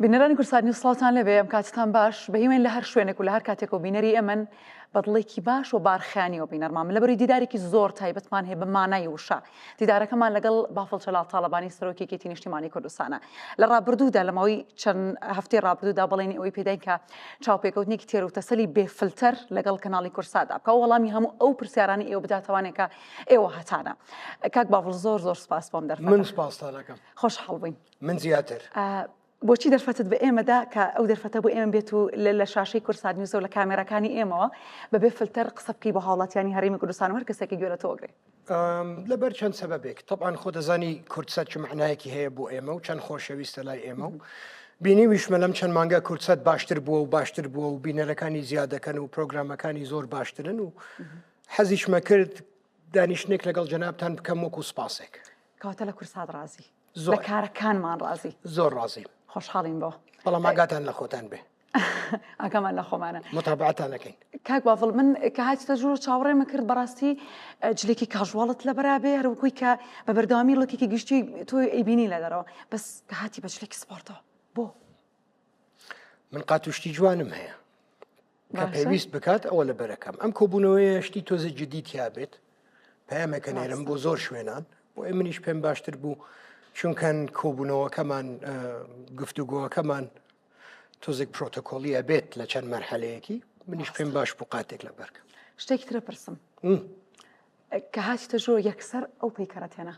بینەرانی کورسانی سڵاتان لەبێ ئەم کاتتان باش بەهیوێن لە هەر شوێنێک و لە هەر کاتێک و بینەری ئەمن بەدڵێکی باش و بارخیانیەوە بینەرمان لەبەری دیدارێکی زۆر تایبەتمان هەیە بە مانای وشە دیدارەکەمان لەگەڵ بافڵ چەلاڵ تاڵەبانی سەرۆکیەتی نیشتیمانی کوردستانە لە ڕابردوودا لەماوەی چەند هەفتەی ڕابردوودا بەڵێنی ئەوەی پێداین کە چاوپێکەوتنێکی تێر و تەسەلی بێفلتەر لەگەڵ کەناڵی کورسادا بکە وەڵامی هەموو ئەو پرسیارانی ئێوە بداتەوانێکە ئێوە هەتانە کاک بافڵ زۆر زۆر سپاس بۆم دەرفەتە من سپاستان دەکەم خۆشحاڵ بووین من زیاتر بۆچی دەرفەتت بە ئێمەدا کە ئەو دەرفەتە بۆ ئێمە بێت و لە شاشەی کورسات نیوزە و لە کامێرەکانی ئێمەوە بەبێ فلتەر قسە بکەی بە هاوڵاتیانی هەرێمی کوردستان و هەر کەسێکی گوێرە تۆگرێ لەبەر چەند سەبەبێک طبعاً خۆ دەزانی کورسات چ معنایەکی هەیە بۆ ئێمە و چەند خۆشەویستە لای ئێمە و بینیویشمە لەم چەند مانگە کورسات باشتر بووە و باشتر بووە و بینەرەکانی زیاد دەکەن و پرۆگرامەکانی زۆر باشترن و حەزیشمە کرد دانیشتێک لەگەڵ جەنابتان بکەم وەکو سپاسێک کەواتە لە کورسات ڕازی لە کارەکانمان ڕازی زۆر ڕازیم خۆشحاڵین بۆ بەڵام ئاگاتان لە خۆتان بێ ئاگامان لە خۆمانە متابعەتان دەکەین کاک بافڵ من کە هاتیتە ژوور چاوەڕێمە کرد بەڕاستی جلێکی کاژواڵت لە بەرابێ هەروەکوی کە بە بەردەوامی ڵێکێکی گشتی تۆ ئەیبینی لە دەرەوە بەس کە هاتی بە جلێکی سپۆرتەوە بۆ من قاتوشتی جوانم هەیە کە پێویست بکات ئەوە لە بەرەکەم ئەم کۆبوونەوەی شتی تۆزە جدی تیابێت پەیامێکە نێرم بۆ زۆر شوێنان بۆ ئێ منیش پێم باشتر بوو چونکەن کۆبوونەوەکەمان گفتوگۆەکەمان تۆزێک پرۆتۆکۆلیە بێت لە چەند مەرحەلەیەکی منیش پێم باش بوو قاتێک لە بەرکەم شتێکی ترە پرسم کە هاتیتە ژۆر یەکسەر ئەو پەیکەرە تێنا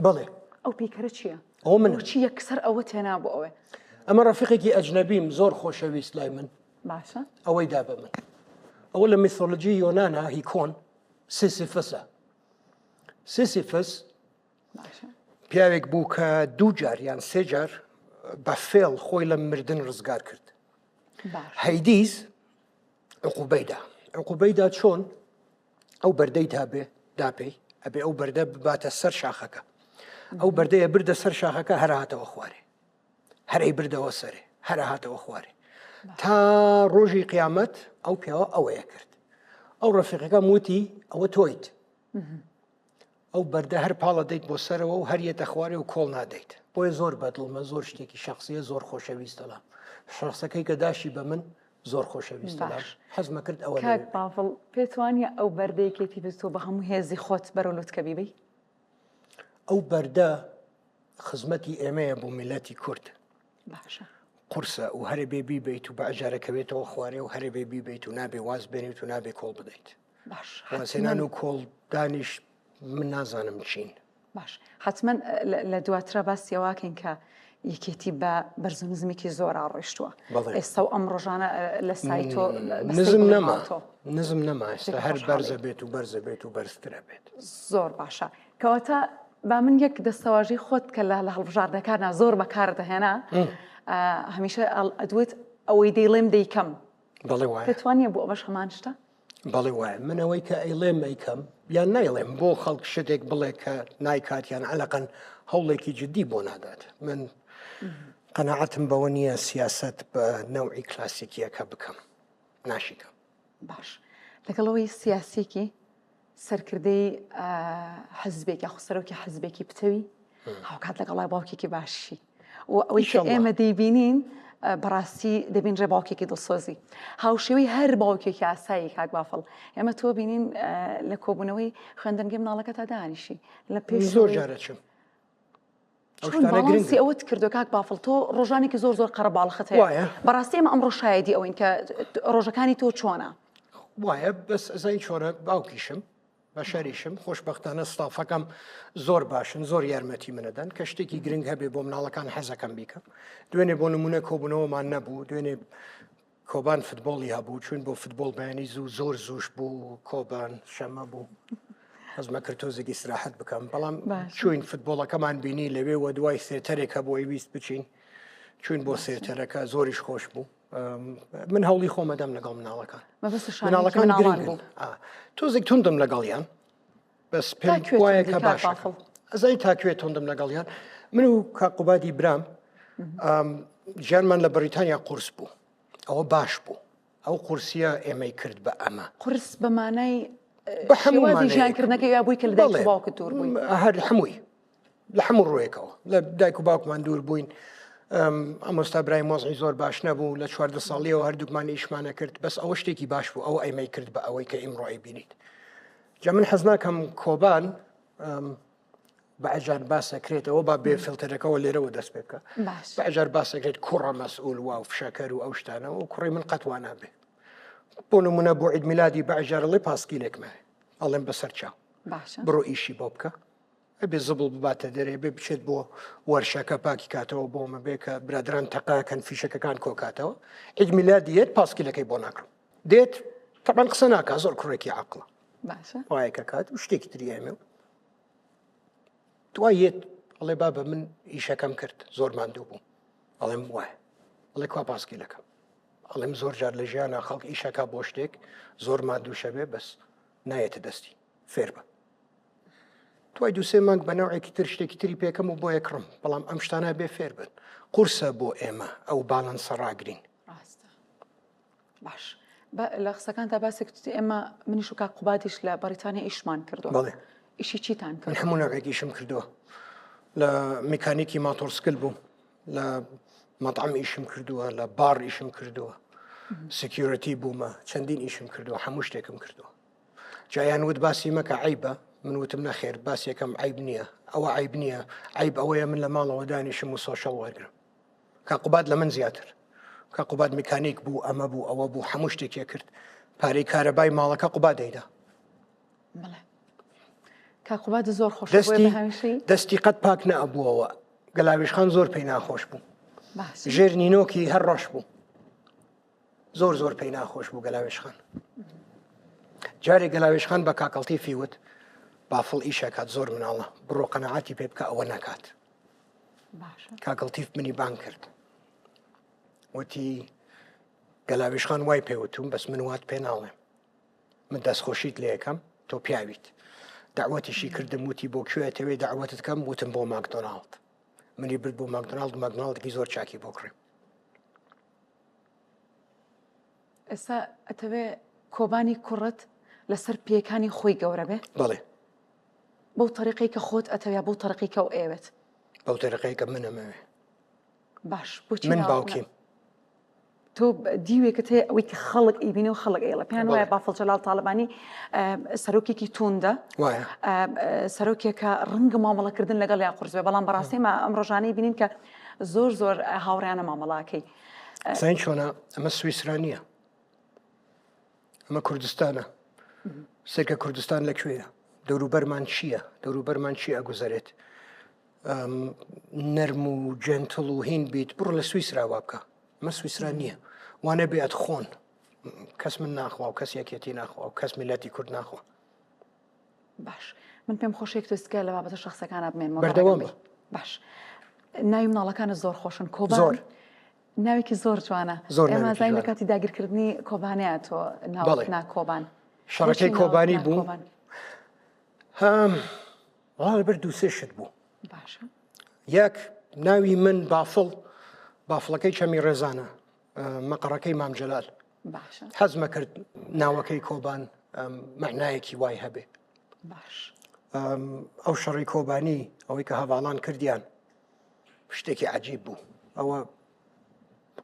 بەڵێ ئەو پەیکەرە چییە؟ ئەو من چی یەکسەر ئەوە تێنا بۆ ئەوێ ئەمە ڕەفیقێکی ئەجنەبیم زۆر خۆشەویست لای من باشە ئەوەی دا بە من ئەوە لە میثۆلۆجی یۆنانە هیکۆن سیسیفسە سیسیفس باشە پیاوێک بوو کە دوو جار یان سێ جار بە فێڵ خۆی لە مردن ڕزگار کرد هەیدیز عقوبەیدا چۆن ئەو بەردەی دابێ داپێی ئەبێ ئەو بەردە بباتە سەر شاخەکە ئەو بەردەیە بردە سەر شاخەکە هەر هاتەوە خوارێ هەرەی بردەوە سەرێ هەر هاتەوە خوارێ تا ڕۆژی قیامەت ئەو پیاوە ئەوەیە کرد ئەو ڕەفیقەکەم وتی ئەوە تۆیت ئەو بەردە هەر پاڵە دەیت بۆ سەرەوە و هەریەتە خوارێ و کۆڵ نادەیت بۆیە زۆر بەدڵمە زۆر شتێکی شخصیە زۆر خۆشەویستەڵام شخصەکەی کە داشی بە من زۆر خۆشەویستەڵام حەزمە کرد ئەوە کاک بافڵ پێتوانە ئەو بەردەیەکێتی بستۆ بە هەموو هێزی خۆت بەرەولوتکە بیبی ئەو بەردە خزمەتی ئێمەیە بۆ میلەتی کورد باشە قورسە و هەرێ بێ بیبیت و بە ئەجارەکەوێتەوە خوارێ و هەرێ بێ بیبیت و نابێ واز بێنیت و نابێ کۆڵ بدەیت واسێنان و کۆڵ دانیش من نازانم چین باش حتمما لە دواترە باسیەواکەین کە یەکێتی بە بەرزنزمێکی زۆر ئاڕۆیشتووە ئێستا و ئەم ڕۆژانە لە سایتۆ نزم نەما ئێستا هەر بەرزە بێت و بەرزە بێت و بەرزترە بێت زۆر باشە کەواتە با من یەک دەستەواژی خۆت کە لە هەڵبژاردەکانە زۆر بەکارت دەهێنا هەمیشە ئەدوێت ئەوەی دەیڵێم دەیکەم بەڵێ وایە پێتوانیە بۆ ئەمەش هەمان شتە بەڵێ وایە من ئەوەی کە ئەیڵێم ئەیکەم یان نایڵێم بۆ خەڵک شتێک بڵێ کە نایکاتیان عەلەقەن هەوڵێکی جدی بۆ نادات من قەناعەتم بەوە نییە سیاست بە نەوعی کلاسیکیەکە بکەم ناشیکەم باش لەگەڵەوەی سیاسێکی سەرکردەی حەزبێک یا سەرۆکی حەزبێکی پتەوی هاوکات لەگەڵای باوکێکی باشی و ئەوەی کە ئێمە دەیبینین بەڕاستی دەبین ڕێ باوکێکی دڵسۆزی هاوشێوەی هەر باوکێکی ئاسایی کاک بافڵ ئێمە تۆ بینین لە کۆبوونەوەی خوێندنگەی مناڵەکە تا دانیشی لە پێش زۆر جارەچم باڵانسی ئەوت کردو کاک بافڵ تۆ ڕۆژانێکی زۆر زۆر قەرەباڵخت هەیە بەڕاستی ئێمە ئەمڕۆ شایەدی ئەوین کە ڕۆژەکانی تۆ چۆنە وایە بەس ئەزای چۆرە باوکیشم بە شەریشم خۆشبەختانە ستافەکەم زۆر باشن زۆر یارمەتی منەدەن کە شتێکی گرنگ هەبێ بۆ مناڵەکان حەزەکەم بیکەم دوێنێ بۆ نمونە کۆبوونەوەمان نەبوو دوێنێ کۆبان فوتبۆڵی هەبوو چون بۆ فوتبۆڵ بەیانی زۆر زوش بوو کۆبان شەمە بوو حەزمە کرد تۆزێکی استراحەت بکەم بەڵام چوین فوتبۆڵەکەمان بینی لەوێ دوای سێتەرێکە بۆ ویست بچین چوین بۆ سێتەرەکە زۆریش خۆش بوو من هەوڵی خۆمەدەم لەگەڵ مناڵەکان گرنگن تۆزێک توندم لەگەڵیان بەس پێم وایە کە باشە ئەزای تاکوێت توندم لەگەڵیان من و کاقوبادی برام ژیانمان لە بەریتانیا قورس بوو ئەوە باش بوو ئەو قورسیە ئێمەی کرد بە ئەمە قورس بە مانای شێوازی ژیانکردنەکە یا بووی کە لە دایک و باوکت دوور بووین هەر هەمووی لە هەموو ڕۆیەکەوە لە دایک و باوکمان دوور بووین ئەمۆستا برای مۆزی زۆر باش نەبوو لە 14 ساڵیەوە هەردووکمان ئیشمانە کرد بەس ئەوە شتێکی باش بوو ئەو ئەیمەی کرد بە ئەوەی کە ئیمڕۆی بینیت جا من حەز ناکەم کۆبان بەعجار باسەکرێتەوە با بێ فلتەرەکەەوە لێرەوە دەست پێ بکە بەعجار باسەکرێت کوڕە مەسئول وا و فشەکەر و ئەو شتانەوە و کوڕی من قەتوان نابێ بۆ نمونە بۆ عید میلادی بەعجارڵێ پاسکیلێکمە ئەڵێم بەسەر چاو بڕۆ ئیشی بۆ بکە ئەبێ زبڵ بباتە دەرێ بێ بچێت بۆ وەرشەکە پاکی کاتەوە بۆمە بێ کە برادران تەقاکەن فیشەکەکان کۆکاتەوە عید میلادیێت پاسکیلەکەی بۆ ناکڕم دێت تەبەن قسە ناکات زۆر کوڕێکی عەقڵە وایەکە کات و شتێکی تری ئەمێ دوایێت ئەڵێ بابە من ئیشەکەم کرد زۆر ماندوو بوو ئەڵێم وایە ئەڵێ کوا پاسکیلەکەم ئەڵێم زۆر جار لە ژیانە خەڵک ئیشەکە بۆ شتێک زۆر ماندوو شەبێ بەس نایەتە دەستی فێر بە توای دووسێ مانگ بە نەوعێکی تر شتێکی تری پێکەم و بۆ یەکڕم بەڵام ئەم شتانە بێ فێر بن قورسە بۆ ئێمە ئەو باڵەنسە ڕاگرین باش لە قسەکان تا باسێک ئێمە منیش و کاک قوبادیش لە بەریتانیا ئیشمان کردووە بەڵێ ئیشی چیتان کرد هەموو نەوعێکیشم کردووە لە میکانیکی ماتۆرسکل بوو لە مەطعم ئیشم کردووە لە بار ئیشم کردووە سکیورەتی بوومە چەندین ئیشم کردووە هەموو شتێکم کردووە جایان وت باسی مەکە عیبە من وتم نەخێر باس یەکەم عیب نییە ئەوە عیب نییە عیب ئەوەیە من لە ماڵەوە دانیشم و سۆشەڵ وەرگرم کاقوباد لە من زیاتر کاقوباد میکانیک بوو ئەمە بوو ئەوە بوو هەموو شتێکی کرد پارەی کارەبای ماڵەکە قوباد دەیدا کاقوباد زۆر خۆش دەستی قەت پاک نەبووەوە گەلاوێشخان زۆر پێی ناخۆش بوو ژێر نینۆکی هەر ڕۆژ بوو زۆر زۆر پێی ناخۆش بوو گەلاوێشخان جارێک گەلاوێشخان بە کاکەڵتی فیوت بافڵ ئیشەکات زۆر مناڵە بڕۆ قەنەعاتی پێ بکە ئەوە ناکات کاکەڵتیف منی بان کرد وتی گەلاوێشخان وای پێوتوم بەس من وات پێ ناڵێم من دەستخۆشیت لێ یەکەم تۆ پیاویت داوەتیشی کردم وتی بۆ کوێتەوێ داوەتت کەم وتم بۆ ماکدۆناڵد منی برد بۆ ماکدۆناڵدێکی زۆر چاکی بۆ کڕیم ئێستا ئەتەوێ کۆبانی کوڕت لەسەر پێکانی خۆی گەورە بێ بەڵێ بەو تەریقەی کە خۆت ئەتەوێ بەو تەریقەی کە ئەو ئێوێت بەو تەریقەی کە منەمەوێ باش بۆچی من باوکیم تۆ دیوێکت هەیە ئەوەی کە خەڵک ئیبینێ و خەڵک ئێڵە پێیان وایە بافڵ جەلال تاڵبانی سەرۆکێکی توندە سەرۆکێکە ڕەنگە مامەڵەکردن لەگەڵ یا قورس بێ بەڵام بەڕاستی ئەم ڕۆژانەی بینین کە زۆر زۆر هاوڕیانە مامەڵاکەی زین چۆنە ئەمە سویسرانیە ئەمە کوردستانە سێکە کوردستان لەکوێیە دەوروبەرمان چییە دەوروبەرمان چی ئەگوزارێت نەرم و جنتڵ و هین بیت بڕۆ لە سویسراوا بکە ئەمە سویسران نییە وانە بێت خۆن کەس من ناخوا و کەس یەکێتی ناخوا و کەس میلەتی کورد ناخوا باش من پێم خۆشێک تۆسکە لە بابەتە شخصەکانە بمێن بەردەوام باش ناوی مناڵەکانە زۆر خۆشن کۆبان ناوێکی زۆر جوانە ئێمە زین لە کاتی داگیرکردنی کۆبانەیە تۆ ناونا کۆبان شەڕەکەی کۆبانی بوو بەر دووسێ شت بوو باشە یەک ناوی من بافڵەکەی چەمی ڕێزانە مەقڕەکەی مامجلال باشە حەزمە کرد ناوەکەی کۆبان معنایەکی وای هەبێ باش ئەو شەڕی کۆبانی ئەوەی کە هەواڵان کردیان شتێکی عەجیب بوو ئەوە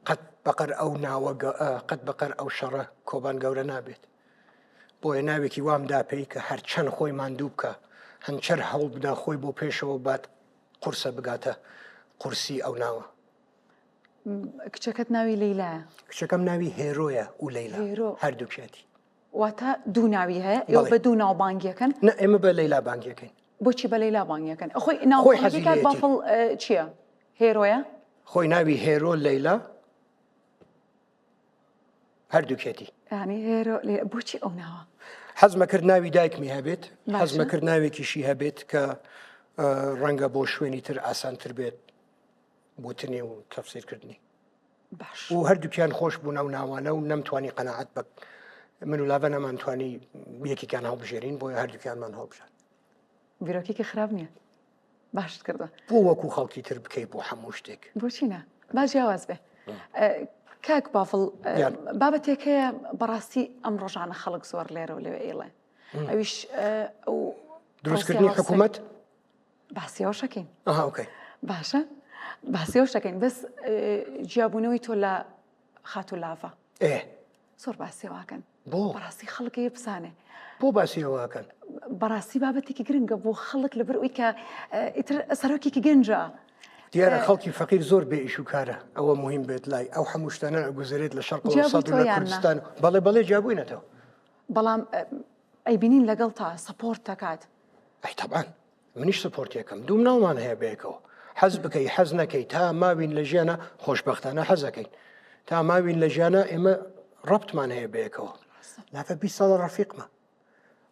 قەت بەقەر ئەو ناوە قەت بەقەر ئەو شەڕە کۆبان گەورە نابێت بۆیە ناوێکی وامدا پێی کە هەرچەند خۆی ماندوو بکە هەنچەر هەوڵ بدا خۆی بۆ پێشەوە بات قورسە بگاتە قورسی ئەو ناوە کچەکەت ناوی لەیلایە کچەکەم ناوی هێرۆیە و لەیلا هەردووکێتی واتە دوو ناوی هەیە ئێوە بە دوو ناو بانگیەکەن نە ئێمە بە لەیلا بانگیەکەین بۆچی بە لەیلا بانگیەکەن خۆی ناوی کات بافڵ چییە هێرۆیە خۆی ناوی هێرۆ لەیلا هەردووکێتی ینی هێرۆ بۆچی ئەو ناوە حەزمە کرد ناوی دایکمی هەبێت حەزمە کرد ناوێکیشی هەبێت کە ڕەنگە بۆ شوێنی تر ئاسانتر بێت بوتنی و تەفسیرکردنی باش و هەردووکیان خۆش بوون ئەو ناوانە و نەمتوانی قەنەعەت بە من و لاڤە نەمانتوانی یەکێکیان هەڵبژێرین بۆیە هەردووکیانمان هەڵبژێن بیرۆکێکی خراپ نییە باشت کردە بۆ وەکو خەڵکی تر بکەیت بۆ هەموو شتێک بۆچی نە با جیاواز بێ کاک بافڵ بابەتێکەیە بەڕاستی ئەم ڕۆژانە خەڵک زۆر لێرە و لێوێ ئێڵێ ئەویش دروستکردنی حکوومەت باسیەوە شەکەین ئەوکەی باشە بەسیەوە شەکەین بەس جیابوونەوەی تۆ لە خات و لاڤە زۆر باسیێواکەن بۆ بەڕاستی خەڵکی بزانێ بۆ باسیەوەکەن بەڕاستی بابەتێکی گرنگە بۆ خەڵک لەبەر ئەوەی کە ئیتر سەرۆکێکی گەنجە دیارە خەڵکی فەقیر زۆر بێ ئیش و کارە ئەوە مهم بێت لای ئەو هەموو شتانە گوزارێت لە شەرق وسەد و لە کوردستان بەڵێ جیابووینەتەوە بەڵام ئەیبینین لەگەڵ تا سەپۆرت دەکات ئەی تەبعاً منیش سپۆرتێکم دوو مناڵمان هەیە بەیەکەوە حەز بکەی حەز نەکەی تا ماوین لە ژیانە خۆشبەختانە حەزەکەین تا ماوین لە ژیانە ئێمە ڕەبتمان هەیە بەیەکەوە لافە 20 ساڵە ڕەفیقمە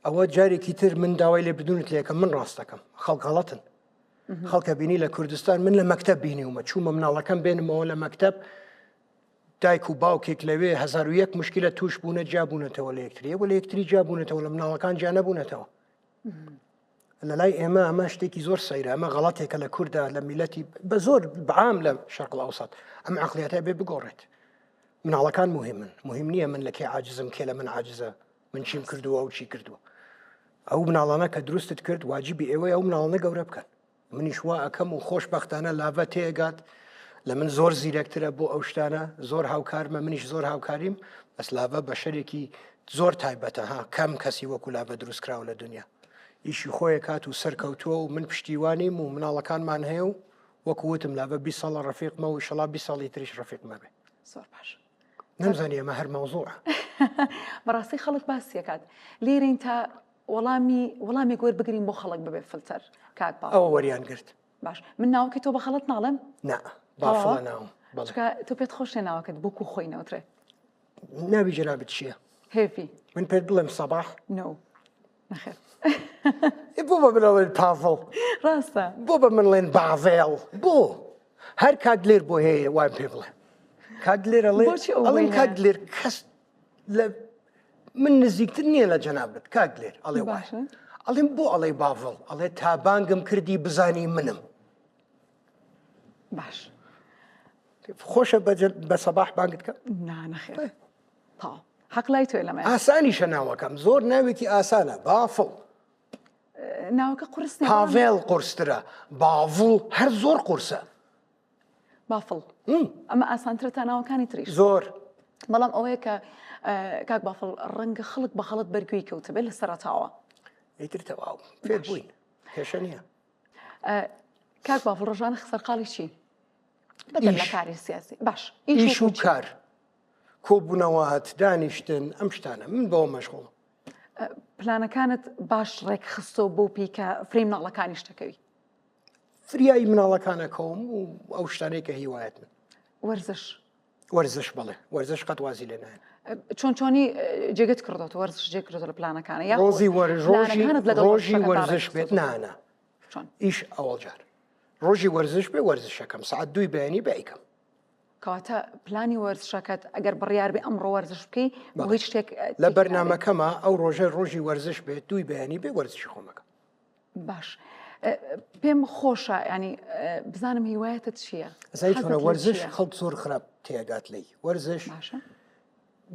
ئەوە جارێکی تر من داوای لێ بدونت لێکم من ڕاستەکەم خەڵکەڵەتن خەڵکە بینی لە کوردستان من لە مەکتەب بینیومە چوومە مناڵەکەم بێنمەوە لە مەکتەب دایک و باوکێک لەوێ 1001 مشکلە توش بوونە جابوونەتەوە لە یەکتری وە لە یەکتری جابوونەتەوە لە مناڵەکان جا نەبوونەتەوە لە لای ئێمە ئەمە شتێکی زۆر سەیرە ئەمە غەڵەتێکە لە کووردا لە میلەتی بە زۆر بەعام لە شەرق الئەوسەط ئەم عەقڵیەتە بێ بگۆڕێت مناڵەکان مهم نییە من لە کێ عاجزم کێ لە من عاجزە من چیم کردووە و چی کردووە ئەو مناڵانە کە دروستت کرد واجبی ئێوەی ئەو مناڵانە گەورە بکەن منیش وا ئەەکەم و خۆشبەختانە لاڤە تێگات لە من زۆر زیرەکترە بۆ ئەو شتانە زۆر هاوکارمە منیش زۆر هاوکاریم بەس لاڤە بە شەرێکی زۆر تایبەتە ها کەم کەسی وەکو لاڤە دروست کراوە لە دنیا ئیشی خۆی کات و سەرکەوتووە و من پشتیوانیم و مناڵەکانمان هەیە و وەکو وتم لاڤە 20 ساڵە ڕەفیقمە و ئینشەڵا 20 ساڵی تریش ڕەفیقمە بێ زۆر باش نەمزانی ئەمە هەر مەوزوعە بەڕاستی خەڵک باسیەکات لێرەین تا وەڵامی گوێر بگرین بۆ خەڵک ببێ فلتەر کاک باوە ئەوە وەریان گرت باش من ناوەکەی تۆ بە خەڵت ناڵێم نا بافڵە ناوم تۆ پێت خۆشێ ناوەکەت بۆکو خۆی نەوترێ ناوی جەنابەت چییە هێفی من پێت بڵێم سەباح نۆ نەخێر بۆ بە بڵێن پاڤڵ ڕاستە بۆ بە من لێن باڤێڵ بۆ هەر کاتلێر بۆ هەیە وای پێ بڵێ کاتلێر ئەڵێن کاتلێر کەس لە من نزیکتر نییە لە جەنابەت کاتلێر ئەڵێ واشە ئەڵێم بۆ ئەڵێ باڤڵ ئەڵێ تا بانگم کردی بزانی منم باش خۆشە بە سەباح بانگت کە نەخێر تا حەق لای تۆی لەمە ئاسانیشە ناوەکەم زۆر ناوێکی ئاسانە بافڵ ناوەکە قورس پاڤێڵ قورسترە باڤڵ هەر زۆر قورسە بافڵ ئەمە ئاسانترە تا ناوەکانی تریش زۆر بەڵام ئەوەیە کە کاک بافڵ ڕەنگە خەڵک بە خەڵت بەرگوی کەوتە بێت لە سەرەتاوە ئیتر تەواو فێر بووین کێشە نییە کاک بافڵ ڕۆژانە سەرقاڵی چی بەدەر لە کاری سیاسی باش ئیش و کار کۆبوونەوەات دانیشتن ئەم شتانە من بەوە مەشغوڵم پلانەکانت باش ڕێک خستۆ بۆ پیکە فرێم ناڵەکانی شتەکەوی فریایی مناڵەکانە کەوم و ئەو شتانەی کە هیوایەت من وەرزش بڵێ وەرزش قەت وازی لێ نایە چۆنی جێگەت کردەوە وەرزش جێ کردەوە لە پلانەکانە یا ڕۆژی وەرزش بێت نانە ئیش ئەوەڵجار ڕۆژی وەرزش بێ وەرزشەکەم سعات 2 بەیانی بەیکەم کەواتە پلانی وەرزشەکەت ئەگەر بڕیار بێ ئەمڕۆ وەرزش بکەی بۆ هیچ شتێک لە بەرنامەکەمە ئەو ڕۆژی وەرزش بێت 2 بەیانی بێ وەرزشی خۆمەکە باش پێم خۆشە ینی بزانم هیوایەتت چییە زای چۆنە وەرزش خەڵک زۆر خراپ تێگات لی وەرزش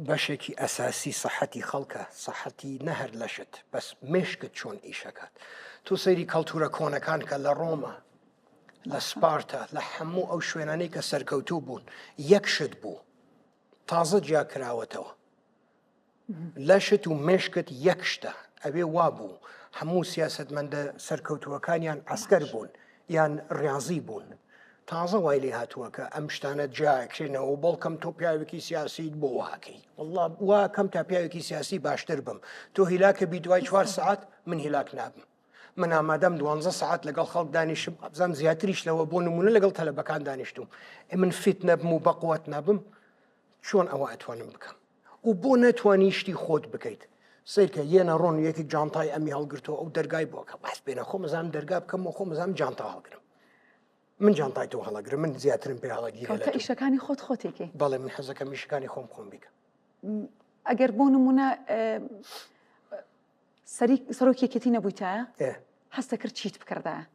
بەشێکی ئەساسی سەحەتی خەڵکە سەحەتی نەهەر لەشت بەس مێشکت چۆن ئیشەکات تۆ سەیری کەڵتورە کۆنەکان کە لە ڕۆمە لە سپارتە لە هەموو ئەو شوێنانەی کە سەرکەوتوو بوون یەکشت بوو تازە جیاکراوەتەوە لەشت و مێشکت یەکشتە ئەوێ وا بوو هەموو سیاسەتمەندە سەرکەوتووەکانیان عەسکەر بوون یان ڕیاضی بوون تازە وای لێ هاتووە کە ئەم شتانە جاکرێنەوە و بەڵکەم تۆ پیاوێکی سیاسیت بۆ واکەی وەڵڵا واکەم تا پیاوێکی سیاسی باشتر بم تۆ هیلاکە بی دوای 4 ساعت من هیلاک نابم من ئامادەم 12 ساعت لەگەڵ خەڵک دانیشم ئەبزانم زیاتریش لەوە بۆ نمونە لەگەڵ تەلەبەکان دانیشتوم من فیت نەبم و بەقووەت نەبم چۆن ئەوە ئەتوانم بکەم و بۆ نەتوانی شتی خۆت بکەیت سیرکە یەنە ڕۆن یەکی جانتای ئەمی هەڵگرتەوە ئەو دەرگای بۆکە باس بێنە خۆ مەزانم دەرگا بکەم و خۆ مەزانم جانتا هەڵگرم من جانتای تۆ هەڵەگرم من زیاترم پێ هەڵەگیرە ئیشەکانی خۆت خۆتێکی بەڵێ من حەزەکەم ئیشەکانی خۆم بیکەم ئەگەر بۆ نمونە سەرۆکیەکەتی نەبوویتایە هەستە کرد چیت بکردایە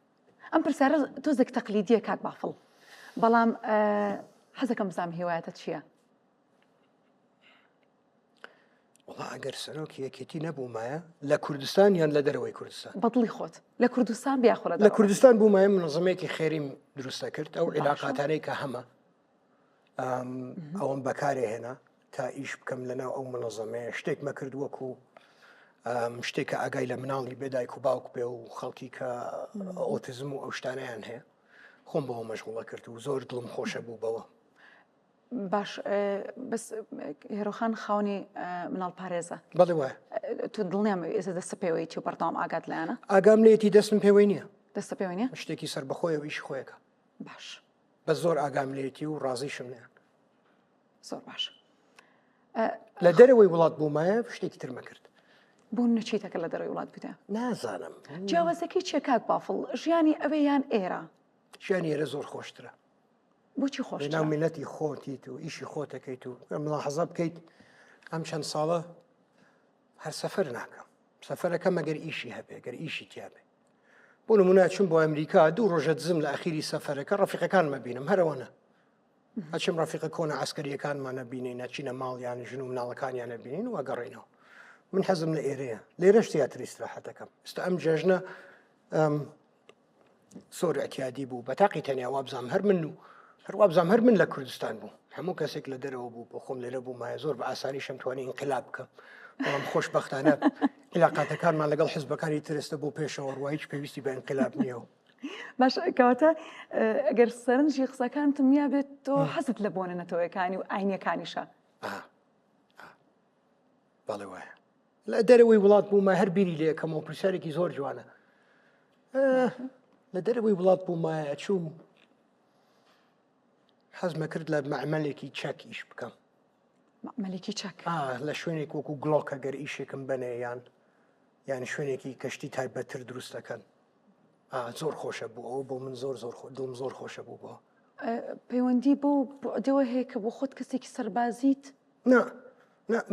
ئەم پرسیارە تۆزێک تەقلیدیە کاک بافڵ بەڵام حەزەکەم بزانم هیوایەتت چییە والله ئەگەر سەرۆکی یەکێتی نەبوومایە لە کوردستان یان لە دەرەوەی کوردستان بەدڵی خۆت لە کوردستان بیاخۆ لە کوردستان بوومایە منظمەیەکی خێریم دروستە کرد ئەو عیلاقاتانەی کە هەمە ئەوم بەکارێ هێنا تا ئیش بکەم لەناو ئەو منظمەیە شتێک مەکرد وەکو شتێکە ئاگای لە مناڵی بێدایک و باوک بێ و خەڵکی کە ئۆتیزم و ئەو شتانیان هەیە خۆم بەوە مەشغوڵە کرد و زۆر دڵم خۆشە بوو بەوە. باش بەس هێرۆخان خاونی مناڵ پارێزە بەڵێ وایە تو دڵنیام ئێستا دەستە پێوەیەتی و بەردەوام ئاگات لایەنە ئاگام لێتی دەستم پێوەی نییە دەستە پێوەی نییە شتێکی سەر بەخۆیەوە ئیش خۆیەکە باش بە زۆر ئاگام لێتی و ڕازیشم نییە زۆر باش لە دەرەوەی وڵات بوومایە شتێکی ترمە کرد بوون نەچیتەکە لە دەرەوەی وڵات بتە نازانم جیاوازەکەی چیە کاک بافڵ ژیانی ئەوێ یان ئێرە ژیانی ئێرە زۆر خۆشترە بۆچی خۆش ناو میلەتی خۆتیت و ئیشی خۆتەکەیت و ملاحەزە بکەیت ئەم چەند ساڵە هەر سەفەر ناکەم سەفەرەکەم ئەگەر ئیشی هەبێ گەر ئیشی تیابێ بۆ نمونە چون بۆ ئەمریکا دوو ڕۆژە دزم لە ئەخیری سەفەرەکە ڕەفیقەکانمە بینم هەرەوەنە ئەچم ڕەفیقە کۆنە عسکەریەکانمانە بینین نەچینە ماڵیان ژن و مناڵەکانیانە بینین و ئەگەڕێنەوە من حەزم لە ئێرەیە لێرەش تیاتری استراحەتەکەم ئێستا ئەم جەژنە زۆر ئەتیادی بوو بەتاقی تەنیا وابزانم هەر من و هەروابزانم هەر من لە کوردستان بوو هەموو کەسێک لە دەرەوە بوو بۆ خۆم لێرە بوو مایە زۆر بە ئاسانی شەمتوانی ئینقلاب بکەم بەڵام خۆشبەختانە علاقاتەکانمان لەگەڵ حیزبەکانی ترستە بۆ پێشەوە ڕوای هیچ پێویستی بە ئینقلاب نییە باش کەواتە ئەگەر سەرنجی قسەکانتم یا بێت تۆ حەزت لە بۆنەتەوەیەکانی و ئاینیەکانیشە بەڵێ وایە لە دەرەوەی وڵات بوومە هەر بیری لێکەمەوە پرسیارێکی زۆر جوانە لە دەرەوەی وڵات بوومایە چووم حەزمە کرد لە مەعمەلێکی چەک ئیش بکەم مەلێکی چەک لە شوێنێک وەکو گڵۆکە گەر ئیشێکم بنێ یان شوێنێکی کەشتی تایبەتر دروست دەکەن زۆر خۆشە بوو ئەوە بۆ من دڵم زۆر خۆشە بوو بۆ پەیوەندی بۆ دەوە هەیە کە بۆ خۆت کەسێکی سەربازیت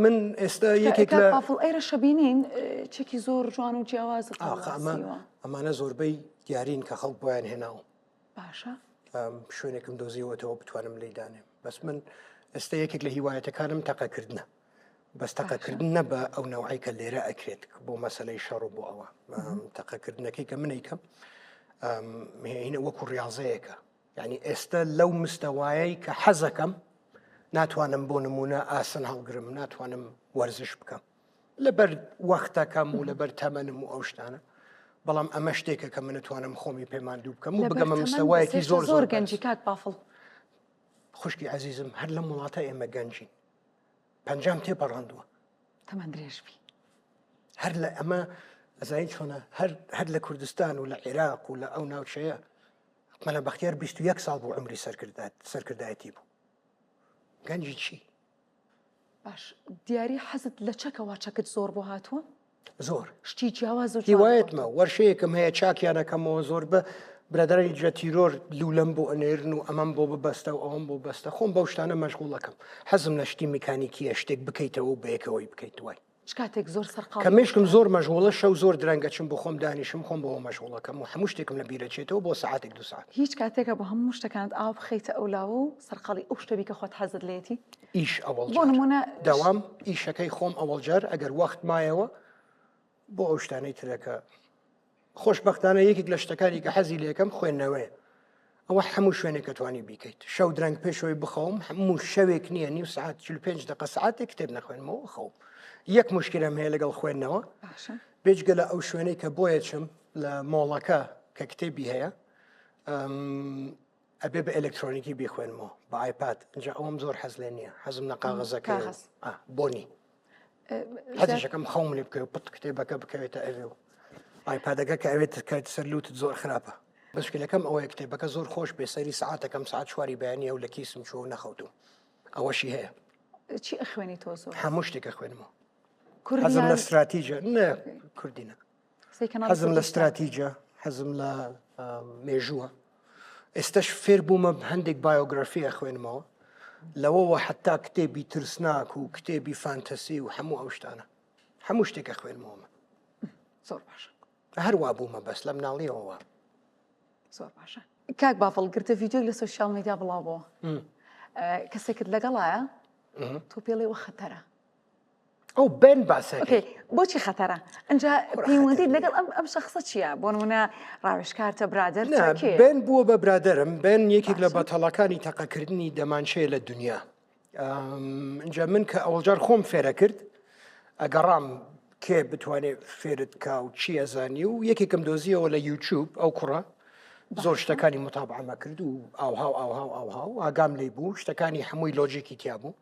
من ئێستا یەکێک لە پافڵ ئێرە شەبینین چێکی زۆر جوان و جیاوازە ئەمانە زۆربەی دیارین کە خەڵک بۆیان هێناوە باشە شوێنێکم دۆزیەوەتەوە بتوانم لێدانێ بەس من ئێستا یەکێک لە هیوایەتەکانم تەقەکردنە بەس تەقەکردن نە بە ئەو نەوعی کە لێرە ئەکرێت بۆ مەسەلەی شەڕ و بۆ ئەوە تەقەکردنەکەی کە منیکەم هینە وەکو ڕاضەیەەکە یعنی ئێستا لەو مستەوایەی کە حەزەکەم ناتوانم بۆ نمونە ئاسن هەڵگرم ناتوانم وەرزش بکەم لەبەر وەختەکەم و لەبەر تەمەنم و ئەو شتانە بەڵام ئەمە شتێکە کە منتوانم خۆمی پەیماندوو بکەم و بگەمە مستەوایەکی زۆر گەنجی کاک بافڵ خوشکی عزیزم هەر لە وڵاتە ئێمە گەنجین پەنجام تێپەڕاندووە تەمەند درێژبی هەر لە ئەمە ئەزایی چۆنە هەر لە کوردستان و لە عێراق و لە ئەو ناوچەیە مەلە بەختیار 21 ساڵ بوو عمری سەرکردایەتی بوو گەنجی چی؟ باش دیاری حەزت لە چەکەوە چەکت زۆر بۆ هاتووە؟ زۆر شتی جیاواز و هیوایەتمە وەرشەیەکم هەیە چاکیانەکەمەوە زۆر بە برادرانی جەتیرۆر لولەم بۆ ئەنێرن و ئەمەم بۆ ببەستە و ئەوم بۆ بەستە خۆم بەو شتانە مەشغوڵەکەم حەزم لە شتی میکانیکیە شتێک بکەیتەوە و بەیەکەوەی بکەیت دوای کاتێک زۆر سەرقاڵ کە مێشکم زۆر مەشغوڵە شەو زۆر درەنگەچم بۆ خۆم دانیشم خۆم بەوە مەشغوڵەکەم و هەموو شتێکم لە بیرەچێتەوە بۆ سەعاتێک دو ساعت هیچ کاتێکە بە هەموو شتەکانت ئاو بخەیتە ئەولاوە و سەرقاڵی ئەو شتەبی کە خۆت حەزت لێتی ئیش ئەوڵ بۆ نمونە دەوام ئیشەکەی خۆم ئەوەڵجار ئەگەر وەخت مایەوە بۆ ئەو شتانەی ترەکە خۆشبەختانە یەکێک لە شتەکانی کە حەزی لێکەم خوێندنەوەیە ئەوە هەموو شوێنێک توانی بیکەیت شەو درەنگ پێشەوەی بخەوم هەموو شەوێک نییە نیو ساعت 45 دقیقە ساعتێک کتێب نەخوێنمەوە خەوم یەک مشکلم هەیە لەگەڵ خوێندنەوە بێجگە لە ئەو شوێنەی کە بۆیە چم لە مۆڵەکە کە کتێبی هەیە ئەبێ بە ئەلکترۆنیکی بیخوێنمەوە بە ئایپاد اینجا ئەوم زۆر حەز لێ نییە حەزم لە قاغەزەکە بۆنی حەزیشەکەم خەوم لێ بکەوە پت کتێبەکە بکەوێتە ئەوێ و ئایپادەکە کە ئەوێت کات سەرلوتت زۆر خراپە بەشکلەکەم ئەوەیە کتێبەکە زۆر خۆش بێسەری سعاتەکەم سعات چواری بەیانیە و لە کیسم چوە نەخەوتوم ئەوەشی هەیە چی ئەخوێنی تۆ زۆر هەموو شتێکە خوێنمەوە حەزم لە استراتیژە نە کوردینە حەزم لە استراتیژە حەزم لە مێژووە ئێستش فێر بوومە هەندێک بایۆگرافیە خوێنمەوە لەوەوە حتا کتێبی ترسناک و کتێبی فانتەسی و هەموو ئەو شتانە هەموو شتێکە خوێنمەوە زۆر باشە هەروە بوومە بەس لە مناڵیەوە زۆر باشە کاک بافڵ گرتە ڤیدیۆ لە سۆشیال میدیا بڵاوەوە کەسێکت لەگەڵایە تۆ پێڵێ وە خەتەرە ئەو بێن باسەکەی بۆچی خەتەرە ئەجا پەیوەندیت لەگەڵ ئەم شەخصە چییە بۆ نمونە ڕاوێژکارتە برادەر بێن بووە بە برادرم بێن یەکێک لە بەتەڵەکانی تەقەکردنی دەمانچەیە لە دنیا اینجا من کە ئەوڵجار خۆم فێرە کرد ئەگەڕام کێ بتوانێت فێرت کا و چی ئەزانی و یەکێکم دۆزیەوە لە یوتیوب ئەو کوڕە زۆر شتەکانی متابعەمە کرد و ئاو ئاگام لێ بوو شتەکانی هەمووی لۆجیکی تیا بوو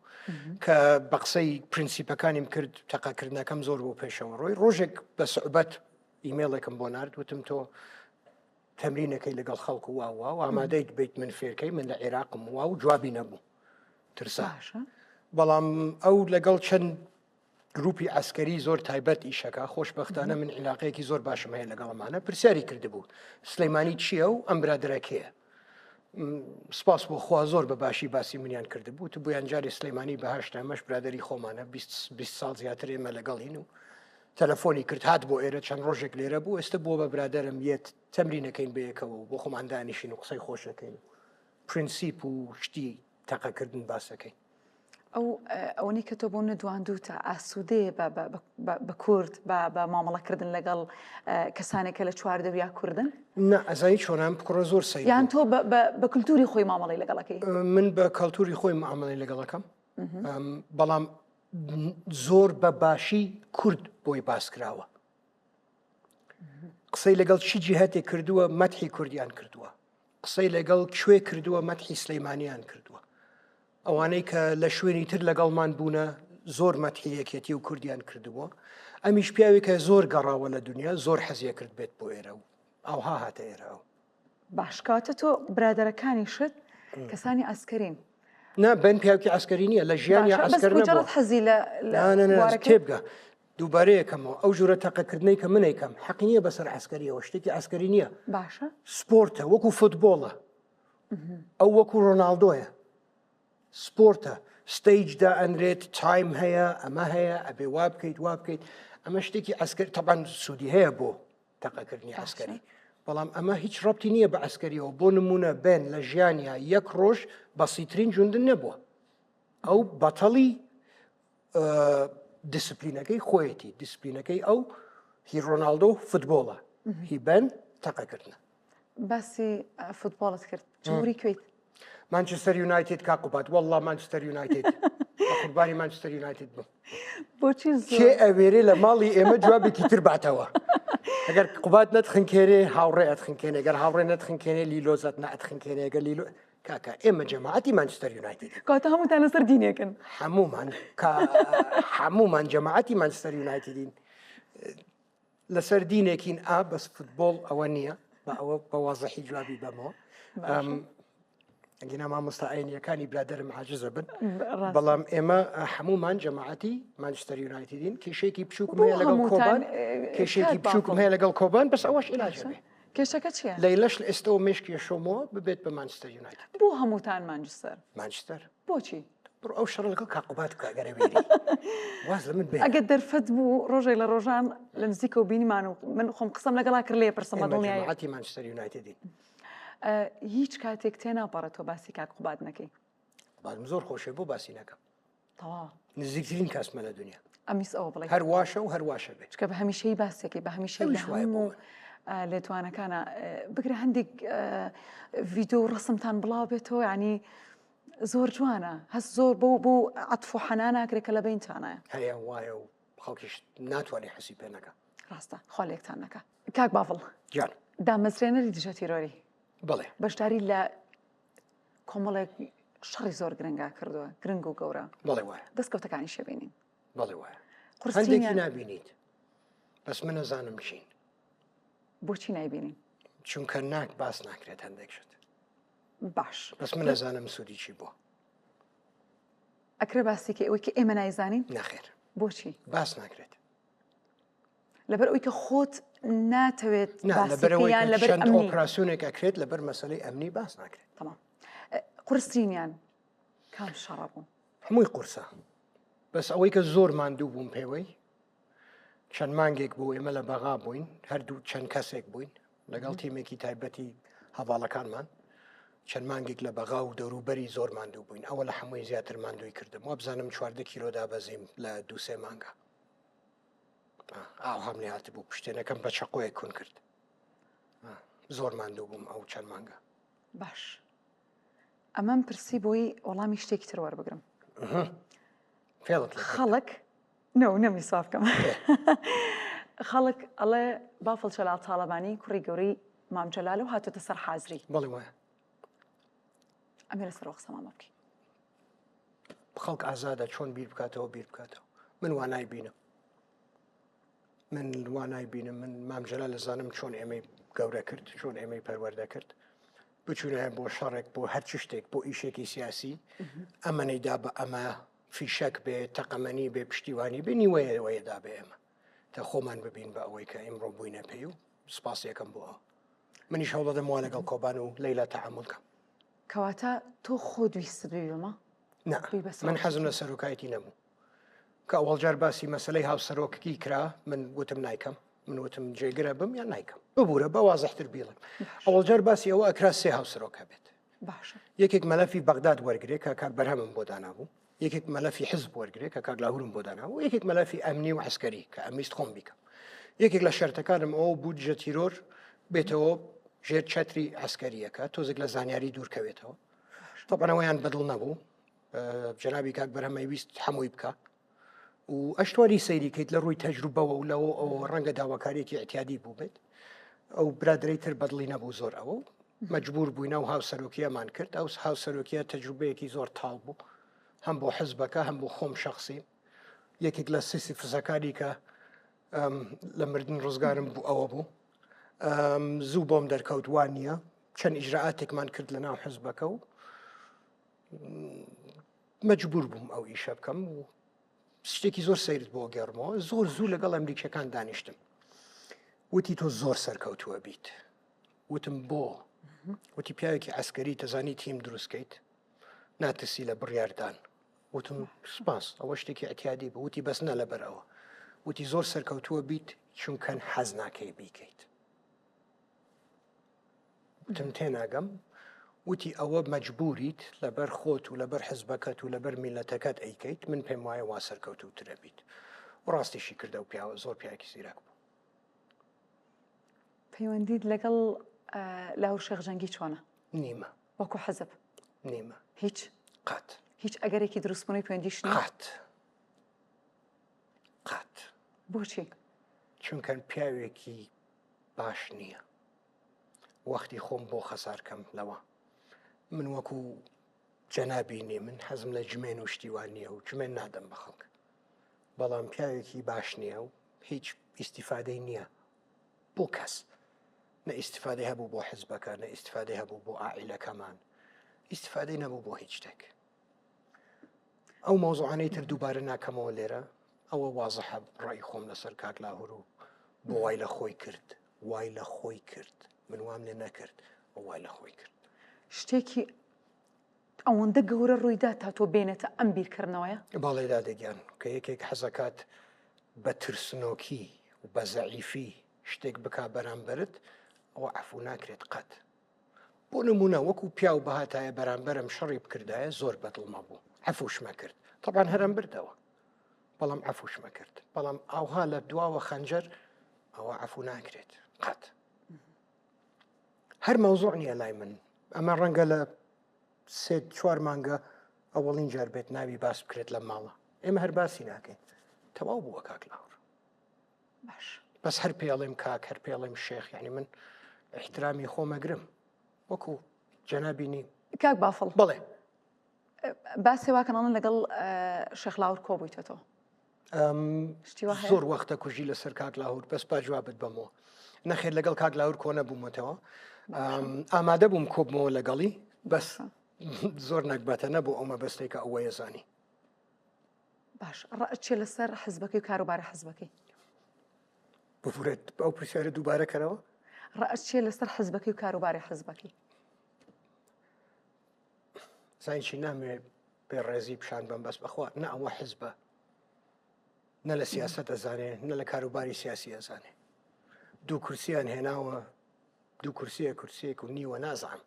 کە بە قسەی پرینسیپەکانیم کرد تەقەکردنەکەم زۆر بۆ پێشەوە ڕۆی ڕۆژێک بە سعوبەت ئیمێڵێکم بۆ نارد وتم تۆ تەمرینەکەی لەگەڵ خەڵکو و ئامادەیت بیت من فێرکەی من لە عێراقم و جوابی نەبوو ترسا بەڵام ئەو لەگەڵ چەند گروپی ئەسکەری زۆر تایبەت ئیشەکە خۆشبەختانە من عیلاقەیەکی زۆر باشم هەیە لەگەڵمانە پرسیاری کردبوو سلەیمانی چییە و ئەم برادرەکەیە سپاس بۆ خوا زۆر بە باشی باسی منیان کردبوو تو بۆیان جاری سلەیمانی بەهاشتا ئەمەش برادری خۆمانە 20 ساڵ زیاتر ئێمە لەگەڵین و تەلەفۆنی کرد هات بۆ ئێرە چەند ڕۆژێک لێرە بوو ئێستا بۆ بە برادرم یەت تەمرینەکەین بەیەکەوە بۆ خۆمان دانیشین و قسەی خۆشەکەین پرینسیپ و شتی تەقەکردن باسەکەی ئەوەی کە تۆ بۆ نەدواندوتە ئاسوودەیە بە کورد بە مامەڵەکردن لەگەڵ کەسانێکە لە چواردەویا کوردن؟ نه ئەزایی چۆنام بکڕە زۆر سەی یان تۆ بە کللتوری خۆی مامەڵی لەگەڵەکەی من بە کەلتوری خۆی معاملەی لەگەڵەکەم بەڵام زۆر بە باشی کورد بۆی باس کراوە قسەی لەگەڵ چی جیهەتێک کردووە مەدحی کوردیان کردووە قسەی لەگەڵ کوێ کردووە مەدحی سلەیمانیان کردووە ئەوانەی کە لە شوێنی تر لەگەڵمان بوونە زۆر مەدحی یەکێتی و کوردیان کردووە ئەمیش پیاوی کە زۆر گەڕاوە لە دنیا زۆر حەزیە کرد بێت بۆ ئێرە و ئەوها هاتە ئێرە باشکاتە تۆ برادەرەکانی شت کەسانی ئەسکەرین نا بن پیاوکی ئەسکەری نییە لە ژیانی ئەسکەر نەبووە حەزی لە تێبگە دووبارەیەکەمەوە ئەو ژورە تەقەکردنەی کە منێکم حەقی نییە بەسەر ئەسکەریەوە شتێکی ئەسکەری نییە باشە سپۆرتە وەکو فوتبۆڵە ئەو وەکو ڕۆناڵدۆیە سپۆرتە ستەیجدا ئەنرێت تایم هەیە ئەمە هەیە ئەبێ وا بکەیت وا بکەیت ئەمە شتێکی ئەسکەر تەبان سوودی هەیە بۆ تەقەکردنی ئەسکەری بەڵام ئەمە هیچ ڕەبتی نییە بە ئەسکەریەوە بۆ نمونە بێن لە ژیانیا یەک ڕۆژ بەسیترین جوندن نەبووە ئەو بەتەڵی دیسپلینەکەی خۆیەتی دیسپلینەکەی ئەو هی ڕۆناڵدۆ فوتبۆڵە هی بەن تەقەکردنە باسی فوتبۆڵت کرد جمهوری کوێیت مانچستەر یونایتد کاقوبات وەڵڵا مانچستەر یونایتد قوربانی مانچستەر یونایتد بوو بۆچی کێ ئەوێرێ لە ماڵی ئێمە جوابێکی تر باتەوە ئەگەر قوبات نەتخنکێنێ هاوڕێ ئەتخنکێنێ گەر هاوڕێ نەتخنکێنێ لیلۆزات نەتخنکێنێ گەر لیلۆ کاکە ئێمە جەماعەتی مانچستەر یونایتد کاتە هەمووتان لەسەر دینێکن هەمومان جەماعەتی مانچستەر یونایتدین لەسەر دینێکین بەس فوتبۆڵ ئەوە نییە بە ئەوە بە وازەحی جوابی بەمەوە ئەگەنا مامۆستا ئاینیەکانی برادرم عاجزە بن بەڵام ئێمە هەمومان جەماعەتی مانچستەر یونایتدین کێشێکی بچووکم هەیە لەگەڵ کۆبان کێشێکی بچووکم هەیە لەگەڵ کۆبان بەس ئەوەش عیلاجە بێ کێشەکە چییە؟ لەیلەش لە ئێستەوە مێشکی شۆمەوە ببێت بە مانچستەر یونایتد بۆ هەمووتان مانچستەر بۆچی؟ بڕ ئەو شەڕ لەگەڵ کاقوبات بکە ئەگەرە وێری واز لە من بێ ئەگەر دەرفەت بوو ڕۆژێک لە ڕۆژان لە نزیکە و بینیمان و من خۆم قسەم لەگەڵا کرد لێ پرسەمە دڵنیایی جەماعەتی مانچستەر یونایتدین هیچ کاتێک تێناپەڕێتەوە باسی کاقوبات نەکەی بەڵام زۆر خۆشێ بۆ باسی نەکەم تەواو نزیکترین کەسمە لە دنیا ئەمیس ئەوە بڵێ هەر واشە و هەرواشە بێت چکە بە هەمیشەی باسێکی بە هەمیشەی لە هەموو لێتوانەکانە بگرە هەندێک ڤیدۆ و ڕسمتان بڵاو بێتەوە ینی زۆر جوانە هەست زۆر بۆ عەتف و حەنان ناکرێت کە لە بینتانایە هەیە وایە و خەڵکیش ناتوانێت حەسی پێ نەکە ڕاستە خۆلێکتان نەکە کاک باڵ جان دامەزرێنەری دژە تیرۆری بڵێ بەشداری لە کۆمەڵێک شەڕی زۆر گرنگا کردووە گرنگ و گەورە بڵێ وایە دەستکەوتەکانی شێبینین بڵێ وایە هەندێکی نابینیت بەس من نەزانم چین بۆچی نایبینین چونکە ناک باس ناکرێت هەندێک شت باش بەس من نەزانم سوودی چی بووە ئەکرێ باسێکی ئەوەی کە ئێمە نایزانین نەخێر بۆچی باس ناکرێت لەبەر ئەوەی کە خۆت ناتەوێت لەبەرەوەیان لەبەر چەند ئۆپراسیۆنێک ئەکرێت لەبەر مەسەلەی ئەمنی باس ناکرێت تەمام قورسینیان کام شەڕە بوو هەمووی قورسە بەس ئەوەی کە زۆر ماندوو بووم پێوەی چەند مانگێک بوو ئێمە لە بەغا بووین هەردوو چەند کەسێک بووین لەگەڵ تیمێکی تایبەتی هەواڵەکانمان چەند مانگێک لە بەغا و دەوروبەری زۆر ماندوو بووین ئەوە لە هەمووی زیاتر ماندووی کردم وە بزانم 14 کیلۆ دابەزیم لە 2-3 مانگە ئاو هەمنێ هاتبوو پشتێنەکەم بە چەقۆیە کون کرد زۆر ماندوو بووم ئەو چەند مانگە باش ئەمەم پرسی بۆی وەڵامی شتێکی تر وەربگرم فێڵت خەڵک نەمی ساف بکەم خەڵک ئەڵێ بافڵ جەلال تاڵەبانی کوڕی گەورەی مام جەلال و هاتوۆتە سەر حازری بەڵێ وایە ئەمێ لەسەر قسەمان بکەین خەڵک ئازادە چۆن بیر بکاتەوە بیر بکاتەوە من وانای بینم من مام جەلال لەزانم چۆن ئێمەی گەورە کرد چۆن ئێمەی پەروەردە کرد بچونە بۆ شەڕێک بۆ هەرچ شتێک بۆ ئیشێکی سیاسی ئەمەنەیدا بە ئەمە فیشەک بێ تەقەمەنی بێ پشتیوانی بێ نیوەیەوەیەدا بێ ئێمە تا خۆمان ببین بە ئەوەی کە ئێمڕۆ بووینە پێی و سپاسیەکەم بۆ ئەوە منیش هەوڵ دەدەم وا لەگەڵ کۆبان و لەیلا تەحمل کەم کەواتە تۆ خۆ دویست بێمە من حەزم لە سەرۆکایەتی نەبوو کە ئەوەڵجار باسی مەسلەی هاوسەرۆککی کرا من وتم نایکەم من وتم جێگرە بم یان نایکەم ببوورە بە وازەحتر بیڵم ئەوەڵجار باسی ئەوە ئەکرا سێ هاوسەرۆکە بێت باشە یەکێک مەلەفی بەغداد وەرگێ کە کاک بەرهەمم بۆ دانابوو یەکێک مەلەفی حزب وەرگێ کە کاک لاهورم بۆ دانابوو یەکێک مەلەفی ئەمنی و عسکەری کە ئەمیست خۆم بیکەم یەکێک لە شەرتەکانم ئەوە بوو جە تیرۆر بێتەوە ژێر چەتری عسکەریەکە تۆزێک لە زانیاری دوورکەوێتەوە تەبەنەوەیان بەدڵ نەبوو جەنابی کاک بەرهەمەی ویست هەمووی بکە و ئەشتواری سەیری کەیت لە ڕووی تەجروبەوە و لەوە ئەوە ڕەنگە داواکارێکی احتیادی بوو بێت ئەو برادرەی تر بەدڵی نەبوو زۆر ئەوە مەجبور بووینە و هاوسەرۆکیەمان کرد ئەو هاوسەرۆکیە تەجروبەیەکی زۆر تاڵ بوو هەم بۆ حزبەکە هەم بۆ خۆم شخصی یەکێک لە سیسی فزەکانی کە لە مردن ڕزگارم بوو ئەوە بوو زوو بۆم دەرکەوت وان نییە چەند ئیجرعاتێکمان کرد لە ناو حزبەکە و مەجبور بووم ئەو ئیشە بکەم و شتێکی زۆر سەیرت بۆ گەڕمەوە زۆر زوو لەگەڵ ئەمریکیەکان دانیشتم وتی تۆ زۆر سەرکەوتووە بیت وتم بۆ وتی پیاوێکی عسکەری تەزانی تیم دروستکەیت ناترسی لە بڕیاردان وتم سپاس ئەوە شتێکی ئەتیادی بە وتی بەس نە لەبەرەوە وتی زۆر سەرکەوتووە بیت چونکەن حەز ناکەی بیکەیت وتم تێناگەم وتی ئەوە مەجبوریت لەبەر خۆت و لەبەر حزبەکەت و لەبەر میلەتەکەت ئەیکەیت من پێم وایە وا سەرکەوتووترە بیت و ڕاستیشی کردە و پیاوە زۆر پیاکی زیرەک بوو پەیوەندیت لەگەڵ لاور شێخ جەنگی چۆنە نیمە وەکو حەزب نیمە قات هیچ ئەگەرێکی دروستبوونی پەیوەندیش قات بۆچی چونکەن پیاوێکی باش نییە وەختی خۆم بۆ خەسارکەم لەوە من وەکو جەنابینێ من حەزم لە جمێن و شتیوان نییە و جمێن نادەم بە خەڵک بەڵام پیاوێکی باش نییە و هیچ ئیسیفادەی نییە بۆ کەس نە ئیسیفادەی هەبوو بۆ حزبەکە نە ئیسیفادەی هەبوو بۆ ئائیلەکەمان ئیسیفادەی نەبوو بۆ هیچ شتێک ئەو مۆزوعانەی تر دووبارە ناکەمەوە لێرە ئەوە وازەحە ڕای خۆم لەسەر کاک لاهور و بۆ وای لە خۆی کرد وای لە خۆی کرد من وام لێ نەکرد وای لە خۆی کرد شتێکی ئەوەندە گەورە ڕوویدا تا تۆ بێنێتە ئەم بیرکردنەوەیە باڵێدا دەگیان کە یەکێک حەزەکات بە ترسنۆکی و بە زەعیفی شتێک بک بەرامبرت ئەوە عەفو ناکرێت قەت بۆ نمونە وەکو پیاو بەهاتایە بەرامبەرم شەڕی بکردایە زۆر بەدڵمە بوو عەفوشمە کرد طبعاً هەرم بردەوە بەڵام عەفوشمە کرد بەڵام ئاوها لە دواوە خەنجەر ئەوە عەفو ناکرێت قەت هەر مەوزوع نییە لای من ئەمە ڕەنگە لە سێ چوار مانگە ئەوەڵین جار بێت ناوی باس بکرێت لە ماڵە ئێمە هەر باسی ناکەین تەواو بووە کاک لاور باش بەس هەر پێڵێم کاک هەر پێڵێم شێخ یعنی من احترامی خۆمەگرم وەکو جەنابینی کاک بافڵ بڵێ باسی واکەناڵن لەگەڵ شێخ لاور کۆ بوویتەوە زۆر وەختە کوژی لەسەر کاک لاور بەس باجوابت بەمەوە نەخێر لەگەڵ کاک لاور کۆ نەبوومەتەوە ئامادە بووم کۆبمەوە لەگەڵی بەس زۆر نەکباتە نەبوو ئەومە بەستێکە ئەوە یەزانی باش ڕەت چێ لەسەر حزبەکەی و کاروبارە حزبەکەی بفورێت ئەو پرسیارە دووبارە کەرەوە ڕەت چێ لەسەر حزبەکەی و کاروباری حزبەکەی زانیشی نامێ پێڕێزی پیشان بم بەس بەخوا نە ئەوە حزبە نە لە سیاسەت ئەزانێ نە لە کاروباری سیاسی ئەزانێ دوو کورسیان هێناوە دوو کورسیە کورسێک و نیوە نازانم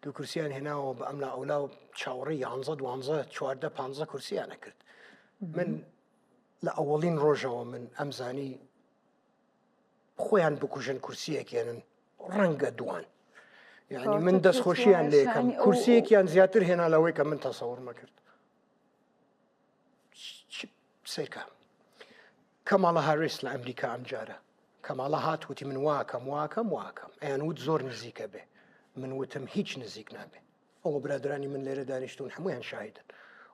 دوو کورسیان هێناوە بە ئەملا ئەولا و چاوەڕێی 11 چواردە 15 کورسیانە کرد من لە ئەوەڵین ڕۆژەوە من ئەمزانی خۆیان بکوژن کورسیەکێنن ڕەنگە دوان یعنی من دەستخۆشییان لێکەم کورسیەکیان زیاتر هێنا لەوەی کە من تەسەوڕ مەکرد سیرکە کەماڵە هاریس لە ئەمریکا ئەم جارە کەماڵە هاتووتی من واکەم ئەیان وت زۆر نزیکە بێ من وتم هیچ نزیک نابێ ئەوە برادرانی من لێرە دانیشتون هەمویان شاهدن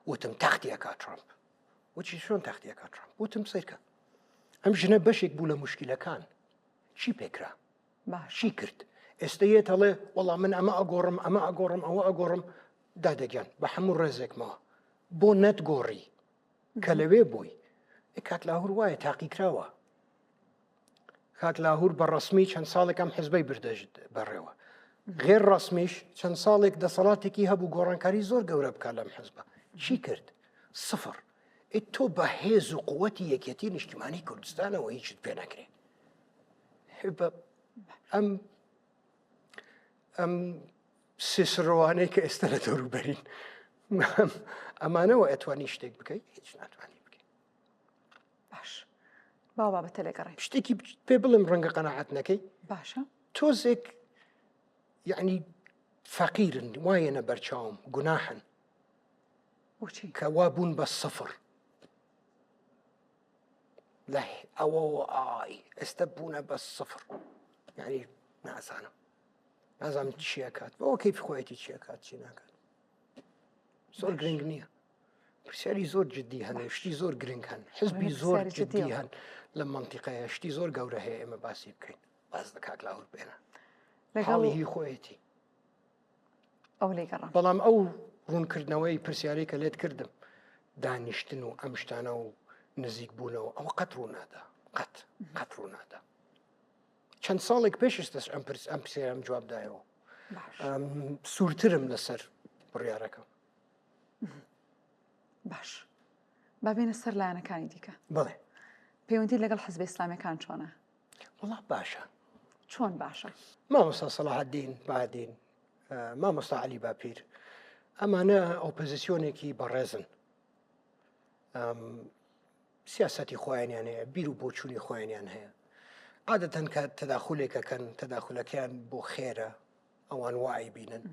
وتم تەختیەکە ترامپ وچی شۆن تەختیەکە ترامپ وتم سیرکە ئەم ژنە بەشێک بوو لە موشکیلەکان چی پێکرا چی کرد ئێستەیەت هەڵێ وەڵام من ئەمە ئەگۆڕم ئەوە ئەگۆڕم دادەگیان بە هەموو ڕێزێکمەوە بۆ نەتگۆڕی کە لەوێ بووی کاک لاهور وایە تاقیکراوە کاک لاهور بە ڕسمی چەند ساڵێکم حزبەی بردەژت بەڕێوە غێر ڕسمیش چەند ساڵێک دەسەڵاتێکی هەبوو گۆڕانکاری زۆر گەورە بکات لەم حزبە چی کرد سفر تۆ بە هێز و قووەتی یەکێتی نیشتیمانی کوردستانەوە هیچت پێ نەکرێت ئەم سێسڕەوانەی کە ئێستا لە دەوروبەرین ئەمانەوە ئەتوانی شتێک بکەیت هیچ ناتوانانی بکەیت باش باو بابەتە لێگەڕێ شتێکی پێ بڵم ڕەنگە قەناعەت نەکەی باشە تۆزێک یعنی فەقیرن وایەنە بەرچاوم گوناحن کە وا بوون بە سەفر لە ئەوە ئای ئێستا بوونە بە سەفر یعنی نازانم چیە کات بەوە کەیفی خۆیەتی چیە کات چی ناکات زۆر گرنگ نییە پرسیاری زۆر جددی هەن شتی زۆر گرنگ هەن حزبی زۆر جددی هەن لە منتیقەیە شتی زۆر گەورە هەیە ئێمە باسی بکەین باز لە کاک لاهور بێنە حاڵی هی خۆیەتی ئەو لێگەڕام بەڵام ئەو ڕوونکردنەوەی پرسیارەی کە لێت کردم دانیشتن و ئەم شتانە و نزیک بوونەوە ئەوە قەت ڕوونادا قەت ڕوونادا چەند ساڵێک پێشش ئەم پرسیارم جوابدایەوە سوورترم لەسەر بڕیارەکەم باش با بێنە سەر لایەنەکانی دیکە بڵێ پەیوەندی لەگەڵ حزبی ئیسلامیەکان چۆنە وڵا باشە چۆن باشە مامۆستا سەلاحەدین بادین مامۆستا عەلی باپیر ئەمانە ئۆپۆزیسیۆنێکی بەڕێزن سیاسەتی خۆیانیان هەیە بیر و بۆچوونی خۆیانیان هەیە عادەتەن کە تەداخولێکەکەن تەداخولەکەیان بۆ خێرە ئەوان وای بینن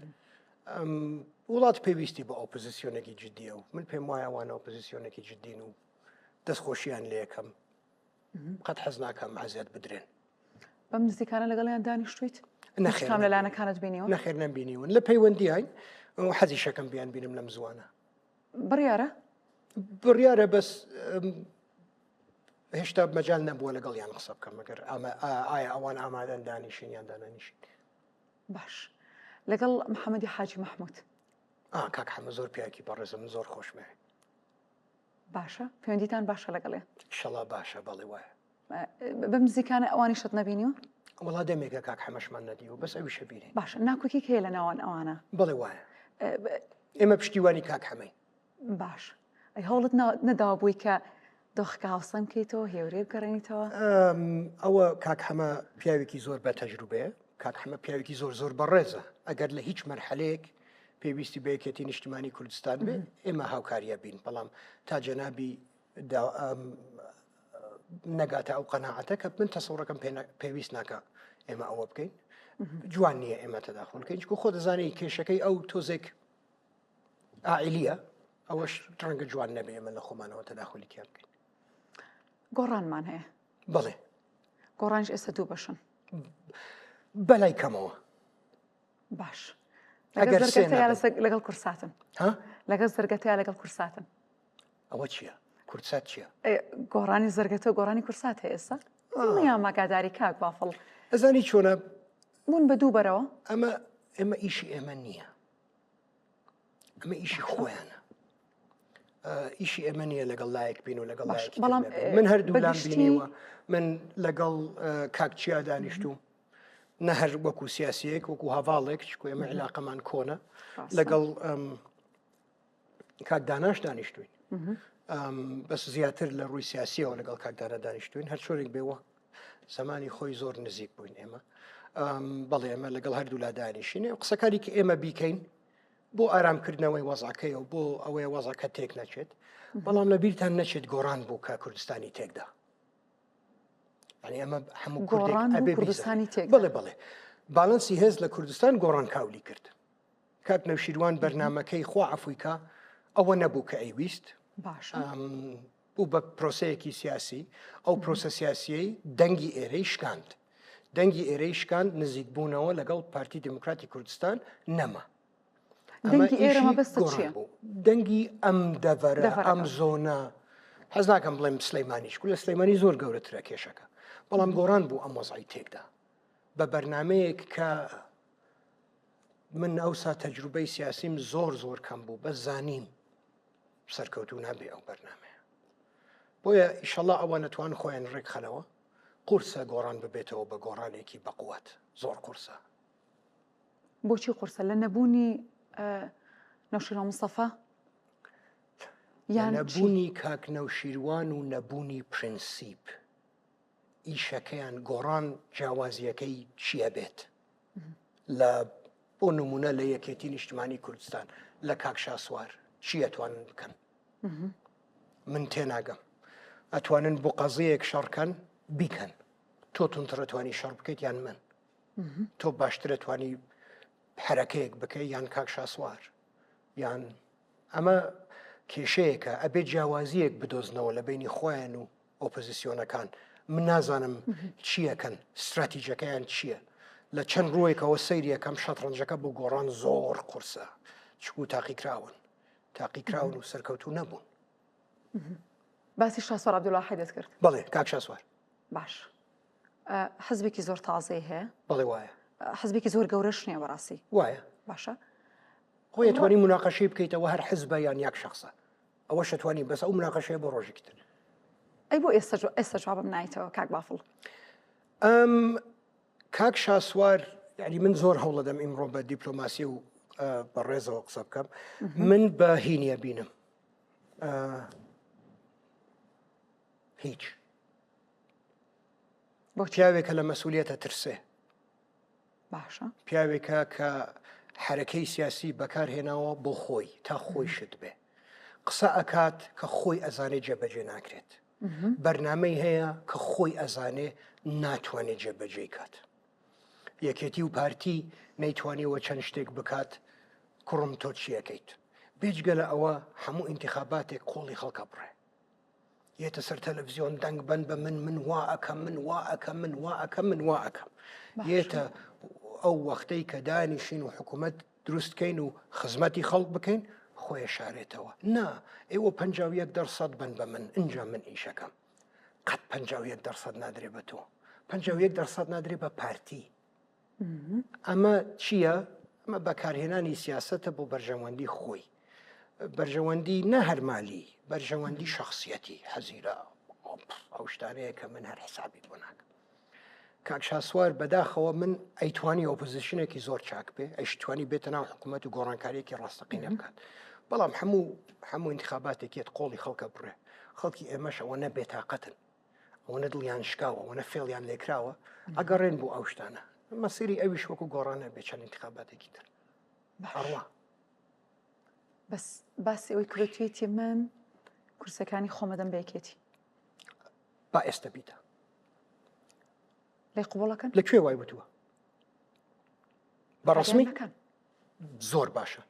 وڵات پێویستی بە ئۆپۆزیسیۆنێکی جددیە و من پێم وایە ئەوانە ئۆپۆزیسیۆنێکی جددین و دەستخۆشییان لێ یەکەم قەت حەز ناکەم ئازیاد بدرێن بەم نزیکانە لەگەڵیان دانیشتویت نەخێرام لە لایەنەکانت بینیوە نەخێر نەمبینیون لە پەیوەندی هاین حەزی شەکەم بیان بینم لەم زوانە بڕیارە بەس هێشتا مەجال نەبووە لەگەڵیان قسە بکەم مەگەر ئایا ئەوان ئامادەن دانیشین یان دانانیشین باش لەگەڵ محەممەدی حاجی مەحموود کاک حەمە زۆر پیاکی بەڕێزم زۆر خۆشمێ باشە پەیوەندیتان باشە لەگەڵێ شەڵا باشە بەڵێ وایە بەم نزیکانە ئەوانی شت نەبینیوە وڵا دەمێکە کاک حەمەشمان نەدیوە بەس ئەوی شەبیری باش ناکوکی هەیە لە ناوان ئەوانە بڵێ وایە ئێمە پشتیوانی کاک حەمەین باش ئەی هەوڵت نەداوە بووی کە دۆخەکە هاوسەم بکەیتەوە هێورێ بگەڕێنیتەوە ئەوە کاک حەمە پیاوێکی زۆر بە تەجروبەیە کاک حەمە پیاوێکی زۆر بەڕێزە ئەگەر لە هیچ مەرحەلەیەک پێویستی بە یەکێتی نیشتیمانی کوردستان بێ ئێمە هاوکاریە بین بەڵام تا جەنابی نەگاتە ئەو قەناعەتە کە من تەسەوڕەکەم پێویست ناکە ئێمە ئەوە بکەین جوان نییە ئێمە تەداخل بکەین چکە خۆ دەزانەی کێشەکەی ئەو تۆزێک ئائیلیە ئەوەش ڕەنگە جوان نەبێ ئێمە لە خۆمانەوە تەداخلی تیا بکەین گۆڕانمان هەیە بڵێ گۆڕانش ئێستا دوو بەشن بەلای کەمەوە باش لەگەڵ کورساتن لەگەڵ زەرگەتەیە لەگەڵ کورساتن ئەوە چییە؟ کورسات چییە؟ گۆڕانی زەرگەتە گۆڕانی کورسات هەیە ئێستا یان ماگاداری کاک بافڵ ئەزانی چۆنە بوون بە دوو بەرەوە ئەمە ئیشی ئێمە نییە ئەمە ئیشی خۆیانە ئیشی ئێمە نییە لەگەڵ لایەک بین و لەگەڵ بەڵام من هەردوو لام بینیوە من لەگەڵ کاکچیا دانیشتوم نە هەر وەکو سیاسیەک وەکو هەواڵێک چکو ئێمە علاقەمان کۆنە لەگەڵ کاک داناش دانیشتوین بەس زیاتر لە ڕووی سیاسیەوە لەگەڵ کاکدانە دانیشتوین هەر شۆرێک بێوە زمانی خۆی زۆر نزیک بووین ئێمە بەڵێ ئێمە لەگەڵ هەردوو لا دانیشینێ قسەکاری کە ئێمە بیکەین بۆ ئارامکردنەوەی وەزعەکەیەوە بۆ ئەوەیە وەزعەکە تێک نەچێت بەڵام لە بیرتان نەچێت گۆڕان بوو کە کوردستانی تێکدا يعني ئەمە هەموو گۆڕان کوردێک بوو ئەبێ کوردستانی بیزانێت. تێکدا. بڵێ باڵنسی هێز لە کوردستان گۆڕان کاولی کرد. کاک نەوشیروان بەرنمەکەی خوا عەفویکە ئەوە نەبوو کە ئەیویست باشە بوو بە پرۆسەیەکی سیاسی ئەو پرۆسە سیاسیەی دەنگی ئێرەی شکاند. دەنگی ئێرەی شکاند نزیک بوونەوە لەگەڵ پارتی دموکراتی کوردستان نەما. دەنگی ئێرەمە بەستە چییە؟ دەنگی ئەم دەڤەرە ئەم زۆنە حەز ناکەم بڵێم سلەیمانیش لە سلەیمانی زۆر گەورەترە کێشەکە، بەڵام گۆڕان بوو ئەم وەزعی تێکدا بە بەرنمەیەک کە من ئەوسا تەجروبەی سیاسیم زۆر کەم بوو بە زانیم سەرکەوتوو نابێ ئەو بەرنمەیە. بۆیە ئیشەڵا ئەوە نەتوان خۆیان ڕێک خەنەوە قورسە گۆڕان ببێتەوە بە گۆڕانێکی بەقووەت زۆر قورسە. بۆچی قورسە لە نەبوونی نەوشیروان مستەفا یان نەبوونی کاک نەوشیروان و نەبوونی پرینسیپ ئیشەکەیان گۆڕان جیاوازیەکەی چییە بێت لە بۆ نمونە لە یەکێتی نیشتمانی کوردستان لە کاک شاسوار چی ئەتوانن بکەن؟ من تێناگەم ئەتوانن بۆ قەزەیەک شەڕکەن بیکەن، تۆ تونترەتوانی شەڕ بکەیت یان من، تۆ باشترە توانی حرەکەیەک بکەی یان کاک شاسوار، یان ئەمە کێشەیەکە ئەبێ جیاوازیەک بدۆزنەوە لە بینی خۆیان و ئۆپۆزیسیۆنەکان. من نازانم چیەکەن استراتیژەکەیان چییە، لە چەند ڕوویەکەوە سەیریەکەم شەترەنجەکە بۆ گۆڕان زۆر قورسە چکو تاقیکراون و سەرکەوتو نەبوون. باسی شاسوار عەبدوڵاحی دەست کرد. بەڵێ کاک شاسوار باش حزبێکی زۆر تازەی هەیە، بەڵێ وایە حزبێکی زۆر گەورەش نییە بەڕاستی وایە باشە خۆی توانی مناقەشەی بکەیتەوە هەر حزبە یان یەک شخصە ئەوە شەتوانی بەس ئەو مناقەشەیە بۆ ڕۆژێکی تر. ئەی بۆ ئێستا جوابم نایتەوە کاک بافڵ؟ کاک شاسوار یعنی من زۆر هەوڵە دەم ئیمڕۆ بە دیپلۆماسی و بە ڕێزەوە قسە بکەم. من بە هینیە بینم هیچ بۆ پیاوێکە لە مەسئولیەتە ترسێ، باشە پیاوێکە کە حرەکەی سیاسی بەکارهێناوە بۆ خۆی تا خۆی شت بێ، قسە ئەکات کە خۆی ئەزانێ جێبەجێ ناکرێت، بەرنامەی هەیە کە خۆی ئەزانێ ناتوانێت جێبەجێ کات. یەکێتی و پارتی نەیتوانیەوە چەند شتێک بکات کوڕم تۆ چیەکەیت، بێجگە لە ئەوە هەموو ئینتیخاباتێک قۆڵی خەڵکە بڕێ، یێتە سەر تەلەڤیزیۆن دەنگ بەن بە من وا ئەەکەم من وا ئەەکەم یێتە ئەو وەختەی کە دانیشین و حکوومەت دروستکەین و خزمەتی خەڵک بکەین خۆی شارێتەوە. نا ئێوە 51% بن بە من اینجا من ئیشەکەم، قەت 51% نادرێ بە تۆ، 51% نادرێ بە پارتی. ئەمە چییە؟ ئەمە بەکارهێنانی سیاسەتە بۆ بەرژەوەندی خۆی، بەرژەوەندی نە هەرمالی، بەرژەوەندی شخصیەتی حەزیرە ئەو شتانەیە کە من هەر حسابی بۆ ناکەم. کاک شاسوار بەداخەوە من ئەیتوانی ئۆپۆزیشنێکی زۆر چاک بێ، ئەیشتوانی بێتە ناو حکوومەت و گۆڕانکاریەکی ڕاستەقینە بکات، بەڵام هەموو انتخاباتێکێت قۆڵی خەڵکە بڕێ، خەڵکی ئێمەش ئەوە نە بێتاقەتن، ئەوە نە دڵیان شکاوە، ئەوە نە فێڵیان لێکراوە ئەگەڕێن بۆ ئەو شتانە. مەسیری ئەویش وەکو گۆڕانە بێ چەند انتخاباتێکی تر هەڕوا. بەس باسی ئەوەی کرێتوێتی من کورسەکانی خۆمەدەم بەیەکێتی با ئێستا بیتە لێ قوبوڵەکەن لەکوێ وای وتووە بەڕسمی نەکەن. زۆر باشە،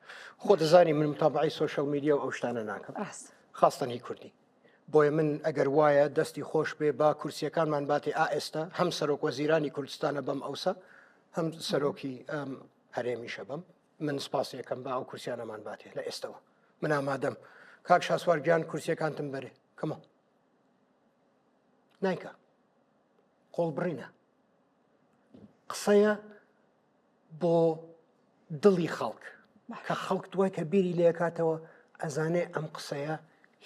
خۆ دەزانی من متابعی سۆشەل میدیا و ئەو شتانە ناکەم ڕاست خاستەنی کوردی، بۆیە من ئەگەر وایە دەستی خۆش بێ با کورسیەکانمان باتێ ئێستا هەم سەرۆک وەزیرانی کوردستانە بەم ئەوسا هەم سەرۆکی هەرێمیشە بم، من سپاسیەکەم با ئەو کورسیانەمان باتێ لە ئێستەوە. من ئامادەم کاک شاسوار گیان کورسیەکانتم بەرێ کەمە نایکە قۆڵ بڕینە قسەیە بۆ دڵی خەڵک کە خەڵک دوای کە بیری لێکاتەوە ئەزانێ ئەم قسەیە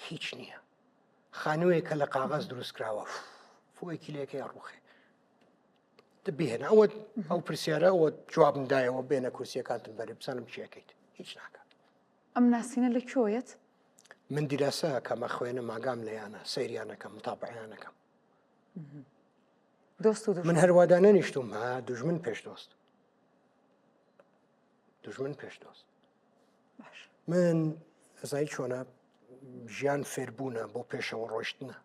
هیچ نییە، خانوویەکە لە قاغەز دروست کراوە فۆیەکی لێکەیە ڕوخێ بێنە ئەوە ئەو پرسیارە ئەوە جوابم دایەوە بێنە کورسیەکانتم بەرێ بزانم چیەکەیت هیچ ناکات. ئەم ناسینە لەکوێیەت؟ من دیراسە کەمە خوێنە ماگام لەیانە سەیریانەکەم متابعیانەکەم. دۆست و من هەروادە نەنیشتوم ها دوژمن پێش دۆست، دوژمن پێش دۆست. من ئەزای چۆنە ژیان فێربوونە بۆ پێشەوە ڕۆشتنە،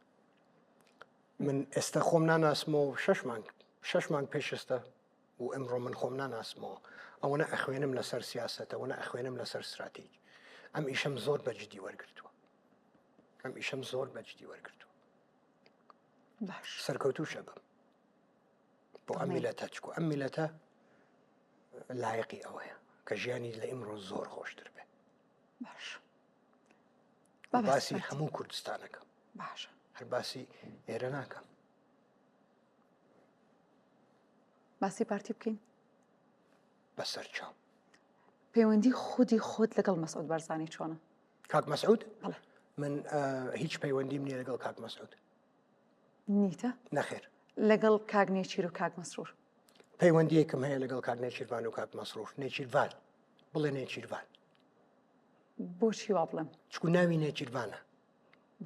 من ئێستا خۆم ناناسمەوە 6 مانگ پێشستا و ئەمڕۆ من خۆم ناناسمەوە ئەوەنە ئەخوێنم لەسەر سیاسەتە ئەوەنە ئەخوێنم لەسەر استراتیژ ئەم ئیشەم زۆر بەجددی وەرگرتووە باش سەرکەوتوو شەبم بۆ ئەم میلەتە چکو ئەم میلەتە لایەقی ئەوەیە کە ژیانی لە ئیمڕۆ زۆر خۆشتر بێ باش باسی هەموو کوردستانەکەم باش هەر باسی ئێرە ناکەم باسی پارتی بکەین بەسەر چاو پەیوەندی خودی خۆت لەگەڵ مەسعود بەرزانی چۆنە؟ کاک مەسعود بەڵێ من هیچ پەیوەندیم نییە لەگەڵ کاک مەسعود نیتە نەخێر لەگەڵ کاک نێچیر و کاک مەسرور پەیوەندیەکەم هەیە لەگەڵ کاک نێچیروان و کاک مەسرور نێچیروان بڵێ نێچیروان بۆچی وا بڵێم چکو ناوی نێچیروانە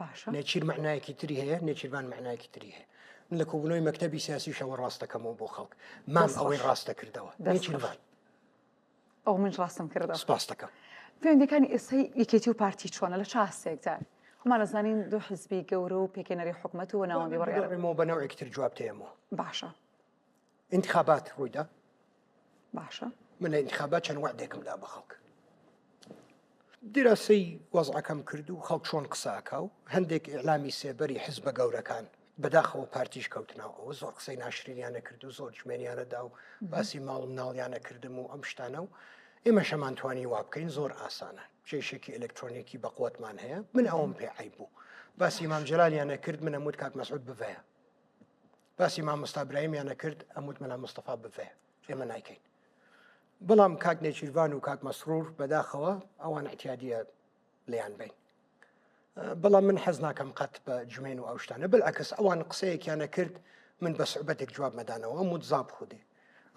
باشە نێچیر معنایەکی تری هەیە نێچیروان معنایەکی تری هەیە من لە کۆبوونەوەی مەکتەبی سیاسیشەوە ڕاستەکەمەوە بۆ خەڵک مام ئەوەی ڕاستە کردەوە نێچیروان ئەو من ڕاستم کردەوە سپاس دەکەم پەیوەندیەکانی ئێستای یەکێتی و پارتی چۆنە لە چ هەستێکدا خۆمان دەزانین دوو حزبی گەورە و پێکێنەری حکوومەت و ناوەندی بەڕێوە بەڕێمەوە بە نەوەیەکی تر جواب تێمەوە باشە انتخابات ڕوویدا باشە من لە انتخابات چەند وعدێکمدا بە خەڵک دیراسەی وەزعەکەم کرد و خەڵک چۆن قساکە و هەندێک ئیعلامی سێبەری حزبە گەورەکان بەداخەوە پارتیش کەوتنەوە زۆر قسەی ناشرینیانە کرد و زۆر جمێنیانەدا و باسی ماڵ مناڵیانە کردم و ئەم شتانە و ئێمە شەمانتوانی وا بکەین زۆر ئاسانە کێشێکی ئەلکترۆنیکی بە قوتمان هەیە من ئەوم پێ عیب بوو باسی مام جەلالیانە کرد من ئەموت کاک مەسعود بڤەیە باسی مام مستەفا ئیبراهیمیانە کرد ئەموت مەلا مستەفا بڤەیە ئێمە نایکەین بەڵام کاک نێچیروان و کاک مەسرور بەداخەوە ئەوان احتیادیە لێیان بین بەڵام من حەز ناکەم قەت بە جمێن و ئەو شتانە بالعکس ئەوان قسەیەکیانە کرد من بە سوعبەتێک جواب مەدانەوە ئەموت زاب خودێ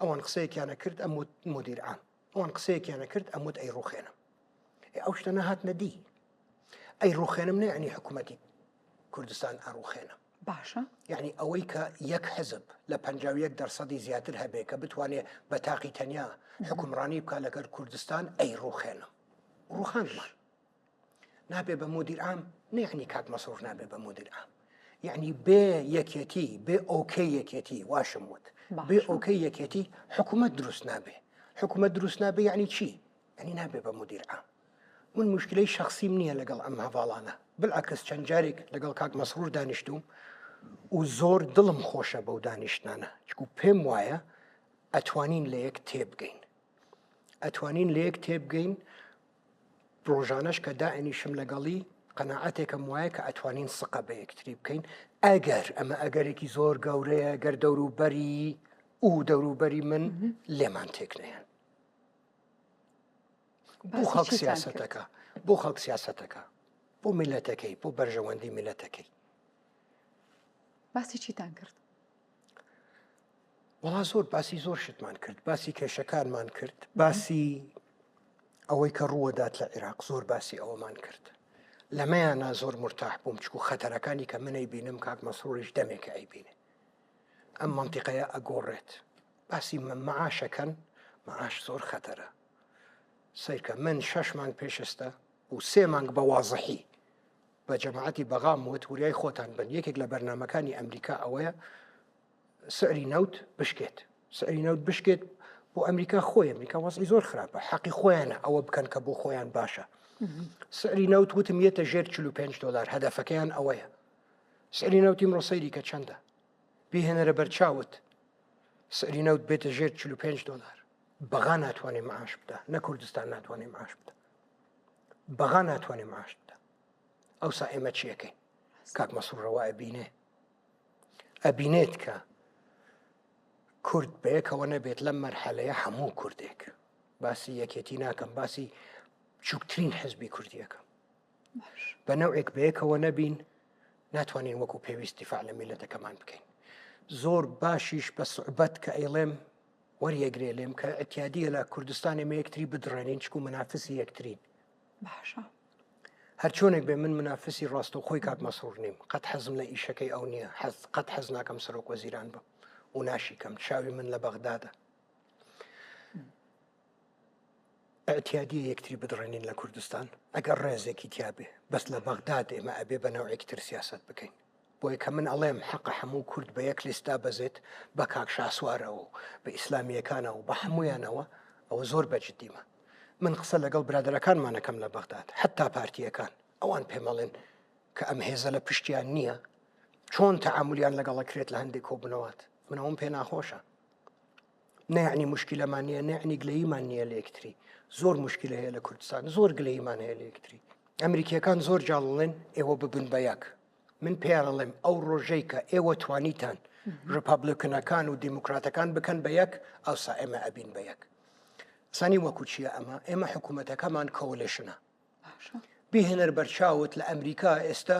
ئەوان قسەیەکیانە کرد ئەموت مدیر عام ئەوان قسەیەکیانە کرد ئەموت ئەی ڕوخێنم ئەو شتانە هاتنە دی ئەی ڕوخێنم نەیعنی حکوومەتی کوردستان ئاڕوخێنم باشە یعنی ئەوەی کە یەک حزب لە 51% زیاتر هەبێ کە بتوانێت بە تاقی تەنیا حکومڕانی بکە لەگەر کوردستان ئەی ڕوخێنم ڕوخاندمان نابێ بە مدیر عام نەیعنی کاک مەسرور نابێ بە مدیر عام یعنی بێ یەکێتی بێ ئۆکەی یەکێتی واشم وت بێ ئۆکەی یەکێتی حکوومەت دروست نابێ حکوومەت دروست نابێ یعنی چی یعنی نابێ بە مدیر عام من مشکلەی شخصیم نییە لەگەڵ ئەم هەواڵانە بالعکس چەند جارێک لەگەڵ کاک مەسرور دانیشتوم و زۆر دڵم خۆشە بەو دانیشتانە چکو پێم وایە ئەتوانین لە یەک تێبگەین ئەتوانین لە یەک تێبگەین ڕۆژانەش کە دائنیشم لەگەڵی قەناعەتێکم وایە کە ئەتوانین سقە بە یەکتری بکەین ئەگەر ئەمە ئەگەرێکی زۆر گەورەیە گەر دەوروبەری و دەوروبەری من لێمان تێکنەیەن بۆ خەڵک سیاسەتەکە بۆ خەڵک سیاسەتەکە بۆ میلەتەکەی بۆ بەرژەوەندی میلەتەکەی باسی چیتان کرد وڵا زۆر باسی زۆر شتمان کرد باسی کێشەکانمان کرد باسی ئەوەی کە ڕووەدات لە عێراق زۆر باسی ئەوەمان کرد لەمەیانە زۆر مرتاح بووم چکو خەتەرەکانی کە منەی بینم کاک مەسروریش دەمێکە ئەیبینێ ئەم منتیقەیە ئەگۆڕێت باسی مەعاشەکەن مەعاش زۆر خەتەرە سیرکە من 6 مانگ پێشستا و 3 مانگ بە وازەحی بە جەماعەتی بەغام وت وریای خۆتان بن یەکێک لە بەرنامەکانی ئەمریکا ئەوەیە سعری نەوت بشکێت سعری نەوت بشکێت بۆ ئەمریکا خۆی ئەمریکا وەزعی زۆر خراپە حەقی خۆیانە ئەوە بکەن کە بۆ خۆیان باشە سعری نەوت وتم یێتە ژێر $45 هەدەفەکەیان ئەوەیە سعری نەوتی ئیمڕۆ سەیری کە چەندە بیهێنەرە بەرچاوت سعری نەوت بێتە ژێر $45 بەغا ناتوانێ معاش بدە نە کوردستان ناتوانێ معاش بدە بەغا ناتوانێ معاش بدە ئەوسا ئێمە چیەکەین کاک مەسروورەوە ئەبینێت کە کورد بەیەکەوە نەبێت لەم مەرحەلەیە هەموو کوردێک باسی یەکێتی ناکەم باسی چووکترین حزبی کوردیەکەم بە نەوعێک بەیەکەوە نەبین ناتوانین وەکو پێویست دیفاع لە میلەتەکەمان بکەین زۆر باشیش بە سوعبەت کە ئەیڵێم وەریەگرێ لێم کە ئەتیادیە لە کوردستانی مە یەکتری بدڕێنین چکو منافسی یەکترین باشە هەر چۆنێک بێ من منافسی ڕاستەوخۆی کاک مەسرور نیم قەت حەزم لە ئیشەکەی ئەو نییە قەت حەز ناکەم سەرۆک وەزیران بم و ناشیکەم چاوی من لە بەغدادە ئەتیادیە یەکتری بدڕێنین لە کوردستان ئەگەر ڕێزێکی تیابێ بەس لە بەغداد ئێمە ئەبێ بە نەوعێکی تر سیاست بکەین بۆی کە من ئەڵێم حەق هەموو کورد بە یەک لیستا بەزێت بە کاک شاسوارەوە بە ئیسلامیەکانەوە بە هەمویانەوە ئەوە زۆر بەجددیمە. من قسە لەگەڵ برادەرەکانمانەکەم لە بەغداد حتا پارتیەکان ئەوان پێمەڵێن کە ئەم هێزە لە پشتیان نییە چۆن تەعاملیان لەگەڵەکرێت لە هەندێک کۆبنەوەات من ئەوم پێ ناخۆشە. نەیعنی موشکیلەمان نییە نەعنی گلەییمان نییە لە یەکتری زۆر موشکیلە هەیە لە کوردستان زۆر گلەییمان هەیە لە یەکتری. ئەمریکیەکان زۆر جاڵڵێن ئێوە ببن بە یەک. من پێیانەڵێم ئەو ڕۆژەی کە ئێوە توانیتان ڕپابلکەنەکان و دیموکراتەکان بکەن بە یەک ئەوسا ئێمە ئەبین بە یەک. سانی وەکو چییە ئێمە حکوومەتەکەمان کۆلیشنە بیهێنەر بەرچاوت لە ئەمریکا ئێستا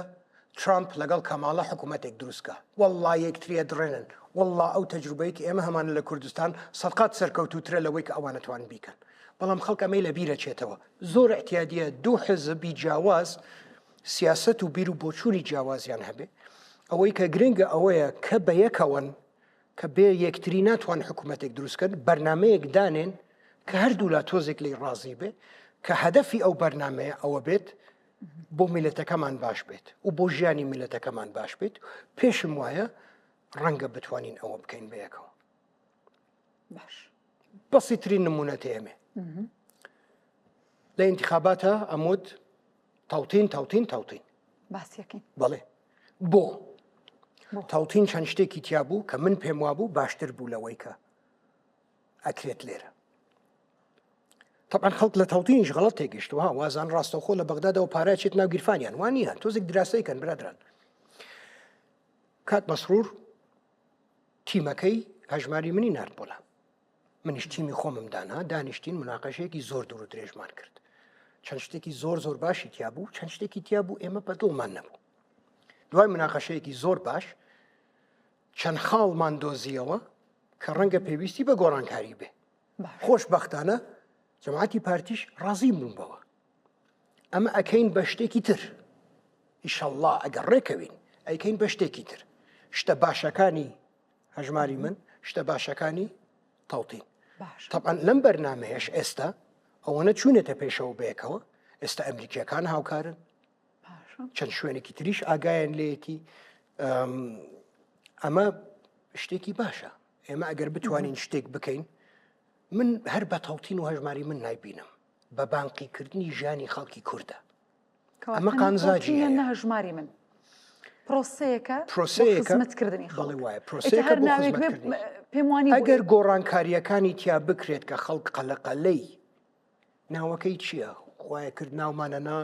ترامپ لەگەڵ کەماڵە حکوومەتێک دروستکە وەڵڵا یەکتریە درێنن وەڵڵا ئەو تەجروبەیەکی ئێمە هەمانە لە کوردستان سەدقات سەرکەوتوترە لەوەی کە ئەوانەتوان بیکەن. بەڵام خەڵک ئەمەی لە بیرە چێتەوە زۆر احتیادیە دوو حزبی جیاواز سیاست و بیر و بۆچووری جیاوازیان هەبێ ئەوەی کە گرنگە ئەوەیە کە بە یەکەوەن کە بێ یەکتری ناتوان حکوومەتێک دروستکەن بەرنمەیەک دانێن کە هەردوو لا تۆزێک لی ڕازی بێ کە هەدەفی ئەو بەرنمەیە ئەوە بێت بۆ میلەتەکەمان باش بێت و بۆ ژیانی میلەتەکەمان باش بێت پێشم وایە ڕەنگە بتوانین ئەوە بکەین بە یەکەوە. باش بەسیترین نمونەت ئێمێ لە ئینتیخاباتە ئەمود تاوتین باسیەکەین بەڵێ بۆ تاوتین چەند شتێکی تیا بوو کە من پێم وابوو باشتر بوو لەوەی کە ئەکرێت لێرە. طبعا خەڵک لە تاوتینیش غەڵەت تێگەشتوها وازان ڕاستەوخۆ لە بەغدادەوە پارای چێت ناو گیرفانیان وانیان تۆزێک دراسەیکەن برادران. کات مەسرور تیمەکەی هەژماری منی نارد بۆڵە منیش تیمی خۆمم دانا دانیشتین مناقەشەیەکی زۆر دوور و درێژمان کرد چەند شتێکی زۆر باشی تیا بوو چەند شتێکی تیا بوو ئێمە بەدڵمان نەبوو. دوای مناقەشەیەکی زۆر باش چەند خاڵمان دۆزیەوە کە ڕەنگە پێویستی بە گۆڕانکاری بێ. خۆشبەختانە جەماعەتی پارتیش ڕازی بوون بەوە ئەمە ئەکەین بە شتێکی تر ئیشەڵڵا ئەگەر ڕێکەوین ئەیکەین بە شتێکی تر شتە باشەکانی هەژماری من شتە باشەکانی تاوتین. طبعا لەم بەرنامەیەش ئێستا ئەوەنە چوونێتە پێشەوە بەیەکەوە ئێستا ئەمریکیەکان هاوکارن چەند شوێنێکی تریش ئاگایان لێتی ئەمە شتێکی باشە. ئێمە ئەگەر بتوانین شتێک بکەین من هەر بە تاوتین و هەژماری من نایبینم بە بانقیکردنی ژیانی خەڵکی کووردە ئەمە قانزاجی هەژماری من پرۆسەیەکە خزمەتکردنی خەڵک وایە پرۆسەیەکە پێم وانی ئەگەر گۆڕانکاریەکانی تیا بکرێت کە خەڵک قەلەقەلەی ناوەکەی چییە خوایە کرد ناومانە نا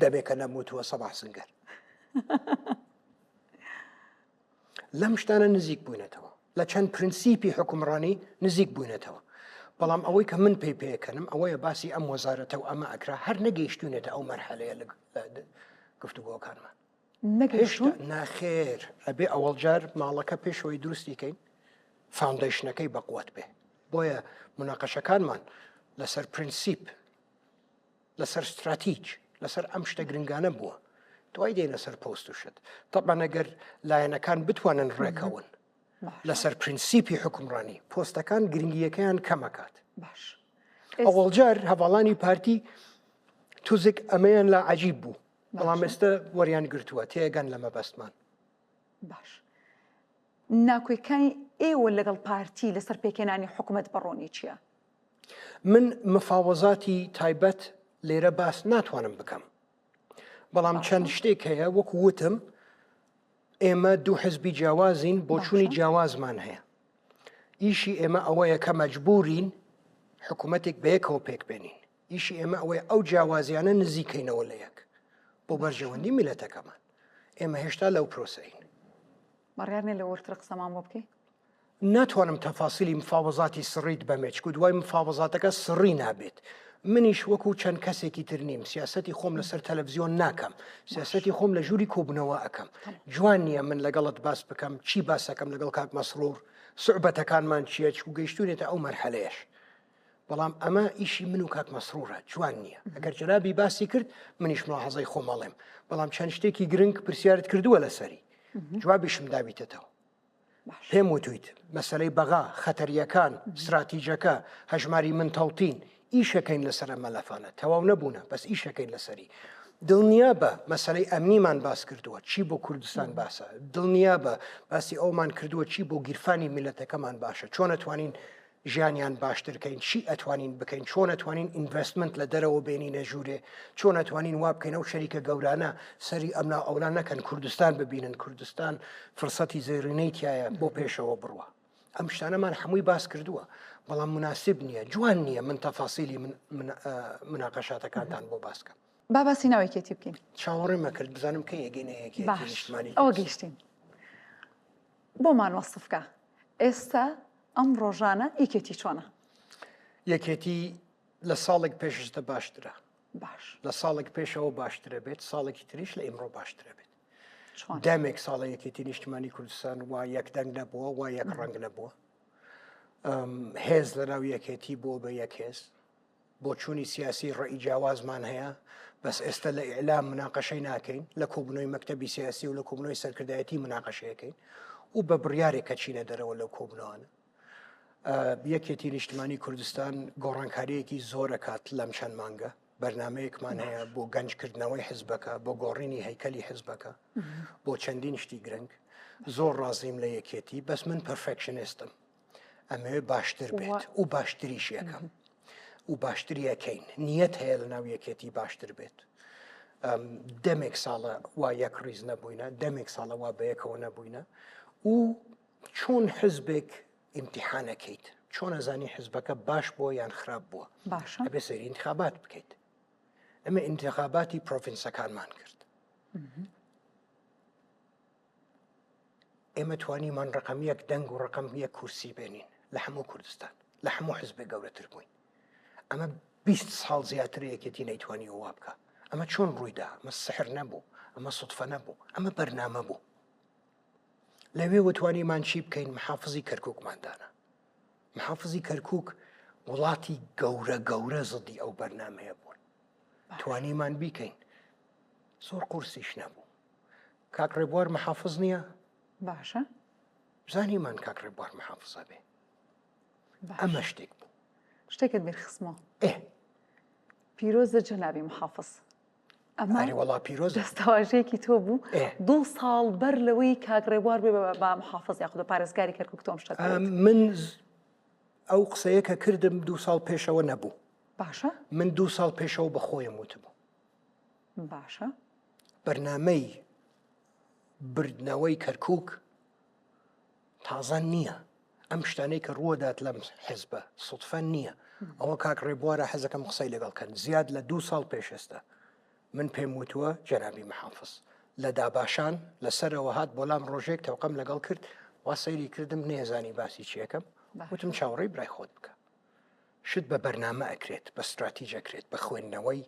دەبێکە نەموتووە سەباح سنگەر لەم شتانە نزیک بووینەتەوە لە چەند پرینسیپی حکومڕانی نزیک بووینەتەوە. بەڵام ئەوەی کە من پێکەنم ئەوەیە باسی ئەم وەزارەتە و ئەمە ئەکرا هەر نەگەیشتوونێتە ئەو مەرحەلەیە لە گفتوگۆکانمان ناخێر ئەبێ ئەوەڵ جار ماڵەکە پێشەوەی دروستیکەین فاوندیشنەکەی بەقوت بێ. بۆیە مناقەشەکانمان لەسەر پرینسیپ لەسەر استراتیج لەسەر ئەم شتە گرنگانە بووە دوای دێنە سەر پۆست و شت. طبعا ئەگەر لایەنەکان بتوانن ڕێکەون لەسەر پرینسیپی حکومڕانی پۆستەکان گرنگیەکەیان کەمەکات. باش ئەوەڵجار هەواڵانی پارتی توزێک ئەمەیان لا عەجیب بوو بەڵام ئێستا وەریان گرتووە تێگەن لە مەبەستمان. باش ناکۆیەکانی ئێوە لەگەڵ پارتی لەسەر پێکێنانی حکوومەت بەڕۆنی چییە؟ من مفاوەزاتی تایبەت لێرە باس ناتوانم بکەم بەڵام چەند شتێک هەیە وەکو وتم ئێمە دوو حزبی جیاوازین بۆچوونی جیاوازمان هەیە. ئیشی ئێمە ئەوەیە کە مەجبورین حکوومەتێک بەیەکەوە پێک بێنین. ئیشی ئێمە ئەوەیە ئەو جیاوازیانە نزیکەینەوە لە یەک بۆ بەرژەوەندی میلەتەکەمان. ئێمە هێشتا لەو پرۆسەین. مەڕیارنێ لە وەرتر قسەمان بۆ بکەی؟ ناتوانم تەفاسیلی مفاوەزاتی سڕیت بەمێچکو دوای مفاوەزاتەکە سڕی نابێت. منیش وەکو چەند کەسێکی تر نیم سیاسەتی خۆم لەسەر تەلەڤیزیۆن ناکەم سیاسەتی خۆم لە ژووری کۆبوونەوە ئەەکەم. جوان نییە من لەگەڵت باس بکەم چی باسەکەم لەگەڵ کاک مەسرۆر سوعبەتەکانمان چیە چکو گەیشتونێتە ئەو مەرحەلەیەش. بەڵام ئەمە ئیشی من و کاک مەسرۆرە جوان نییە. ئەگەر جەنابی باسی کرد منیش ملاحەزەی خۆمەڵێم بەڵام چەند شتێکی گرنگ پرسیارت کردووە لەسەری جوابیشم دابیتێتەوە. پێم وتویت مەسەلەی بەغا خەتەریەکان استراتیژەکە هەژماری من تاوتین ئیشەکەین لەسەر ئەمە لەفانە تەواو نەبوونە بەس ئیشەکەین لەسەری دڵنیا بە مەسەلەی ئەمنیمان باس کردووە چی بۆ کوردستان باسە دڵنیا بە باسی ئەومان کردووە چی بۆ گیرفانی میلەتەکەمان باشە چۆن ئەتوانین ژیانیان باشترکەین چی ئەتوانین بکەین چۆن ئەتوانین ئینڤستمنت لە دەرەوە بینینە ژوورێ چۆن ئەتوانین وا بکەین ئەو شەریکە گەورانە سەری ئەمنا ئەولان نەکەن کوردستان ببینن کوردستان فرسەتی زێڕینەی تایە بۆ پێشەوە بڕوە ئەم شتانەمان هەمووی باس کردووە بەڵام مناسب نییە جوان نییە من تەفاسیلی مناقەشاتەکانتان بۆ باسکەم با باسی ناوێکێتی بکەین چاوەڕێمە کرد بزانم کە یەگەینەیەکی نیشتمانی ئەوە گەیشتین بۆمان وەسفکە ئێستا ئەم ڕۆژانە ئیکێتی چۆنە یەکێتی لە ساڵێک پێشتە باشترە باش لە ساڵێک پێشەوە باشترە بێت ساڵێکی تریش لە ئیمڕۆ باشترە بێت چۆن دامێک ساڵە یەکێتی نیشتمانی کوردستان وا یەک دەنگ نەبووە وا یەک ڕنگ نەبووە هێز لە ناو یەکێتی بۆ بە یەک هێز بۆ چوونی سیاسی ڕێی جیاوازمان هەیە بەس ئێستا لە ئیعلام مناقەشەی ناکەین لە کۆبنەوەی مەکتەبی سیاسی و لە کۆبنەوەی سەرکردایەتی مناقەشەیەکەین و بە بڕیارێکە چینە دەرەوە لەو کۆبنەوەانە یەکێتی نیشتمانی کوردستان گۆڕانکاریەکی زۆر کات لەم چەند مانگە بەرنمەیەکمان هەیە بۆ گەنجکردنەوەی حزبەکە بۆ گۆڕینی هەیکەلی حزبەکە بۆ چەندین شتی گرنگ زۆر ڕازیم لە یەکێتی بەس من پرفکشنستم ئەمەوێ باشتر بێت و باشتریش یەکەم و باشتریەکەین نیەت هەیە لە ناو یەکێتی باشتر بێت دەمێک ساڵە وا یەک ڕیز نەبووینە دەمێک ساڵە وا بەیەکەوە نەبووینە و چۆن حزبێک ئیمتیحانەکەیت چۆن ئەزانی حزبەکە باش بووە یان خراپ بووە باشە ئەبێ سەری انتخابات بکەیت ئەمە انتخاباتی پرۆڤینسەکانمان کرد ئێمە توانیمان ڕقم یەک دەنگ و ڕقم یەک کورسی بێنین لە هەموو کوردستان لە هەموو حزبێک گەورەتر بووین ئەمە 20 ساڵ زیاتر یەکێتی نەیتوانی وا بکە ئەمە چۆن ڕوویدا ئەمە سحر نەبوو ئەمە سوتفە نەبوو ئەمە بەرنامە بوو لەوێ وتوانیمان چی بکەین محافزی کەرکووکماندانە محافزی کەرکووک وڵاتی گەورە زدی ئەو بەرنامەیە بوون توانیمان بیکەین زۆر قورسیش نەبوو کاکڕێبوار محافز نییە باشە زانیمان کاکڕێبوار محافزە بێ ئەمە شتێک بوو شتێکت بیرخستمەوە ئێ پیرۆزە جەنابی محافز ئەمە وڵا پیرۆز دەستەواژەیەکی تۆ بوو 2 ساڵ بەر لەوەی کاکڕێبوار بێ بە محافز یاخودە پارێزگاری کەرکووک تۆم شتە من ئەو قسەیە کە کردم 2 ساڵ پێشەوە نەبوو باشە من 2 ساڵ پێشەوە بە خۆیم وتبوو باشە بەرنامەی بردنەوەی کەرکووک تازە نییە ئەم شتانەی کە ڕوودات لەم حزبە سوتفە نییە ئەوە کاکڕێبوارە حەزەکەم قسەی لەگەڵکەن زیاد لە 2 ساڵ پێشێستا من پێم وتووە جەنابی محافز لە داباشان لەسەرەوە هات بۆ لام ڕۆژێک تەوقەم لەگەڵ کرد وا سەیری کردم نێزانی باسی چیەکەم وتم چاوەڕێی برای خۆت بکە شت بە بەرنامە ئەکرێت بە استراتیژ ئەکرێت بە خوێندنەوەی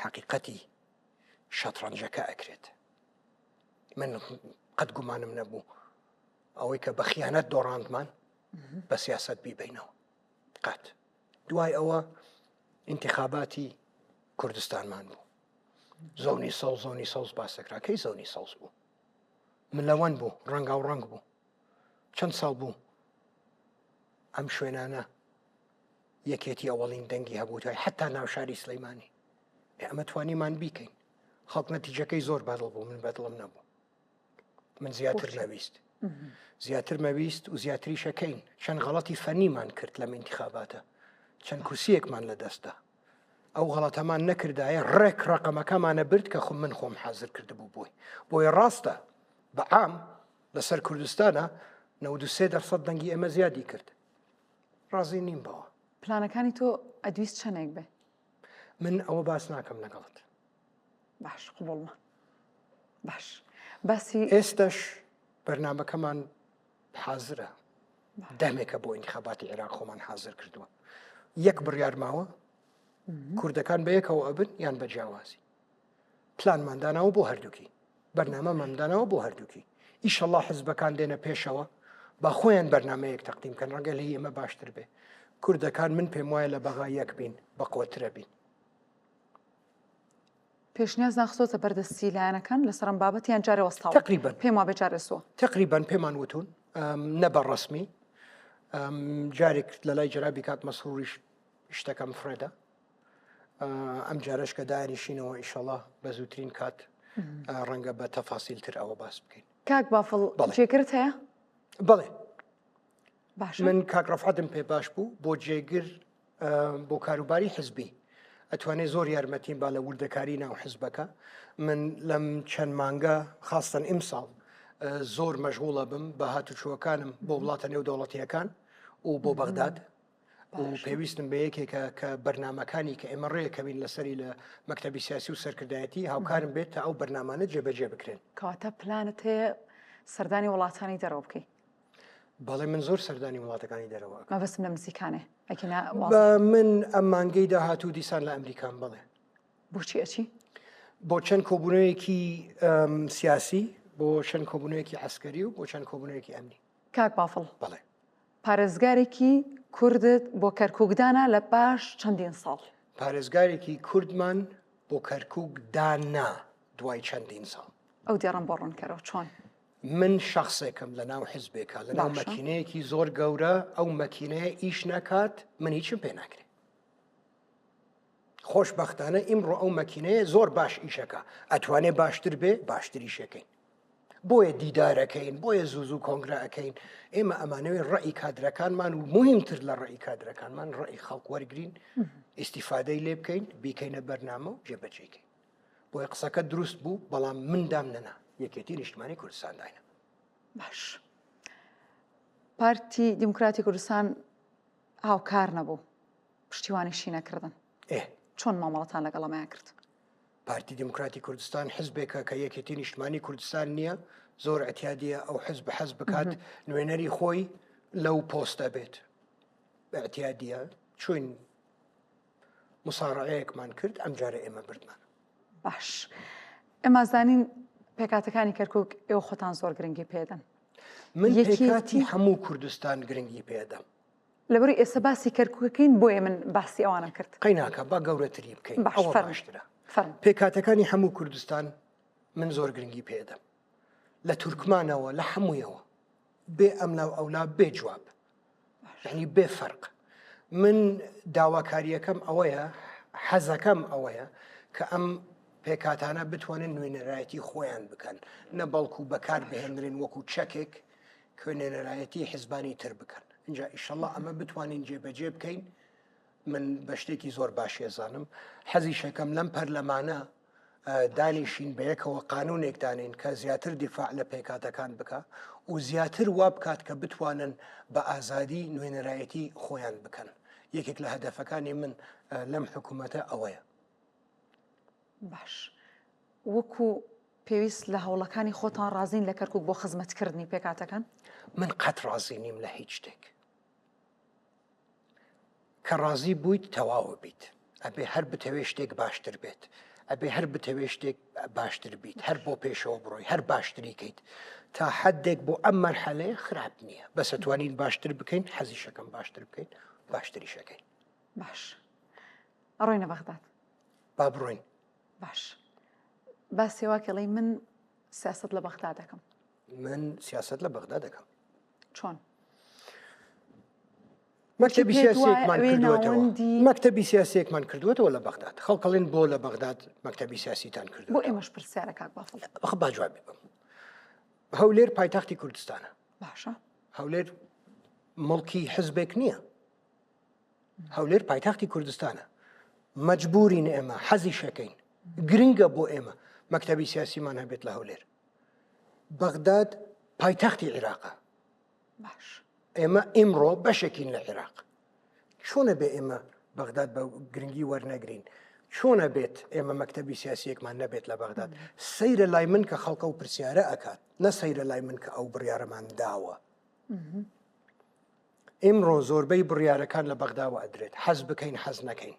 حەقیقەتی شەترەنجەکە ئەکرێت من قەت گومانم نەبوو ئەوەی کە بە خیانەت دۆڕاندمان بە سیاست بیبینەوە قەت دوای ئەوە انتخاباتی کوردستانمان بوو زۆنی سەوز باسەکرا کەی زۆنی سەوز بوو من لەوەن بوو ڕەنگا و ڕەنگ بوو چەند ساڵ بوو ئەم شوێنانە یەکێتی ئەوەڵین دەنگی هەبوو توای حتا ناو شاری سلەیمانی ئەمە توانیمان بیکەین خەڵک نەتیجەکەی زۆر بەدڵ بوو من بەدڵم نەبوو من زیاتر مەویست و زیاتریشەکەین چەند غەڵەتی فەنیمان کرد لەم انتخاباتە چەند کورسیەکمان لە دەستدا ئەو غەڵەتەمان نەکردایە ڕێک ڕقەمەکەمانە برد کە من خۆم حازر کردبوو بۆی ڕاستە بەعام لەسەر کوردستانە 93% دەنگی ئێمە زیادی کرد ڕازی نیم بەوە پلانەکانی تۆ ئەدویست چەندێک بێ من ئەوە باس ناکەم لەگەڵت باش قوبڵمە باش باسی ئێستش بەرنامەکەمان حازرە دەمێکە بۆ انتخاباتی عێراق خۆمان حازر کردووە یەک بڕیار ماوە کوردەکان بە یەکەوە ئەبن یان بە جیاوازی پلانماندانەوە بۆ هەردووکی بەرنامەماندانەوە بۆ هەردووکی ئیشەڵڵا حزبەکان دێنە پێشەوە با خۆیان بەرنامەیەک تەقدیم کەن ڕەنگە لە ئێمە باشتر بێ کوردەکان من پێم وایە لە بەغا یەک بین بە قوترە بین پێشنیاز ناخستۆتە بەردەستی لایەنەکان لەسەرم بابەتیان جارێ وەستاوە تقریبا پێم وا بێ جارێسووە تقریبا پێمان وتون نەبە ڕەسمی جارێک لە لای جەنابی کاک مەسرووریش شتەکەم فرێدا ئەم جارش کە دانیشینەوە ئیشەڵا بە زووترین کات ڕەنگە بە تەفاسیلتر ئەوە باس بکەین. کاک بافڵ جێگرت هەیە؟ بڵێ باشە. من کاکڕەفعاتم پێ باش بوو بۆ جێگر بۆ کاروباری حزبی ئەتوانێت زۆر یارمەتیم با لە وردەکاری ناو حزبەکە. من لەم چەند مانگە خاستن ئیمساڵ زۆر مەشغوڵە بم بە هاتوچووەکانم بۆ وڵاتە نێودەوڵەتیەکان و بۆ بەغداد و پێویستم بە یەکێکە کە بەرنمەکانی کە ئێمە ڕێەکەوین لەسەری لە مەکتەبی سیاسی و سەرکردایەتی هاوکارم بێت تا ئەو بەرنامانە جێبەجێ بکرێن. کەواتە پلانت هەیە سەردانی وڵاتانی دەرەوە بکەی؟ بەڵێ من زۆر سەردانی وڵاتەکانی دەرەوە مەبەستم لە نزیکانێ من ئەم مانگەی داهاتوو دیسان لە ئەمریکان بڵێ. بۆچی ئەچی؟ بۆ چەند کۆبوونەوەیەکی سیاسی، بۆ چەند کۆبوونەوەیەکی عسکەری و بۆ چەند کۆبوونەوەیەکی ئەمنی. کاک بافڵ بڵێ پارێزگارێکی کوردت بۆ کەرکووکدانە لە پاش چەندین ساڵ. پارێزگارێکی کوردمان بۆ کەرکووک دانا دوای چەندین ساڵ. ئەو دیێڕم بۆ ڕوونکەرەوە چۆن؟ من شخصێکم لە ناو حزبێکە لە ناو مەکینەیەکی زۆر گەورە ئەو مەکینەیە ئیش نەکات من هیچم پێ ناکرێت. خۆشبەختانە ئیمڕۆ ئەو مەکینەیە زۆر باش ئیشەکە ئەتوانێ باشتر بێ باشتریشەکەین. بۆیە دیدارەکەین بۆیە زوو کۆنگراەکەین ئێمە ئەمانەوەی ڕێی کادرەکانمان و مهمتر لە ڕێی کادرەکانمان ڕێی خەڵک وەرگین ئیسیفادەی لێ بکەین بیکەینە بەرنامە و جێبەجێکەین. بۆیە قسەکە دروست بوو بەڵام مندام نەنا یەکێتی نیشتمانی کوردستان داینە. باش پارتی دیموکراتی کوردستان هاوکار نەبوو پشتیوانی شی نەکردن چۆن مامەڵەتان لەگەڵ ئەمەیان کرد؟ پارتی دیموکراتی کوردستان حزبێکە کە یەکێتی نیشتمانی کوردستان نییە زۆر ئەتیادیە ئەو حزب حەز بکات نوێنەری خۆی لەو پۆستە بێت ئەتیادیە چوین مساڕەیەکمان کرد ئەم جارە ئێمە بردمان. باش ئێمە زانین پێکاتەکانی کەرکووک ئێوە خۆتان زۆر گرنگی پێدەن. من پێکاتی هەموو کوردستان گرنگی پێدەم. لەبەری ئێستا باسی کەرکووکەکەین بۆیە من باسی ئەوانم کرد. قەیناکە با گەورەتری بکەین ئەوە باشترە. پێکاتەکانی هەموو کوردستان من زۆر گرنگی پێدەم لە تورکمانەوە لە هەموویەوە بێ ئەملا و ئەولا بێ جواب یعنی بێ فەرق. من داواکاریەکەم ئەوەیە حەزەکەم ئەوەیە کە ئەم پێکاتانە بتوانن نوێنەرایەتی خۆیان بکەن نە بەڵکو بەکار بهێنرێن وەکو چەکێک کە نوێنەرایەتی حیزبانی تر بکەن. اینجا ئیشەڵڵا ئەمە بتوانین جێبەجێ بکەین. من بە شتێکی زۆر باشێزانم حەزی شەکەم لەم پەرلەمانە دانیشین بە یەکەوە قانونێک دانین کە زیاتر دیفاع لە پێکاتەکان بکە و زیاتر وا بکات کە بتوانن بە ئازادی نوێنەرایەتی خۆیان بکەن. یەکێک لە هەدەفەکانی من لەم حکوومەتە ئەوەیە. باش وەکو پێویست لە هەوڵەکانی خۆتان ڕازین لە کەرکووک بۆ خزمەتکردنی پێکاتەکان؟ من قەت ڕازی نیم لە هیچ شتێک. کە ڕازی بوویت تەواوە بیت ئەبێ هەر بتەوێ شتێک باشتر بێت ئەبێ هەر بتەوێ شتێک باشتر بیت هەر بۆ پێشەوە بڕۆی هەر باشتریکەیت تا حدێک بۆ ئەم مەرحەلەیە خراپ نییە بەس توانین باشتر بکەین حەزی شەکەم باشتر بکەین باشتری شەکەین. باش ئەڕۆینە بەغداد. با بڕۆین. باش باسی واکەڵی من سیاست لە بەغداد دەکەم. من سیاست لە بەغداد دەکەم. چۆن؟ مەکتەبی سیاسیەکمان کردوێتەوە مەکتەبی سیاسیەکمان کردوێتەوە لە بەغداد خەڵکەڵێن بۆ لە بەغداد مەکتەبی سیاسیتان کردو بۆ ئێمەش پرسیارە کاک بافڵ با جوابی بم. هەولێر پایتەختی کوردستانە. باشە هەولێر مڵکی حزبێک نییە. هەولێر پایتەختی کوردستانە. مەجبورین ئێمە حەزی شەکەین گرنگە بۆ ئێمە مەکتەبی سیاسیمان هەبێت لە هەولێر. بەغداد پایتەختی عێراقە. باش ئێمە ئیمڕۆ بەشێکین لە عێراق. چۆنە بێ ئێمە بەغداد بە گرنگی وەرنەگرین؟ چۆنە بێت ئێمە مەکتەبی سیاسیەکمان نەبێت لە بەغداد؟ سەیرە لای من کە خەڵکە و پرسیارە ئەکات نە سەیرە لای من کە ئەو بڕیارەمان داوە. ئیمڕۆ زۆربەی بڕیارەکان لە بەغداوە ئەدرێت حەز بکەین حەز نەکەین.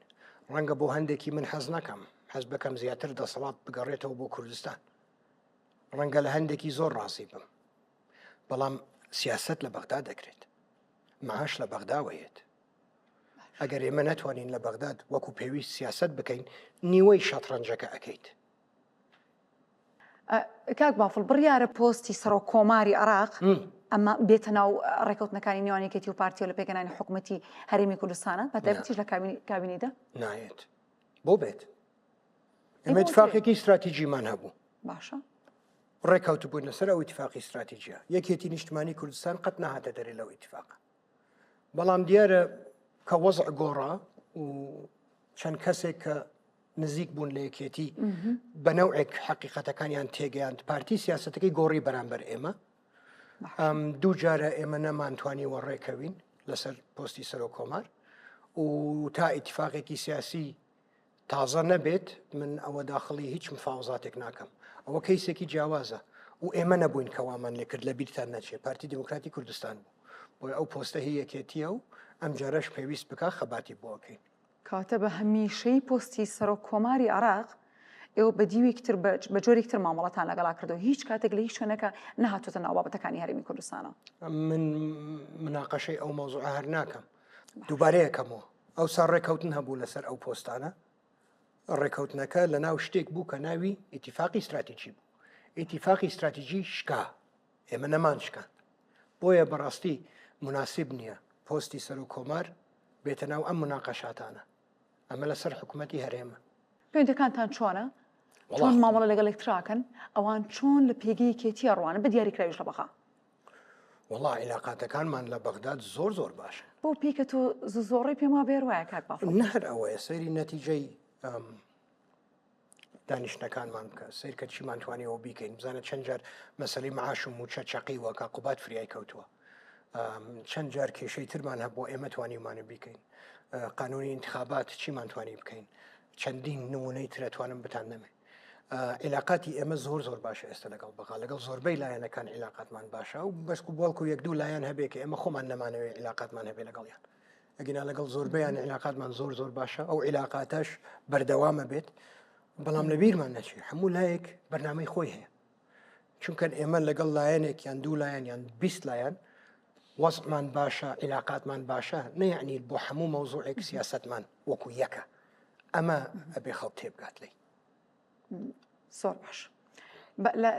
ڕەنگە بۆ هەندێکی من حەز نەکەم حەز بکەم زیاتر دەسەڵات بگەڕێتەوە بۆ کوردستان. ڕەنگە لە هەندێکی زۆر ڕازی بم بەڵام سیاست لە بەغداد دەکرێت. معاش لە بەغداوەیەت. ئەگەر ئێمە نەتوانین لە بەغداد وەکو پێویست سیاست بکەین نیوەی شەترەنجەکە ئەەکەیت. کاک بافڵ بڕیارە پۆستی سەرۆک کۆماری عێراق ئەمە بێتە ناو ڕێکەوتنەکانی نێوانیەکەتی و پارتیۆ لە پێگەنانی حکوومەتی هەرێمی کوردستانە بە تایبەتیش لە کابینیدا؟ نایێت. بۆ بێت ئێمە اتفاقێکی استراتیجیمان هەبوو باشە ڕێکەوت بووین لەسەر ئەو اتفاقی استراتیجیە یەکێتی نیشتمانی کوردستان قەت نەهاتە دەرێ لەو اتفاقە بەڵام دیارە کە وەزع گۆڕا و چەند کەسێک کە نزیک بوون لە یەکێتی بە نەوعێک حقیقەتەکانیان تێگەیاند پارتی سیاسەتەکەی گۆڕی بەرامبەر ئێمە دوو جارە ئێمە نەمانتوانی وەڕێکەوین لەسەر پۆستی سەرۆک کۆمار و تا ئیتفاقێکی سیاسی تازە نەبێت من ئەوە داخڵی هیچ مفاوزاتێک ناکەم ئەوە کەیسێکی جیاوازە و ئێمە نەبووین کەوامان لێ کرد لە بیرتان نەچێت پارتی دموکراتی کوردستان بوو بۆی ئەو پۆستە هی یەکێتیە و ئەم جارەش پێویست بکە خەباتی بۆکەین کاتە بە هەمیشەی پۆستی سەرۆک کۆماری عراق ئێوە بە دیوێکتر بە جۆرێکتر مامەڵەتان لەگەڵا کردەوە هیچ کاتێک لە هیچ شوێنەکە نەهاتوتە ناو بابەتەکانی هەرێمی کوردستانە من مناقەشەی ئەو مۆزوع هەر ناکەم دووبارەیەکەمەوە ئەو سا ڕێکەوتن هەبوو لەسەر ئەو پۆستانە ڕێکەوتنەکە لە ناو شتێک بوو کە ناوی ئیتیفاقی استراتیجی بوو ئیتیفاقی استراتیجی شکا ئێمە نەمان شکان بۆیە بەڕاستی مناسب نییە پۆستی سەرۆک کۆمار بێتە ناو ئەم مناقەشاتانە ئەمە لەسەر حکوومەتی هەرێمە پەیوەندەکانتان چۆنە چۆن مامەڵە لەگەڵ یەکتراکەن ئەوان چۆن لە پێگەی کێتی ڕوانە بە دیاریکراویش لە بەخا وەڵا عیلاقاتەکانمان لە بەغداد زۆر باشن بۆ پێکە تۆ زۆڕی پێما بێر وایە کاک بافڵ نە هەر ئەوەیە سەیری نەتیجەی دانیشتەکانمان بکە سیر کە چیمان توانیەوە بیکەین بزانە چەند جار مەسەلەی معاش و موچە چەقیوە کە قوبات فریای کەوتووە چەند جار کێشەی ترمان هەبوو ئێمە توانیمانە بیکەین قانونی انتخابات چیمان توانی بکەین چەندین نمونەی ترەتوانم بتان نەمێ عیلاقاتی ئێمە زۆر باشە ئێستا لەگەڵ بەغا لەگەڵ زۆربەی لایەنەکان عیلاقاتمان باشە و بەشک و بۆڵکو یەک دوو لایەن هەبێ کە ئێمە خۆمان نەمانەوێت عیلاقاتمان هەبێ لەگەڵیان ئەگەنا لەگەڵ زۆربەیان عیلاقاتمان زۆر باشە ئەو عیلاقاتەش بەردەوامە بێت بەڵام لە بیرمان نەچێ هەموو لایەک بەرنامەی خۆی هەیە چونکە ئێمە لەگەڵ لایەنێک یان دوو لایەن یان 20 لایەن وەزعمان باشە عیلاقاتمان باشە نەیعنی بۆ هەموو مەوزوعێک سیاستمان وەکو یەکە ئەمە ئەبێ خەڵک تێبگات لی زۆر باش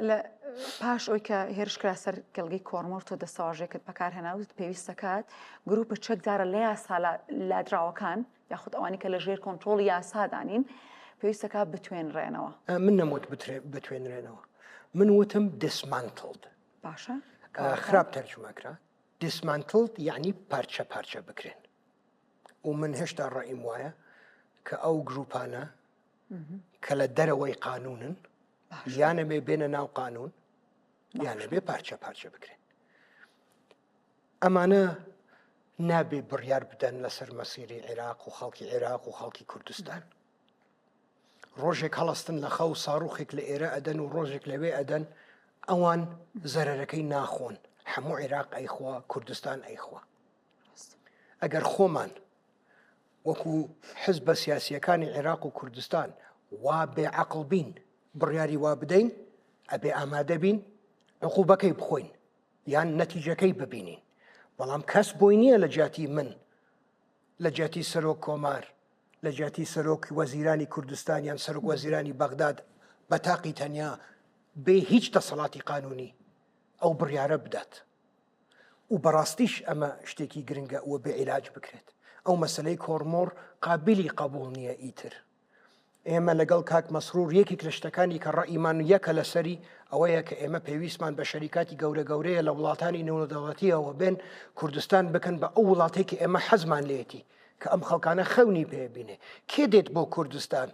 لە پاش ئەوی کە هێرشکرا سەر گەڵگەی کۆرمۆر تۆ دەسەواژێکت بەکارهێناوت پێویستە کات گروپە چەکدارە لە یاسا لادراوەکان یاخود ئەوانی کە لە ژێر کۆنتڕۆڵی یاسادانین پێویستە کات بتوێنرێنەوە من نەموت بتوێنرێنەوە من وتم dismantled باشە خراپ تەرجمەکرا dismantled یعنی پارچە بکرێن و من هێشتا ڕائیم وایە کە ئەو گروپانە کە لە دەرەوەی قانونن یانە بێ بێنە ناو قانون یانە بێ پارچە بکرێن ئەمانە نابێ بڕیار بدەن لەسەر مەسیری عێراق و خەڵکی عێراق و خەڵکی کوردستان ڕۆژێک هەڵستن لە خەو ساڕوخێک لە ئێرە ئەدەن و ڕۆژێک لەوێ ئەدەن ئەوان زەرەرەکەی ناخۆن هەموو عێراق ئەیخوا کوردستان ئەیخوا ئەگەر خۆمان وەکو حزبە سیاسیەکانی عێراق و کوردستان وا بێعەقڵ بین بڕیاری وا بدەین ئەبێ ئامادە بین عقوبەکەی بخۆین یان نەتیجەکەی ببینین بەڵام کەس بۆی نییە لە جیاتی من لە جیاتی سەرۆک کۆمار لە جیاتی سەرۆکی وەزیرانی کوردستان یان سەرۆک وەزیرانی بەغداد بە تاقی تەنیا بێ هیچ دەسەڵاتی قانونی ئەو بڕیارە بدات و بەڕاستیش ئەمە شتێکی گرنگە ئەوە بێ عیلاج بکرێت ئەو مەسلەی کۆرمۆر قابلی قبول نییە ئیتر ئێمە لەگەڵ کاک مەسرور یەکێک لە شتەکانی کە ڕائیمان یەکە لەسەری ئەوەیە کە ئێمە پێویستمان بە شەریکاتی گەورەیە لە وڵاتانی نێودەوڵەتیەوە بێن کوردستان بکەن بە ئەو وڵاتێکی ئێمە حەزمان لێتی کە ئەم خەڵکانە خەونی پێبینێ کێ دێت بۆ کوردستان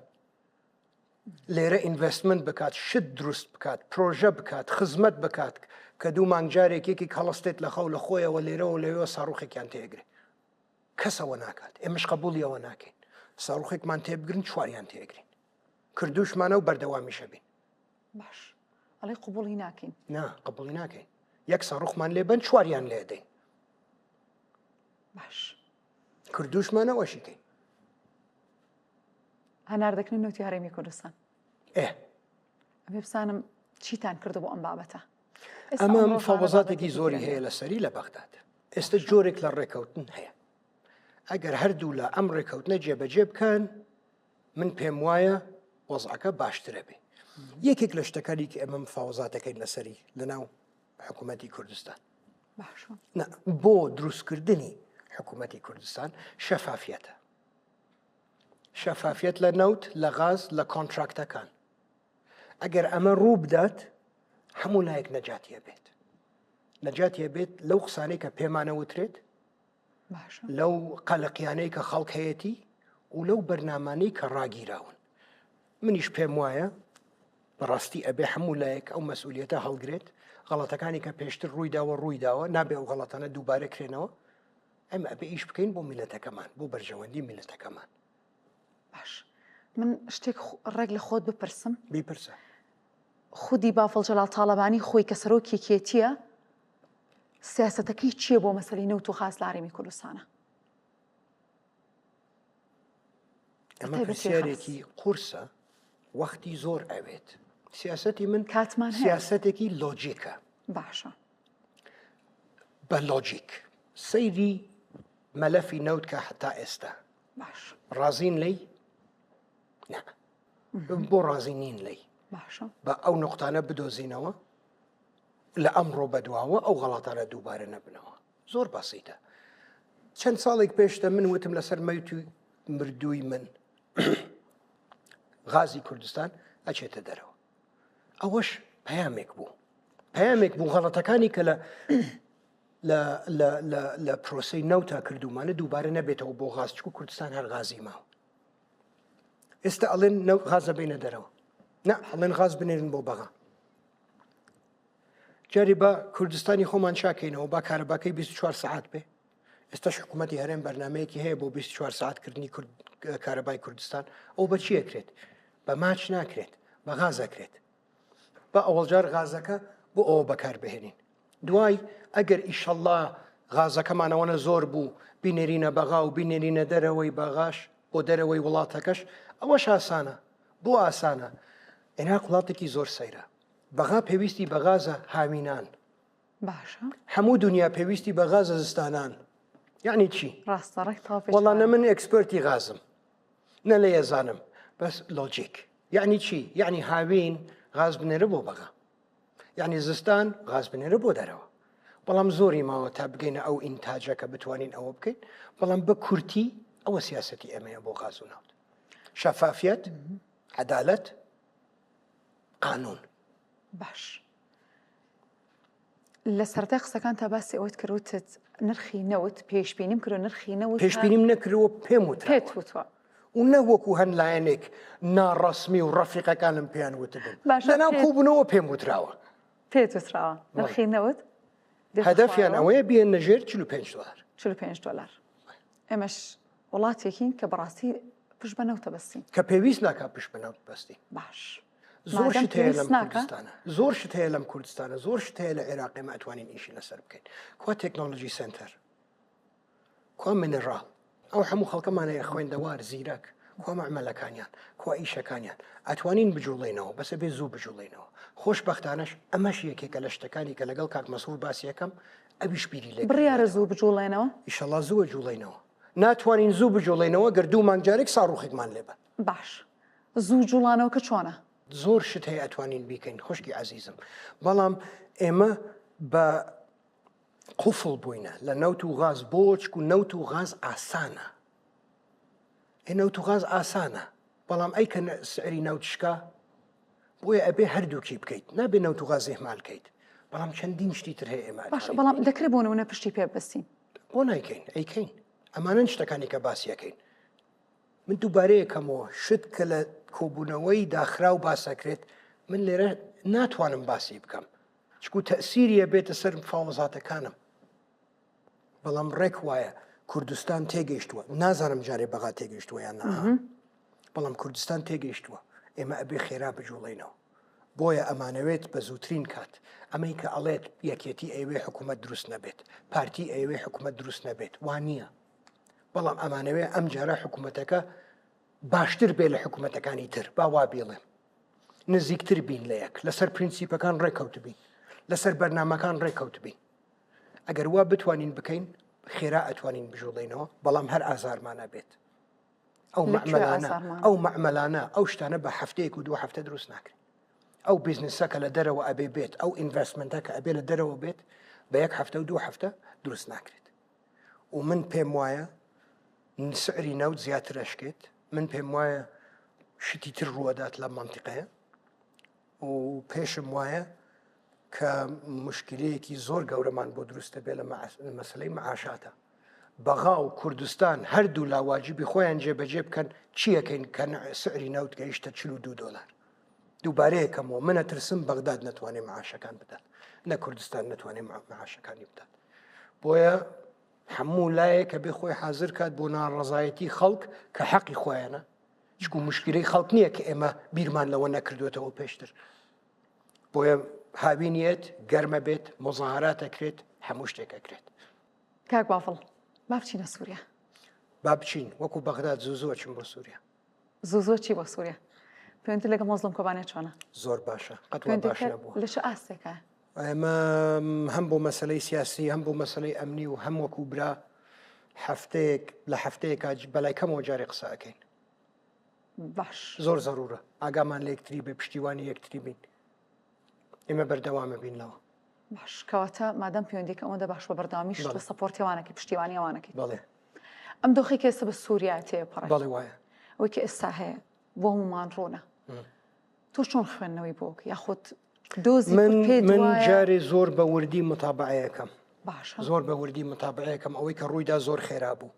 لێرە ئینڤستمنت بکات شت دروست بکات پرۆژە بکات خزمەت بکات کە دوو مانگجارێکێکی هەڵستێت لە خەو لە خۆیەوە لێرەوە لەوێ ساڕوخێکیان تێگرێت کەسەوە ناکات ئێمەش قبولیەوە ناکەین ساڕوخێکمان تێبگرن چواریان تێگرین کردوشمانە و بەردەوامیشە بین باش ئەڵێ قبولی ناکەین نا قبولی ناکەین یەک ساڕوخمان لێبن چواریان لێدەین باش کردوشمانەوەشیکەین هەنار دەکەین نوتی هەرێمی کوردستان ئەمێ بزانم چیتان کردو بۆ ئەم بابەتە ئەمە مفاوەزاتێکی زۆری هەیە لەسەری لە بەغداد ئێستا جۆرێک لە ڕێکەوتن هەیە ئەگەر هەردوو لە ئەم ڕێکەوتنە جێبەجێ بکەن من پێم وایە وەزعەکە باشترە بێ یەکێک لە شتەکانی کە ئێمە مفاوەزاتەکەین لەسەری لەناو حکوومەتی کوردستان بۆ دروستکردنی حکوومەتی کوردستان شەفافیەتە شەفافیت لە نەوت لە غاز لە کۆنتراکتەکان ئەگەر ئەمە ڕوو بدات هەموو لایەک نەجاتیە بێت نەجاتیە بێت لەو قسانەی کە پێمانەوترێت باشە لەو قەلقیانەی کە خەڵک هەیەی و لەو بەرنامانەی کە ڕاگیراون منیش پێم وایە بەڕاستی ئەبێ هەموو لایەک ئەو مەسئولیەتە هەڵگرێت غەڵەتەکانی کە پێشتر ڕوویداوە نابێ ئەو غەڵەتانە دووبارە کرێنەوە ئەمە ئەبێ ئیش بکەین بۆ میلەتەکەمان بۆ بەرژەوەندی میلەتەکەمان باش من شتێک ڕێک لە خۆت بپرسم بیپرسە خودی بافڵ جەلال تاڵەبانی خۆی کە سەرۆکێکێتیە سیاسەتەکەی چییە بۆ مەسەلەی نەوت و خاز لە هەرێمی کوردستانە ئەمە پرسیارێکی قورسە وەختی زۆر ئەوێت سیاسەتی من کاتمان هەیە. سیاسەتێکی لۆجیکە باشە بە لۆجیک سەیری مەلەفی نەوت کە حتا ئێستا باش ڕازین لی نه بۆ ڕازی نین لی باشە بە ئەو نقطانە بدۆزینەوە لە ئەمڕۆ بەدواوە ئەو غەڵاتانە دووبارە نەبنەوە زۆر بەسیتە چەند ساڵێک پێشتە من وتم لەسەر مەوتی مردووی من غازی کوردستان ئەچێتە دەرەوە ئەوەش پەیامێک بوو غەڵەتەکانی کە لە پرۆسەی نەوتا کردومانە دووبارە نەبێتەوە بۆ غاز چکو کوردستان هەر غازی ماوە ئێستا ئەڵێن نەوت غازە بینە دەرەوە نه ئەڵێن غاز بنێرن بۆ بەغا جاری بە کوردستانی خۆمان چاکەینەوە با کارەباکەی 24 سعات بێ ئێستاش حکوومەتی هەرێم بەرنمەیەکی هەیە بۆ 24 سعاتکردنی کارەبای کوردستان ئەو بەچی ئەکرێت بە ماچ ناکرێت بە غازەکرێت بە ئەوەڵجار غازەکە بۆ ئەوە بەکاربهێنین دوای ئەگەر ئیشەڵڵا غازەکەمانەوەنە زۆر بوو بینێرینە بەغا و بینێرینە دەرەوەی بەغاش بۆ دەرەوەی وڵاتەکەش ئەوەش ئاسانە بۆ ئاسانە عێراق وڵاتێکی زۆر سەیرە بەغا پێویستی بەغازە هاوینان باشە هەموو دنیا پێویستی بەغازە زستانان یعنی چی ڕاستەڕێک تاڵ وەڵانە من ئەکسپەرتی غازم نە لە ێزانم بەس لۆجیک یعنی چی یعنی هاوین غاز بنێرە بۆ بەغا یعنی زستان غاز بنێرە بۆ دەرەوە بەڵام زۆری ماوە تا بگەینە ئەو ئینتاجە کە بتوانین ئەوە بکەین بەڵام بە کورتی ئەوە سیاسەتی ئەمەیە بۆ غاز و نەوت شەفافیەت عەدالەت قانون باش لە سەرەتای قسەکان تا باسی ئەوەت کردوتت نرخی نەوت پێشبینیم کرد نرخی نەوت پێشبینیم نەکردەوە پێم پێت وتوە و نەوەکو هەن لایەنێک ناڕەسمی و ڕەفیقەکانم پێیان وتبن باشە، لەناو پێت- کۆبوونەوە پێم وتراوە پێت وتراوە نرخی نەوت هەدەفیان ئەوەیە بێن نەژێر 45 دلار 45 دلار ئێمەش وڵاتێکین کە بەڕاستی پشت بە نەوتە بەستین کە پێویست ناکا پشت بەناوت بەستی باش زۆر مادەم شت هەیە لەم پێویست ناکە. کوردستانە زۆر شت هەیە لەم کوردستانە زۆر شت هەیە لە عێراقی ما ئەتوانین ئیشی لەسەر بکەین کوا تێکنۆلۆژی سنتەر کوا منێڕاڵ ئەو هەموو خەڵکەمانەیە خوێندەوار زیرەک کوا مەعمەلەکانیان کوا ئیشەکانیان ئەتوانین بجوڵێنەوە بەسە بێ زوو بجوڵێنەوە خۆشبەختانەش ئەمەش یەکێکە لە شتەکانی کە لەگەڵ کاک مەسوول باسی یەکەم ئەویش بیری لێ بڕیارە زوو بجوڵێنەوە ئیشەڵا زووە جوڵێنەوە ناتوانین زوو بجوڵێنەوە گەر دوو مانگجارێک ساڕوخێکمان لێبە باش زوو جوڵانەوە کە چۆنە زۆر شت هەیە ئەتوانین بیکەین خوشکی عزیزم بەڵام ئێمە بە قوفڵ بووینە لە نەوت و غاز بۆچک و نەوت و غاز ئاسانە نەوت و غاز ئاسانە بەڵام ئەی کە سعری نەوتشکا بۆیە ئەبێ هەردووکی بکەیت نابێ نەوت و غاز ئێمالکەیت بەڵام چەندین شتی تر هەیە ئێمە باش بەڵام دەکرێت بۆ نمونە پشتی پێ ببەستین بۆ نایکەین ئەیکەین ئەمانە شتەکانی کە باسیەکەین من دووبارەیەکەمەوە شت کە لە کۆبوونەوەی داخرا و باسەکرێت من لێرە ناتوانم باسی بکەم چکو تەسیریە بێتە سەر فاڵزاتەکانم بەڵام ڕێک وایە کوردستان تێگەیشتووە نازانم جارێ بەغا تێگەیشتووە یان نەها بەڵام کوردستان تێگەیشتووە ئێمە ئەبێ خێرا بجوڵێنەوە بۆیە ئەمانەوێت بە زووترین کات ئەمەی کە ئەڵێت یەکێتی ئەوێ حکوومەت دروست نەبێت پارتی ئەوێ حکوومەت دروست نەبێت وانە بەڵام ئەمانەوێ ئەم جارە حکوومەتەکە باشتر بێ لە حکوومەتەکانی تر باوا بێڵێم نزیکتر بین لە یەک لەسەر پرینسیپەکان ڕێکەوت بین لەسەر بەرنمەکان ڕێکەوت بین ئەگەر وا بتوانین بکەین خێرا ئەتوانین بژوڵێنەوە بەڵام هەر ئازارمانە بێت ئەو مەعمەلانە ئەو شتانە بە هەفتەیەک و دوو هەفتە دروست ناکرێت ئەو بیزنسەکە لە دەرەوە ئەبێ بێت ئەو ئینڤستمنتەکە ئەبێ لە دەرەوە بێت بە یەک هەفتە و دوو هەفتە دروست ناکرێت و من پێم وایە سعری نەوت زیاتر ئەشکێت من پێم وایە شتی تر ڕوەدات لە منتیقەیە و پێشم وایە کە مشکلەیەکی زۆر گەورەمان بۆ دروستە بێ لە مەسلەی معاشاتە بەغا و کوردستان هەردوو لاواجبی خۆیان جێبەجێ بکەن چیەکەین کە سعری نەوت گەیشتە 42 دلار دووبارەیەکەمەوە منە ترسم بەغداد نەتوانێت معاشەکان بدات نە کوردستان نەتوانێت معاشەکانی بدات بۆیە هەموو لایە کە بێ خۆی حاضر کات بۆ ناڕەزایەتی خەڵک کە حەقی خۆیانە چکو مشکلەی خەڵک نییە کە ئێمە بیرمان لەوە نەکردوێتەوە پێشتر بۆیە هاوینیت گەرمە بێت مۆزاهرات ئەکرێت هەموو شتێکەکرێت کاک بافڵ با بچینە سووریا با بچین وەکو بەغداد زوو چم بۆ سووریا زوو چی بۆ سووریا پێویستە لەگە مۆزلم کۆبانێت چۆنە زۆر باشە قەتوا باش نەبووە لە چ ئاستێکە ئێمە هەم بۆ مەسلەی سیاسی هەم بۆ مەسلەی ئەمنی و هەم وەکو برا هەفتەیەک لە هەفتەیەک بەلای کەمەوە جارێ قسە ئەەکەین باش زۆر زەرورە ئاگامان لە یەکتری بێ پشتیوانی یەکتری بین ئێمە بەردەوامە بینەوە باش کەواتە مادەم پەیوەندیکە ئەوەندە باش بە بەردەوامیش بە سەپۆرتێوانەکەی پشتیوانی ئەوانەکەی بەڵێ ئەم دۆخی کە ئێستا بە سووریا تێپەڕێ بەڵێ وایە ئەوەی کە ئێستا هەیە بۆ هەمومان ڕۆنە تۆ چۆن خوێندنەوەی بۆکە یاخود دۆزی من جارێ زۆر بە وردی متابعەکەم باشە زۆر بە وردی متابعەکەم ئەوەی کە ڕوویدا زۆر خێرا بوو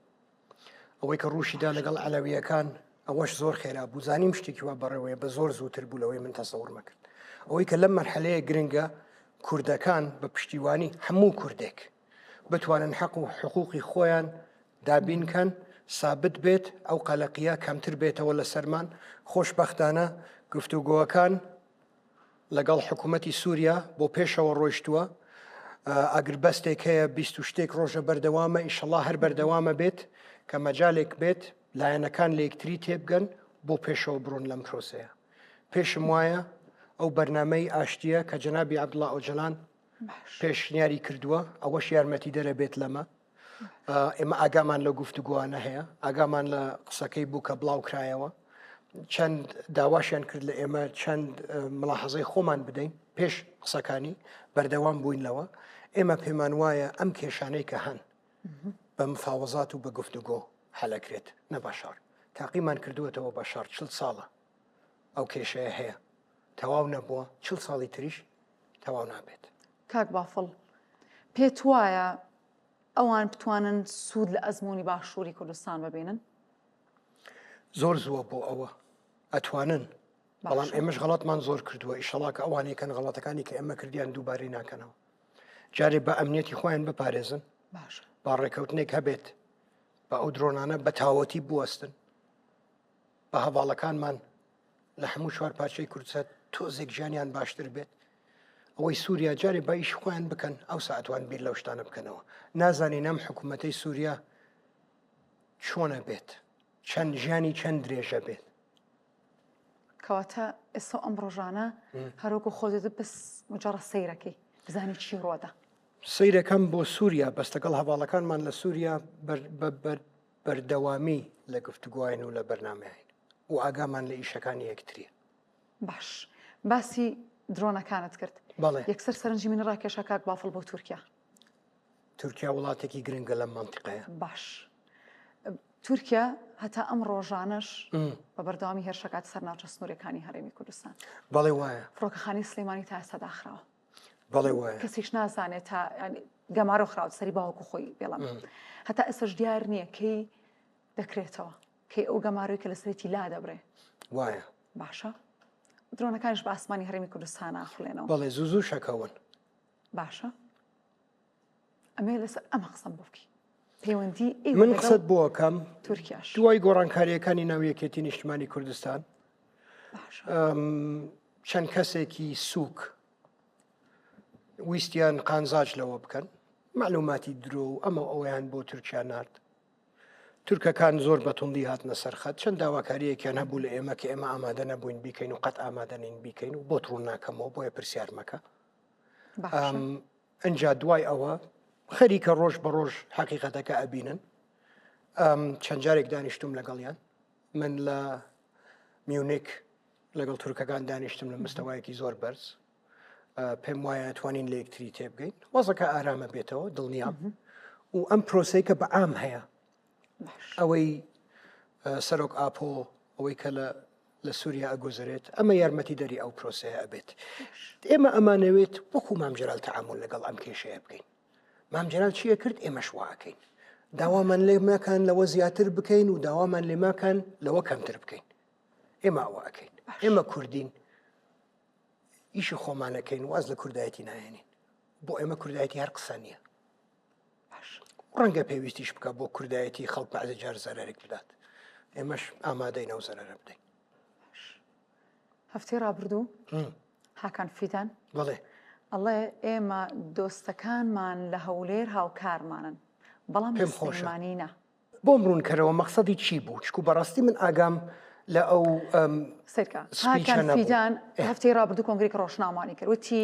ئەوەی کە ڕووشیدا لەگەڵ عەلەویەکان ئەوەش زۆر خێرا بوو زانیم شتێکی وا بەڕێوەیە بە زۆر زووتر بوو لەوەی من تەسەوڕ مەکرد ئەوەی کە لەم مەرحەلەیە گرنگە کوردەکان بە پشتیوانی هەموو کوردێک بتوانن حەق و حقوقی خۆیان دابینکەن سابت بێت ئەو قەلەقیە کەمتر بێتەوە لە سەرمان خۆشبەختانە گفتوگۆەکان لەگەڵ حکوومەتی سووریا بۆ پێشەوە ڕۆیشتووە ئەگەر بەستێک هەیە 20 شتێک ڕۆژە بەردەوامە ئیشەڵا هەر بەردەوامە بێت کە مەجالێک بێت لایەنەکان لە یەکتری تێبگەن بۆ پێشەوە بڕۆن لەم پرۆسەیە پێشم وایە ئەو بەرنامەی ئاشتیە کە جەنابی عەبدوڵڵا ئۆجەلان پێشنیاری کردووە ئەوەش یارمەتی دەرە بێت لەمە ئێمە ئاگامان لە گفتوگووانە هەیە ئاگامان لە قسەکەی بوو کە بڵاو کرایەوە چەند داواشیان کرد لە ئێمە چەند ملاحەزەی خۆمان بدەین پێش قسەکانی بەردەوام بووینەوە ئێمە پێمان وایە ئەم کێشانەی کە هەن بە مفاوەزات و بە گفتوگۆ هەلەکرێت نەباشار تاقیمان کردوێتەوە بەشار 40 ساڵە ئەو کێشەیە هەیە تەواو نەبووە 40 ساڵی تریش تەواو نابێت کاک بافڵ پێت وایە ئەوان بتوانن سوود لە ئەزمموی باشووری کوردستان ببینن زۆر زووە بۆ ئەوە ئەتوانن بەڵام ئێمەش غەڵاتمان زۆر کردووە ئیشەڵا کە ئەوانەی کەن غەڵاتەکانی کە ئێمە کردیان دووبارەی ناکەنەوە جارێ بە ئەمنیەتی خۆیان بپارێزن با ڕێکەوتنێک هەبێت بە ئەو درۆنانە بە تاوەتی بوەستن بە هەواڵەکانمان لە هەموو چوار پارچەی کوردستان تۆزێک ژیانیان باشتر بێت ئەوەی سووریا جارێ بە ئیش خۆیان بکەن ئەو ساعتوان بیر لەو شتانە بکەنەوە نازانین ئەم حکوومەتەی سووریا چۆنە بێت چەند ژیانی چەند درێژە بێت کەواتە ئێستا ئەم ڕۆژانە هەروەکو خۆدت بەس مجارە سەیرەکەی بزانی چی ڕۆدا سەیرەکەم بۆ سووریا بەستەگەڵ هەواڵەکانمان لە سووریا بەردەوامی لە گفتوگوین و لە بەرنامەین و ئاگامان لە ئیشەکانی یەکتریە باش باسی درۆنەکانت کرد بەڵێ یەکسەر سەرنجی من ڕاکێشە کاک بافڵ بۆ تورکیا تورکیا وڵاتێکی گرنگە لەم مانتیقەیە باش تورکیا هەتا ئەم ڕۆژانش بە بەردەوامی هێرشەکات سەر ناوچە سنوورەکانی هەرێمی کوردستان بەڵێ وایە فڕۆکەخانی سلەیمانی تا ئێستا داخراوە بەڵێ وایە کەسیش نازانێت تا گەمارە خراوت سەری باوەکو خۆی بێڵم هەتا ئێستاش دیار نییە کەی دەکرێتەوە کەی ئەو گەماروی کە لە سرێتی لا دەبرێ وایە باشە درۆنەکانش بە ئاسمانی هەرێمی کوردستان ناخولێنەوە بەڵێ زوو شەکەون باشە ئەمێ لەسەر ئەمە قسەم بۆ بکەی پەیوەندی من قسەت بۆ ئەەکەم تورکیاش دوای گۆڕانکاریەکانی ناویەکێتی نیشتمانی کوردستان چەند کەسێکی سووک ویستیان قانزاج لەوە بکەن معلوماتی درۆ و ئەمە ئەویان بۆ تورکیا نرد تورکەکان زۆر بەتوندی هاتنە سەرخەت چەند داواکاریەکیان هەبوو لە ئێمە کە ئێمە ئامادە نەبووین بیکەین و قەت ئامادەنین بیکەین و بۆ تڕوون ناکەمەوە بۆیە پرسیارمەکە ئەنجا دوای ئەوە خەریکە ڕۆژ بە ڕۆژ حەقیقەتەکە ئەبینن چەند جارێک دانیشتم لەگەڵیان من لە میونیک لەگەڵ تورکەکان دانیشتم لە مستەوایەکی زۆر بەرز پێم وایە توانین لە یەکتری تێبگەین وەزەکە ئارامە بێتەوە دڵنیام و ئەم پرۆسەی کە بە ئام هەیە ئەوەی سەرۆک ئاپۆ ئەوەی کە لە سووریا ئەگۆزرێت ئەمە یارمەتی دەری ئەو پرۆسەیە ئەبێت ئێمە ئەمانەوێت وەکو مامجلال تەعامل لەگەڵ ئەم کێشەیە بکەین مامجلال چیە کرد ئێمەش واکەین داوامان لێ ماکان لەوە زیاتر بکەین و داوامان لێ ماکان لەوە کەمتر بکەین ئێمە ئەوەکەین ئێمە کوردین ئیشی خۆمانەکەین واز لە کوردایەتی نایێنین بۆ ئێمە کوردایەتی هەر قسە نییە ڕەنگە پێویستیش بکە بۆ کوردایەتی خەڵک بەعزە جار زەرێک بدات ئێمەش ئامادەین ئەو زەرەرە بدەین هەفتەی ڕابردوو هاکان فیدان بەڵێ ئەڵێ ئێمە دۆستەکانمان لە هەولێر هاوکارمانن بەڵام سلێمانینە بۆم ڕوونکەرەوە مەقسەدی چی بوو چکو بەڕاستی من ئاگام لە ئەو سەرکە هاکان فیدان هەفتەی ڕابردوو کۆنگرێکی ڕۆژنامەوانی کرد وتی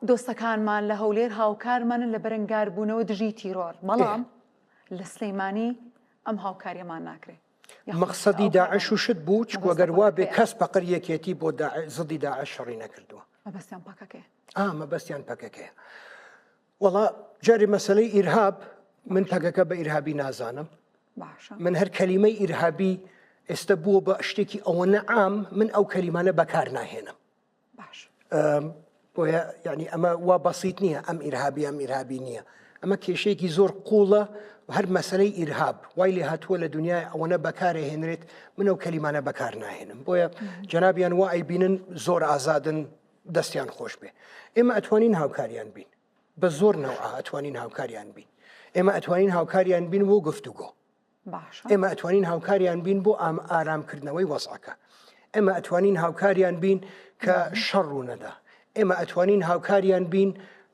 دۆستەکانمان لە هەولێر هاوکارمانن لە بەرەنگاربوونەوە دژی تیرۆر بەڵام لە سلەیمانی ئەم هاوکاریەمان ناکرێت مەقسەدی داعش و شت بوو چکو ئەگەر وا بێ کەس بەقەر یەکێتی بۆ زدی داعش شەڕی نەکردووە مەبەستیان پاکەکەیە مەبەستیان پەکەکەیە وەڵا جاری مەسەلەی ئیرهاب من پەکەکە بە ئیرهابی نازانم من هەر کەلیمەی ئیرهابی ئێستا بووە بە شتێکی ئەوە نەعام من ئەو کەلیمانە بەکار ناهێنم بۆیە یعنی ئەمە وا بەسیط نییە ئەم ئیرهابی نییە ئەمە کێشەیەکی زۆر قوڵە هەر مەسەلەی ئیرهاب وای لێ هاتووە لە دنیای ئەوەنە بەکارە هێنرێت من ئەو کەلیمانە بەکار ناهێنم بۆیە جەنابیان وا ئەیبینن زۆر ئازادن دەستیان خۆش بێ ئێمە ئەتوانین هاوکاریان بین بە زۆر نەوعا ئەتوانین هاوکاریان بین ئێمە ئەتوانین هاوکاریان بین بۆ گفتوگۆ ئێمە ئەتوانین هاوکاریان بین بۆ ئارامکردنەوەی وەزعەکە ئێمە ئەتوانین هاوکاریان بین کە شەڕ ڕوونەدا ئێمە ئەتوانین هاوکاریان بین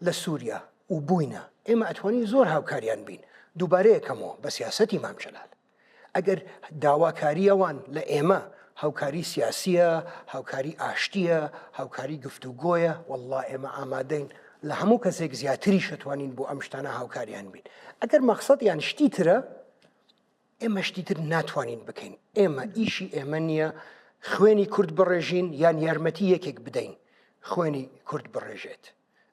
لە سووریا و بووینە ئێمە ئەتوانین زۆر هاوکاریان بین دووبارەیەکەمەوە بە سیاسەتی مامجلال ئەگەر داواکاریەوان لە ئێمە هاوکاری سیاسیە هاوکاری ئاشتیە هاوکاری گفتوگۆیە والله ئێمە ئامادەین لە هەموو کەسێک زیاتری شتوانین بۆ ئەم شتانە هاوکاریان بین ئەگەر مەقسەدیان شتی ترە ئێمە شتی تر ناتوانین بکەین ئێمە ئیشی ئێمە نییە خوێنی کورد بڕێژین یان یارمەتی یەکێک بدەین خوێنی کورد بڕێژێت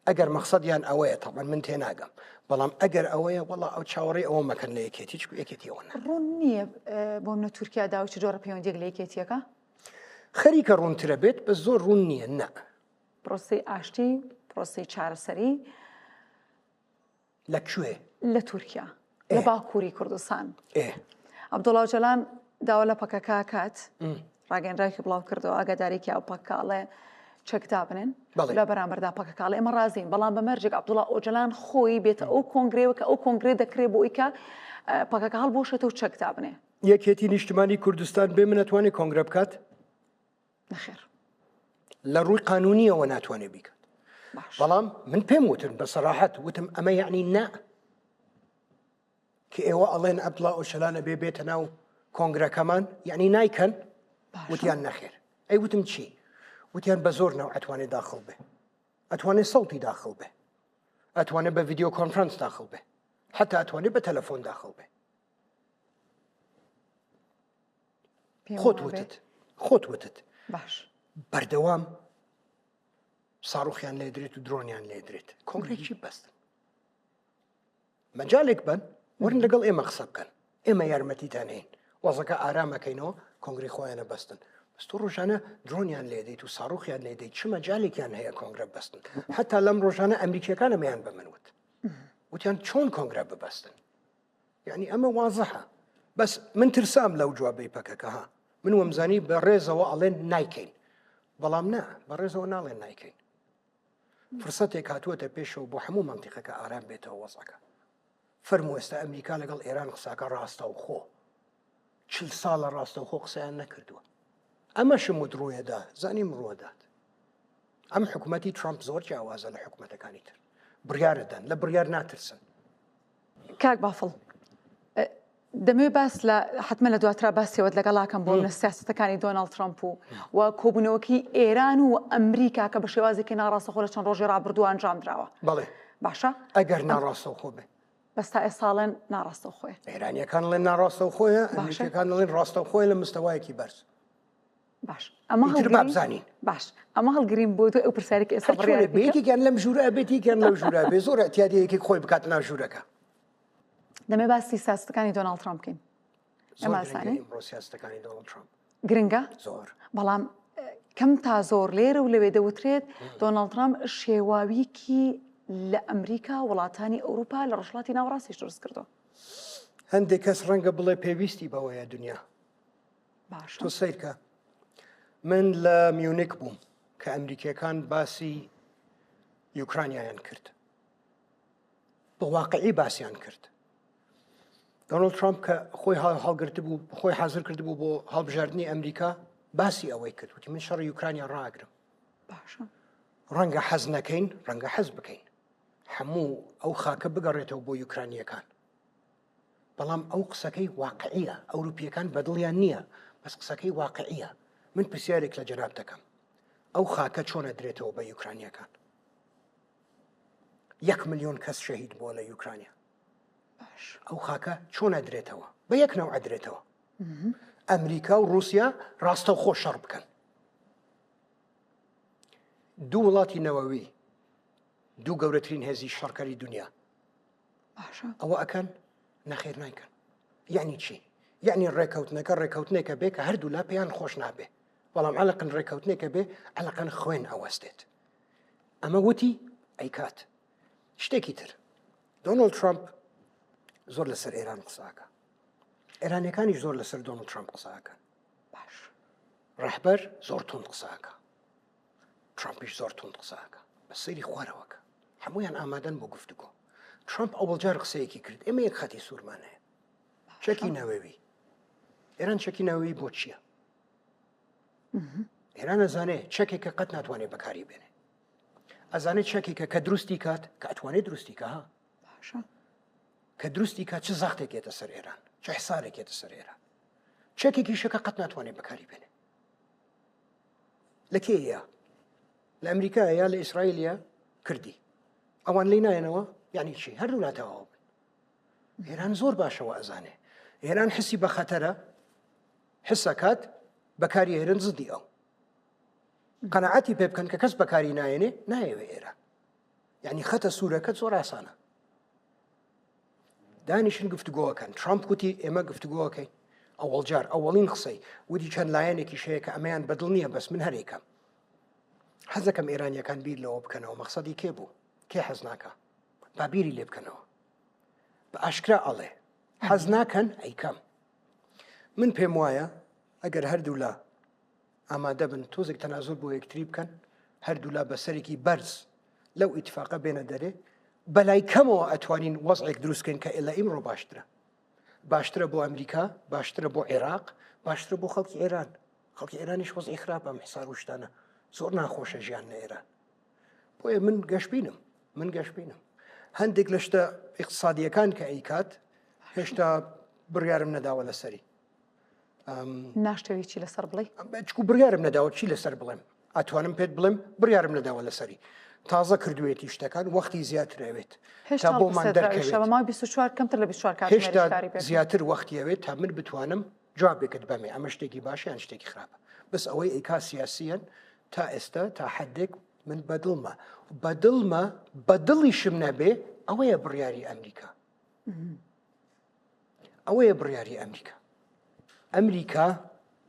ئەگەر مەقسەدیان ئەوەیە تەڵەن من تێناگەم بەڵام ئەگەر ئەوەیە وەڵا ئەو چاوەڕێ ئەوە مەکەن لە یەکێتی چکو یەکێتی ئەوە ڕوون نییە بۆم لە تورکیا داوچ جۆرە پەیوەندیێک لە یەکێتیەکە خەریکە ڕوونترە بێت بە زۆر ڕوون نییە نە پرۆسی ئاشتی پرۆسی چارەسەری لەکوێ لە تورکیا لە باکووری کوردستان عەبدوڵڵا ئۆجەلان داوا لە پەکەکە کات ڕاگەیەنراوێکی بڵاو کردەوە ئاگاداریکی ئەو پەککاڵێ چەکدا بنن لە بەرامبەردا پەکەکاڵێ ئێمە ڕازین بەڵام بە مەرجێک عەبدوڵڵا ئۆجەلان خۆی بێتە ئەو کۆنگرێوە کە ئەو کۆنگرێ دەکرێت بۆ ئیکە پەکەکە هەڵبۆشێتەوە و چەکدا بنێ یەکێتی نیشتمانی کوردستان بێ من ناتوانێت کۆنگرە بکات نەخێر لە ڕووی قانونیەوە ناتوانێت بیکات بەڵام من پێم وتن بە سەراحەت وتم ئەمە یعنی نا کە ئێوە ئەڵێن عەبدوڵڵا ئۆجەلانە بێتە ناو کۆنگرەکەمان یعنی نایکەن وتیان نەخێر ئەی وتم چی وتیان بە زۆر ناو ئەتوانێت داخڵ بێ ئەتوانێت سەڵتی داخڵ بێ ئەتوانێت بە ڤیدیۆ کۆنفرەنس داخڵ بێ حتا ئەتوانێت بە تەلەفۆن داخڵ بێ خۆت وتت باش بەردەوام ساڕوخیان لێدرێت و درۆنیان لێدرێت کۆنگرێکی بەستن مەجالێک بن وەرن لەگەڵ ئێمە قسە بکەن ئێمە یارمەتیتان هەین وەزەکە ئارامەکەینەوە کۆنگری خۆیانە بەستن بەست ڕۆژانە درۆنیان لێدەیت و ساڕوخیان لێدەیت چ مەجالێکیان هەیە کۆنگرە بەستن حتا لەم ڕۆژانە ئەمریکیەکانەمەیان بە من وتیان چۆن کۆنگرە ببەستن یعنی ئەمە وازەحە بەس من ترسام لەو جوابەی پەکەکە ها من وەمزانی بە ڕێزەوە ئەڵێن نایکەین بەڵام نا بە ڕێزەوە ناڵێن نایکەین فرسەتێک هاتووەتە پێشەوە بۆ هەموو مەنتیقەکە ئارام بێتەوە وەزەکە فەرموو ئێستا ئەمریکا لەگەڵ ئێران قساکە ڕاستە و خۆ 40 ساڵە ڕاستە و خۆ قسەیان نەکردووە ئەمەشم ڕوویەدا زانیم ڕوودات ئەم حکوومەتی ترامپ زۆر جیاوازە لە حکوومەتەکانی تر بڕیارەدەن لە بڕیار ناترسن کاک بافڵ دەمەوێت باس لە حتممە لە دواترا باسیەوەت لەگەڵاکەم بۆ لە سیاستەکانی دۆناڵد ترامپ و کۆبوونەوەکی ئێران و ئەمریکا کە بە شێوازێکی ناڕاستەخۆ لە چەند ڕۆژی ڕابردوو ئەنجام درراوە بەڵێ باشە ئەگەر ناڕاستەخۆ بێ بەستا ئێساڵێن ناڕاستەخۆی ئێرانیەکان لێن ناڕاستەخۆیە ئەمریکیەکان لەڵێن ڕاستەخۆی لە مستەوایەکی بەرز باش ئەمە هەڵبزانین باش ئەمە هەڵگرین بۆ تو ئەو پرسیارێک ئێستا بڕیارێکیان لەم ژوورە ئەبێتیکیان لەو ژوورە بێ زۆر ئەتیادەیەکی خۆی بکات ناو ژوورەکە دەمێ باسی سیاستەکانی دۆناڵد ترامپ بکەین زۆر ئەماسانی گرنگە ئیمڕۆ سیاستەکانی دۆناڵد ترامپ گرنگە زۆر بەڵام کەم تا زۆر لێرە و لەوێ دەوترێت دۆناڵد ترامپ شێواویکی لە ئەمریکا وڵاتانی ئەوروپا لە ڕۆژهەڵاتی ناوەڕاستیش دروست کردو. هەندێک کەس ڕەنگە بڵێ پێویستی بەوەیە دنیا باشە تۆ سیرکە من لە میونیک بووم کە ئەمریکیەکان باسی یوکرانیایان کرد بە واقعی باسییان کرد دۆناڵد ترامپ کە خۆی هەڵگرت بوو خۆی حاضر کرد بوو بۆ هەڵبژاردننی ئەمریکا باسی ئەوەی کرد وتی من شەڕی یوکرانیا ڕاگرم باشە ڕەنگە حەز نەکەین ڕەنگە حەز بکەین هەموو ئەو خاکە بگەڕێتەوە بۆ یوکرانیەکان بەڵام ئەو قسەکەی واقعیە ئەوروپیەکان بەدڵیان نییە بەس قسەکەی واقعیە من پرسیارێک لە جەناب دەکەم ئەو خاکە چۆنە درێتەوە بە یوکرانیەکان 1 ملیۆن کەس شەهید بووە لە یوکرانیا باش ئەو خاکە چۆنە درێتەوە بە یەک نەوع درێتەوە ئەمریکا و رووسیا ڕاستە و خۆ شەڕ بکەن دوو وڵاتی نەوەوی دوو گەورەترین هێزی شەڕکەری دنیا باشە ئەوە ئەکەن نەخێر نایکەن یعنی چی؟ یعنی ڕێکەوتنەکە ڕێکەوتنێکە بێ کە هەردوو لا پێیان خۆش نابێ بەڵام عەلەقەن ڕێکەوتنێکە بێ عەلەقەن خوێن ئەوەستێت ئەمە وتی ئەیکات شتێکی تر دۆناڵد ترامپ زۆر لەسەر ئێران قساکە ئێرانیەکانیش زۆر لەسەر دۆناڵد ترامپ قساکەن باش ڕەحبەر زۆر تند قساکە ترامپیش زۆر تند قساکە بە سەیری خوارەوەکە هەمویان ئامادەن بۆ گفتوگۆ ترامپ ئەوڵجار قسەیەکی کرد ئێمە یەک خەتی سوورمان هەیە چەکی ناوێوی ئێران چەکی ناوێوی بۆ چییە؟ ئێران ئەزانێ چەکێکە قەت ناتوانێت بەکاری بێنێ ئەزانێت چەکێکە کە دروستی کات کە ئەتوانێت دروستی کە ها باشە کە دروستی کات چه زەختێکێتە سەر ئێران چه حسارێکێتە سەر ئێران چەکێکی شەکە قەت ناتوانێت بەکاری بێنێ لە کێیە؟ لە ئەمریکا یا لە ئیسرائیلیا کردی ئەوان لی نایەنەوە یعنی چی هەردوو لاتەواو بن ئێران زۆر باشەوە ئەزانێ ئێران حسی بە خەتەرە حسەکات بەکاری هێرن زدی ئەو قەنەعەتی پێ بکەن کە کەس بەکاری نایێنێ نایەوێ ئێران یعنی خەتە سوورەکەت زۆر ئاسانە دانیشن گفتوگۆەکەن ترامپ گوتی ئێمە گفتوگۆەکەین ئەوەڵجار ئەوەڵین قسەی وتی چەند لایەنێکی شەیە کە ئەمەیان بەدڵ نییە بەس من هەرێکم حەزەکەم ئێرانیەکان بیر لەوە بکەنەوە مەقسەدی کێ بوو کێ حەز ناکە با بیری لێ بکەنەوە بە ئاشکرا ئەڵێ حەز ناکەن ئەیکەم من پێم وایە ئەگەر هەردوو لا ئامادە بن تۆزێک تەنازۆر بۆ یەکتری بکەن هەردوو لا بەسەرێکی بەرز لەو ئیتفاقە بێنە دەرێ بەلای کەمەوە ئەتوانین وەزعێک دروستکەین کە ئێلە ئیمڕۆ باشترە باشترە بۆ ئەمریکا باشترە بۆ عێراق باشترە بۆ خەڵکی ئێران خەڵکی ئێرانیش وەزعی خراپە ئەم حسار و شتانە زۆر ناخۆشە ژیان لە ئێران بۆیە من گەشتبینم هەندێک لە شتە ئیقتصادیەکان کە ئەیکات هێشتا بڕیارم نەداوە لەسەری ناشتەوی چی لەسەر بڵێ چکو بڕیارم نەداوە چی لەسەر بڵێم ئەتوانم پێت بڵێم بڕیارم نەداوە لەسەری تازە کردوێتی شتەکان وەختی زیاترەوێت تا بۆمان دەرکەوێت مای 24 کەمتر لە 24 کات هێشتا زیاتر وەختیەوێت تا من بتوانم جوابێکت بەمێ ئەمە شتێکی باشە یان شتێکی خراپە بەس ئەوەی ئەیکا سیاسیەن تا ئێستا تا حدێک من بەدڵمە بەدڵیشم نەبێ ئەوەیە بڕیاری ئەمریکا ئەوەیە بڕیاری ئەمریکا ئەمریکا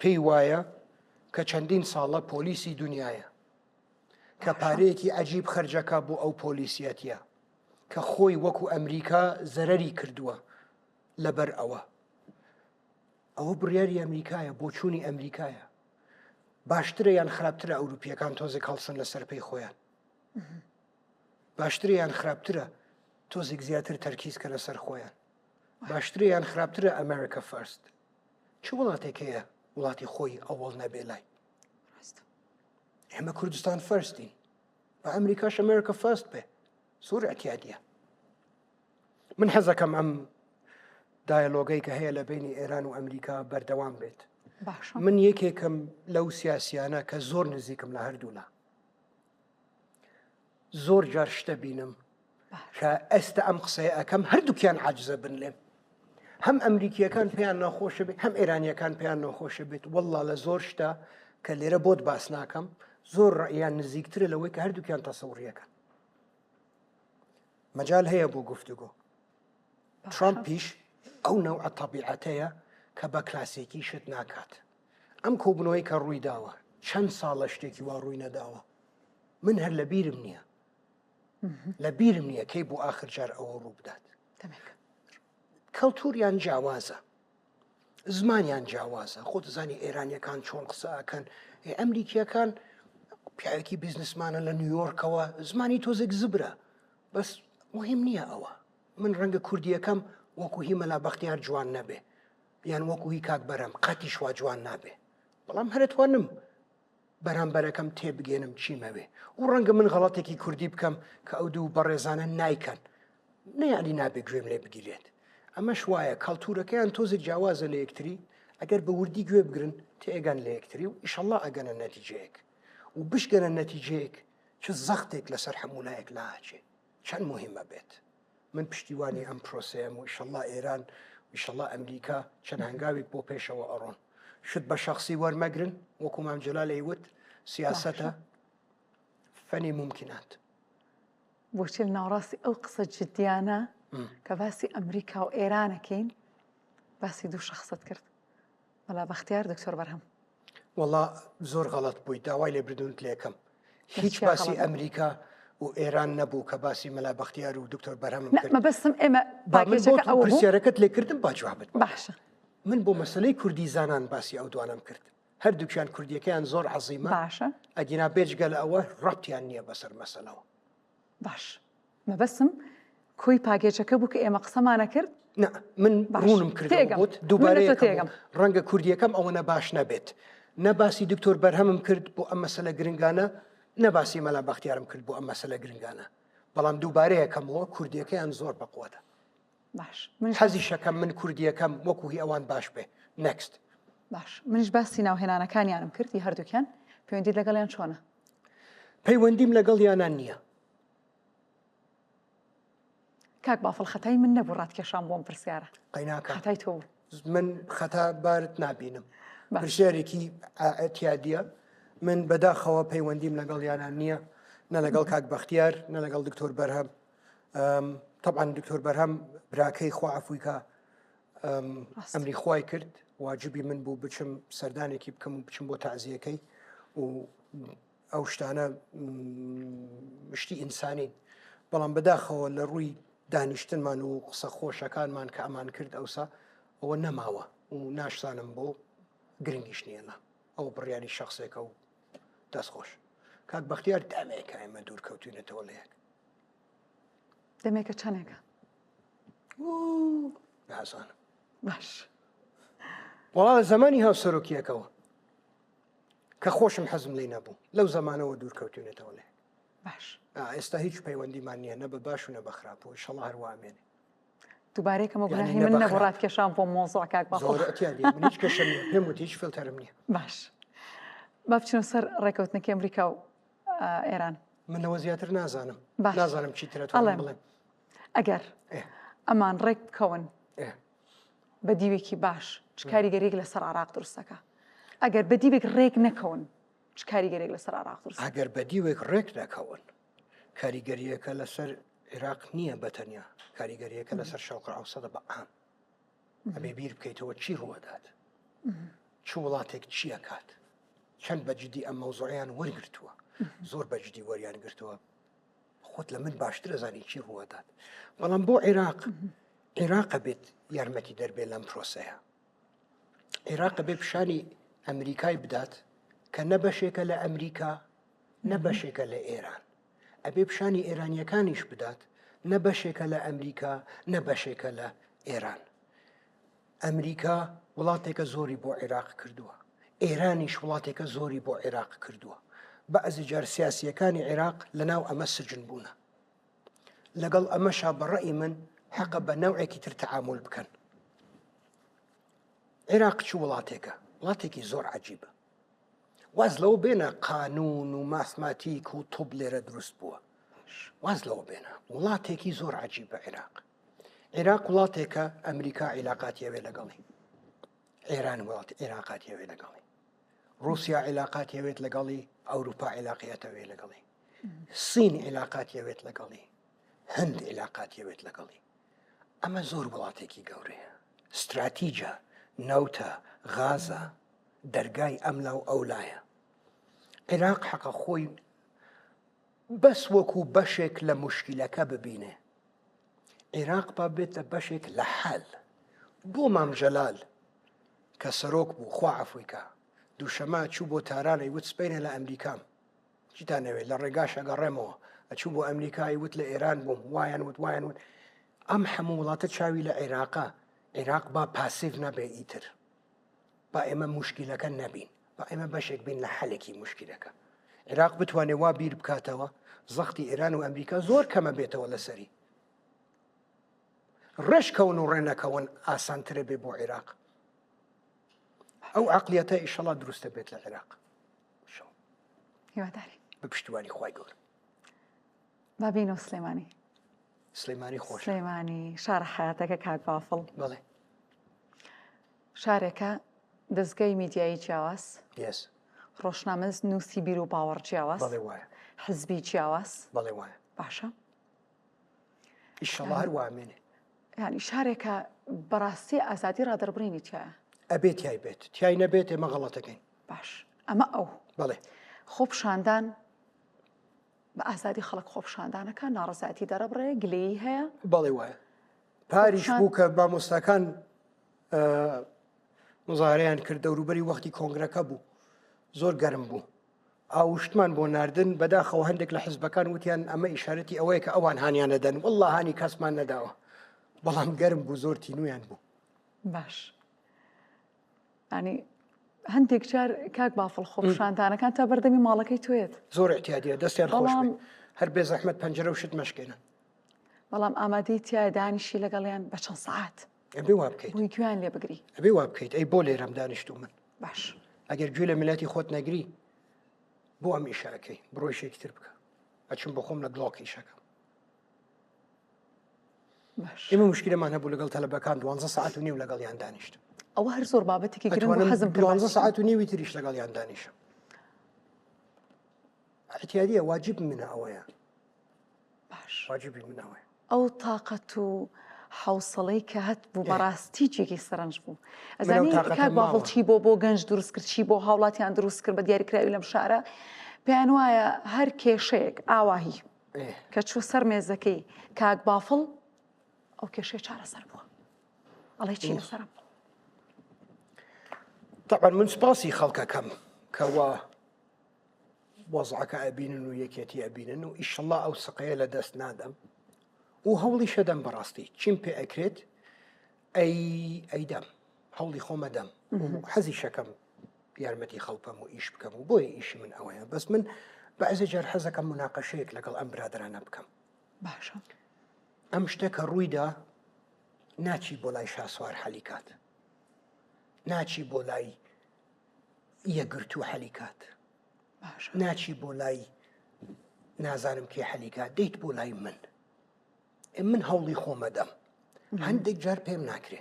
پێی وایە کە چەندین ساڵە پۆلیسی دنیاە کە پارەیەکی عەجیب خەرجەکە بۆ ئەو پۆلیسیەتە کە خۆی وەکو ئەمریکا زەرەری کردووە لەبەر ئەوە بڕیاری ئەمریکایە بۆ چوونی ئەمریکایە باشترە یان خراپترە ئەوروپیەکان تۆزێک هەڵسن لەسەر پێی خۆیان باشترە یان خراپترە تۆزێک زیاتر تەرکیز کە لەسەر خۆیان باشترە یان خراپترە ئەمریکا فەرست چ وڵاتێک هەیە وڵاتی خۆی ئەوڵ نەبێ لای ئێمە کوردستان فەرستین بە ئەمریکاش ئەمریکا فەرست بێ زۆر ئەتیادیە من حەزەکەم ئەم دایلۆگەی کە هەیە لە بینی ئێران و ئەمریکا بەردەوام بێت من یەکێکم لەو سیاسیانە کە زۆر نزیکم لە هەردوولا زۆر جار شتە بینم کە ئێستا ئەم قسەیە ئەەکەم هەردووکیان عاجزە بن لێم هەم ئەمریکیەکان پێیان ناخۆشە بێت هەم ئێرانیەکان پێیان ناخۆشە بێت وەڵڵا لە زۆر شتە کە لێرە بۆت باس ناکەم زۆر ڕەیان نزیکترە لەوەی کە هەردووکیان تەسەووریەکەن مەجال هەیە بۆ گفتوگۆ ترامپیش ئەو نەوعە تەبیعەتەیە کە بە کلاسێکی شت ناکات ئەم کۆبنەوەی کە ڕووی داوە چەند ساڵە شتێکی وا ڕووی نەداوە من هەر لە بیرم نییە لە بیرم نییە کەی بۆ ئاخر جار ئەوە ڕوو بدات کەڵتوریان جیاوازە زمانیان جیاوازە خۆت زانی ئێرانیەکان چۆن قسەکەن ئەمریکیەکان پیاوێکی بیزنسمانە لە نیویۆرکەوە زمانی تۆزێک زبرە بەس مهم نییە ئەوە من ڕەنگە کوردیەکەم وەکو هی مەلا بەختیار جوان نەبێ یان وەکو هی کاک بەرەم قەتی شوا جوان نابێ بەڵام هەرتوانم بەرامبەرەکەم تێبگێنم چیمەوێ و ڕەنگە من غەڵەتێکی کوردی بکەم کە ئەو دوو بەڕێزانە نایکەن نەیانی نابێ گوێم لێ بگیرێت ئەمەش وایە کەڵتورەکەیان تۆزێک جیاوازە لە یەکتری ئەگەر بە وردی گوێ بگرن تێگەن لە یەکتری و ئیشەڵڵا ئەگەنە نەتیجەیەک و بشگەنە نەتیجەیەک چ زەختێک لەسەر هەموو لایەک لاچێ چەند مهمە بێت من پشتیوانی ئەم پرۆسەیەم و ئیشەڵڵا ئێران ئیشەڵڵا ئەمریکا چەند هەنگاوێک بۆ پێشەوە ئەڕۆن شت بە شخصی وەرمەگرن وەکو مام جەلالە وت سیاسەتە فەنی ممکنات بۆچی لە ناوڕاستی ئەو قسە جدیانە کە باسی ئەمریکا و ئێرانەکەین باسی دوو شخصت کرد مەلا بەختیار دکتۆر بەرهەم وەڵا زۆر غەڵەت بووی داوای لێ بردونت لێکم هیچ باسی ئەمریکا و ئێران نەبوو کە باسی مەلا بەختیار و دکتۆر بەرهەمم کرد مەبەستم ئێمە پاکێجەکە ئەوە بوو پرسیارەکەت لێکردم با جوابت باشە من بۆ مەسلەی کوردی زانان باسی ئەو دوانم کرد هەردووکیان کوردیەکەیان زۆر عەزیمە باشە ئەگینا بێجگە لە ئەوە ڕەبتیان نییە بەسەر مەسەلەوە باش مەبەستم کۆی پاگێجەکە بوو کە ئێمە قسەمانە کرد من ڕوونم کردبوت دووبارەیە ڕەنگە کوردیەکەم ئەوەنە باش نەبێت نەباسی دکتۆر بەرهەمم کرد بۆ ئەم مەسەلە گرنگانە نەباسی مەلا بەختیارم کرد بۆ ئەم مەسەلە گرنگانە بەڵام دووبارەیەکەمەوە کوردیەکەیان زۆر بەقووەتە باش حەزی شەکەم من کوردیەکەم وەکو هی ئەوان باش بێ نەکست باش منیش باسی ناوهێنانەکانیانم کردی هەردووکیان پەیوەندیت لەگەڵیان چۆنە پەیوەندیم لەگەڵ یانان نییە کاک بافڵ خەتای من نەبوو ڕاتکێشان بۆم پرسیارە قەیناکە خەتای تۆ من خەتا بارت نابینم پرسیارێکی ئەتیادیە من بەداخەوە پەیوەندیم لەگەڵ یانان نییە نە لەگەڵ کاک بەختیار نە لەگەڵ دکتۆر بەرهەم طبعا دکتۆر بەرهەم براکەی خوا عەفویکە ئەمری خوای کرد واجبی من بوو بچم سەردانێکی بکەم و بچم بۆ تەعزیەکەی و ئەو شتانە مشتی ئینسانی بەڵام بەداخەوە لە ڕووی دانیشتنمان و قسە خۆشەکانمان کە ئەمان کرد ئەوسا ئەوە نەماوە و ناشزانم بۆ گرنگیش نییەنا ئەو بڕیاری شخصێکە و دەستخۆش کاک بەختیار دامەیەکە ئێمە دوورکەوتوینەتەوە لە یەک دەمێکە چەندێکە بەزانم باش وەڵا لە زمانی هاوسەرۆکیەکەوە کە خۆشم حەزم لێ نەبوو لەو زمانەوە دوورکەوتوینەتەوە لێ باش ئێستا هیچ پەیوەندیمان نییە نە بە باش و نە بە خراپ و ئینشەڵڵا هەروامێنێ دووبارەیەکەمە گوناهی من نەبوو ڕاتکێشان بۆ مۆزوع کاک بافڵ زۆر ئەتیادی من هیچ کەشم نییە پێم وتی هیچ فیلتەرم نییە باش با بچینە سەر ڕێکەوتنەکەی ئەمریکا و ئێران منەوە زیاتر نازانم باش نازانم چی ترەتوانم بڵێم ئەگەر ئەمان ڕێک بکەون بە دیوێکی باش چ کاریگەرێک لەسەر عراق دروستەکە ئەگەر بە دیوێک ڕێک نەکەون چ کاریگەرێک لەسەر عراق دروست ئەگەر بە دیوێک ڕێک نەکەون کاریگەریەکە لەسەر عێراق نییە بەتەنیا کاریگەریەکە لەسەر شەرقی ئەوسەدە بە عام ئەبێ بیر بکەیتەوە چی ڕوەدات چ وڵاتێک چیە کات چەند بەجددی ئەم مەوزوعیان وەرگرتووە زۆر بەجددی وەریان گرتووە خۆت لە من باشترە زانی چی ڕوەدات بەڵام بۆ عێراق بێت یارمەتی دەربێت لەم پرۆسەیە عێراق بێ پیشانی ئەمریکای بدات کە نە بەشێکە لە ئەمریکا نە بەشێکە لە ئێران ئەبێ پیشانی ئێرانیەکانیش بدات نە بەشێکە لە ئەمریکا نە بەشێکە لە ئێران ئەمریکا وڵاتێکە زۆری بۆ عێراق کردووە ئێرانیش وڵاتێکە زۆری بۆ عێراق کردووە بەعزی جار سیاسیەکانی عێراق لەناو ئەمە سجن بوونە لەگەڵ ئەمەشا بەڕەئی من حەقە بە نەوعێکی تر تەعامل بکەن عێراق چ وڵاتێکە وڵاتێکی زۆر عەجیبە واز لەوە بێنە قانون و ماسماتیک و تۆب لێرە دروست بووە واز لەوە بێنە وڵاتێکی زۆر عەجیبە عێراق وڵاتێکە ئەمریکا عیلاقاتیەوێ لەگەڵی ئێران وڵات عێراقاتیەوێ لەگەڵی رووسیا عیلاقاتیەوێت لەگەڵی ئەوروپا عیلاقیەتەوێ لەگەڵی سین عیلاقاتیەوێت لەگەڵی هەند عیلاقاتیەوێت لەگەڵی ئەمە زۆر وڵاتێکی گەورەیە استراتیجە نەوتە غازە دەرگای ئەملا و ئەولایە عێراق حەقە خۆی بەس وەکو بەشێک لە موشکیلەکە ببینێ عێراق با بێتە بەشێک لە حەل بۆ مام جەلال کە سەرۆک بوو خوا عەفویکە دووشەمە چوو بۆ تارانەی وت سپینە لە ئەمریکام چیتانەوێت لە ڕێگاشە گەڕێمەوە ئەچوو بۆ ئەمریکای وت لە ئێران بووم وایان وت ئەم هەموو وڵاتە چاوی لە عێراقا عێراق با پاسیڤ نەبێ ئیتر با ئێمە موشکیلەکە نەبین با ئێمە بەشێک بین لە حەلێکی موشکیلەکە عێراق بتوانێ وا بیر بکاتەوە زەختی ئێران و ئەمریکا زۆر کەمە بێتەوە لەسەری ڕێشکەون و ڕێنەکەون ئاسانترە بێ بۆ عێراق ئەو عەقلیەتە ئیشەڵا دروستە بێت لە عێراق هیواداری بە پشتیوانی خوای گەورە بابینۆ سلێمانی سلێمانی خۆش سلێمانی شارە حیاتەکە کاک بافڵ بەڵێ شارێکە دەستگای میدیایی جیاواز یەس ڕۆژنامە نووسی بیر و باوەڕ جیاواز بەڵێ وایە حزبی جیاواز بەڵێ وایە باشە ئیشەڵا هەر وامێنێ ینی شارێکە بەڕاستی ئازادی ڕادەربڕینی تایە ئەبێت تیای بێت تیای نەبێت ئێمە غەڵەتەکەین باش ئەمە ئەو بەڵێ خۆپشاندان بە ئازادی خەڵک خۆپشاندانەکە ناڕزاتی دەرەبڕێ گلەیی هەیە بەڵێ وایە پاریش بوو کە مامۆستاکان مزارەیان کرد دەوروبەری وەختی کۆنگرەکە بوو زۆر گەرم بوو ئاوشتمان بۆ ناردن بەداخەوە هەندێک لە حزبەکان وتیان ئەمە ئیشارەتی ئەوەیە کە ئەوان هانیان نەدەن وەڵڵا هانی کەسمان نەداوە بەڵام گەرم بوو زۆر تینویان بوو باش ینی هەندێک جار کاک بافڵ خۆپشاندانەکان تا بەردەمی ماڵەکەی توێت زۆر احتیادیە دەستیان خۆش بێ هەر بێ زەحمەت پەنجەرە و شت مەشکێنن بەڵام ئامادەی تایە دانیشی لەگەڵیان بە چەند سەعات ئەبێ وا بکەیت بووی گویان لێ بگری ئەبێ وا بکەیت ئەی بۆ لێرەم دانیشتو من باش ئەگەر گوێ لە میلاتی خۆت نەگری بۆ ئەم ئیشەکەی بڕۆی شێکی تر بکە ئەچم بە خۆم لە بڵۆکی ئیشەکەم باش ئێمە مشکلەمان هەبوو لەگەڵ تەلەبەکان 12 ساعت و نیو لەگەڵیان دانیشتم ئەوە هەر زۆر بابەتێکی گرنگ و حەزم 12 ساعت و نیوی تریش لەگەڵیان دانیشم احتیادیە واجب منە ئەوەیە باش واجبی من ئەوەیە ئەو تااقەت و حوسڵەی کە هەت بوو بەڕاستی جێکی سەرنج بوو منەو ئەزانی تااقەتم کاک بافڵ ماوە. چی بۆ گەنج دروست کرد چی بۆ هاوڵاتیان دروست کرد بە دیاریکراوی لەم شارە پێیان وایە هەر کێشەیەک ئاواهی کە چوو سەر مێزەکەی کاک بافڵ ئەو کێشەیە چارەسەر بووە ئەڵێ چی لەسەرم طبعا من سپاسی خەڵکەکەم کەوا وەزعەکە ئەبینن و یەکێتی ئەبینن و ئیشەڵڵا ئەو سقەیە لە دەست نادەم و هەوڵی شەدەم بەڕاستی چیم پێ ئەکرێت ئەیدەم هەوڵی خۆمەدەم حەزی شەکەم یارمەتی خەڵپەم و ئیش بکەم و بۆیە ئیشی من ئەوەیە بەس من بەعزە جار حەزەکەم مناقەشەیەک لەگەڵ ئەم برادرانە بکەم باشە ئەم شتێکە ڕوویدا ناچی بۆ لای شاسوار حەلیکات ناچی بۆ لای یەگرت و حەلیکات باشە ناچی بۆ لای نازانم کێ حەلیکات دەیت بۆ لای من هەوڵی خۆمەدەم هەندێک جار پێم ناکرێ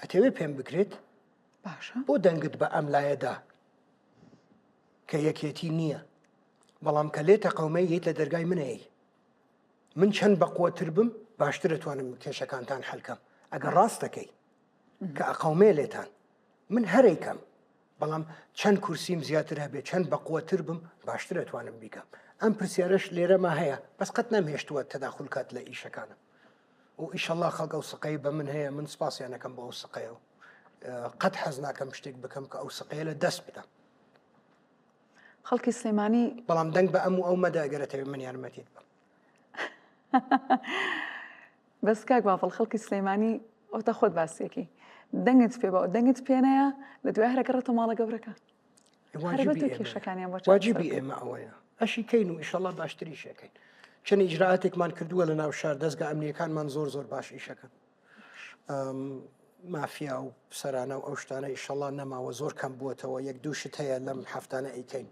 ئەتەوێ پێم بکرێت باشە بۆ دەنگت بە ئەم لایەدا کە یەکێتی نییە بەڵام کە لێتە قەومەی یەیت لە دەرگای منەیە من چەند بەقووەتر بم باشتر دەتوانم کێشەکانتان حەلکەم ئەگەر ڕاستەکەی کە ئەقەومێ لێتان من هەرێکم بەڵام چەند کورسیم زیاتر هەبێت چەند بەقووەتر بم باشتر دەتوانم بیکەم ئەم پرسیارەش لێرەما هەیە بەس قەت نەمهێشتووە تەداخل کات لە ئیشەکانم و ئیشەڵڵا خەڵکە و سقەی بە من هەیە من سپاسیانەکەم بۆ ئەو سقەیە و قەت حەز ناکەم شتێک بکەم کە ئەو سقەیە لە دەست بدەم خەڵکی سلێمانی بەڵام دەنگ بە ئەم و ئەو مەداگەرەتەوێ من یارمەتیت بم بەس کاک بافڵ خەڵکی سلێمانی ئەوتە خۆت باسیەکەی دەنگت پێ بە دەنگت پێنەیە لە دوای هەرەکەڕێتە ماڵە گەورەکە کێشەکانیان بۆ واجبی ئێمە ئەوەیە ئەشی کەین و ئیشەڵڵا باشتری شەکەین چەند ئیجرعاتێکمان کردووە لە ناو شار دەستگا ئەمنیەکانمان زۆر زۆر باش ئیشەکەن مافیا و سەرانە و ئەو شتانە ئیشەڵڵا نەماوە زۆر کەم بووەتەوە یەک دوو شت هەیە لەم هەفتانە ئەیکەین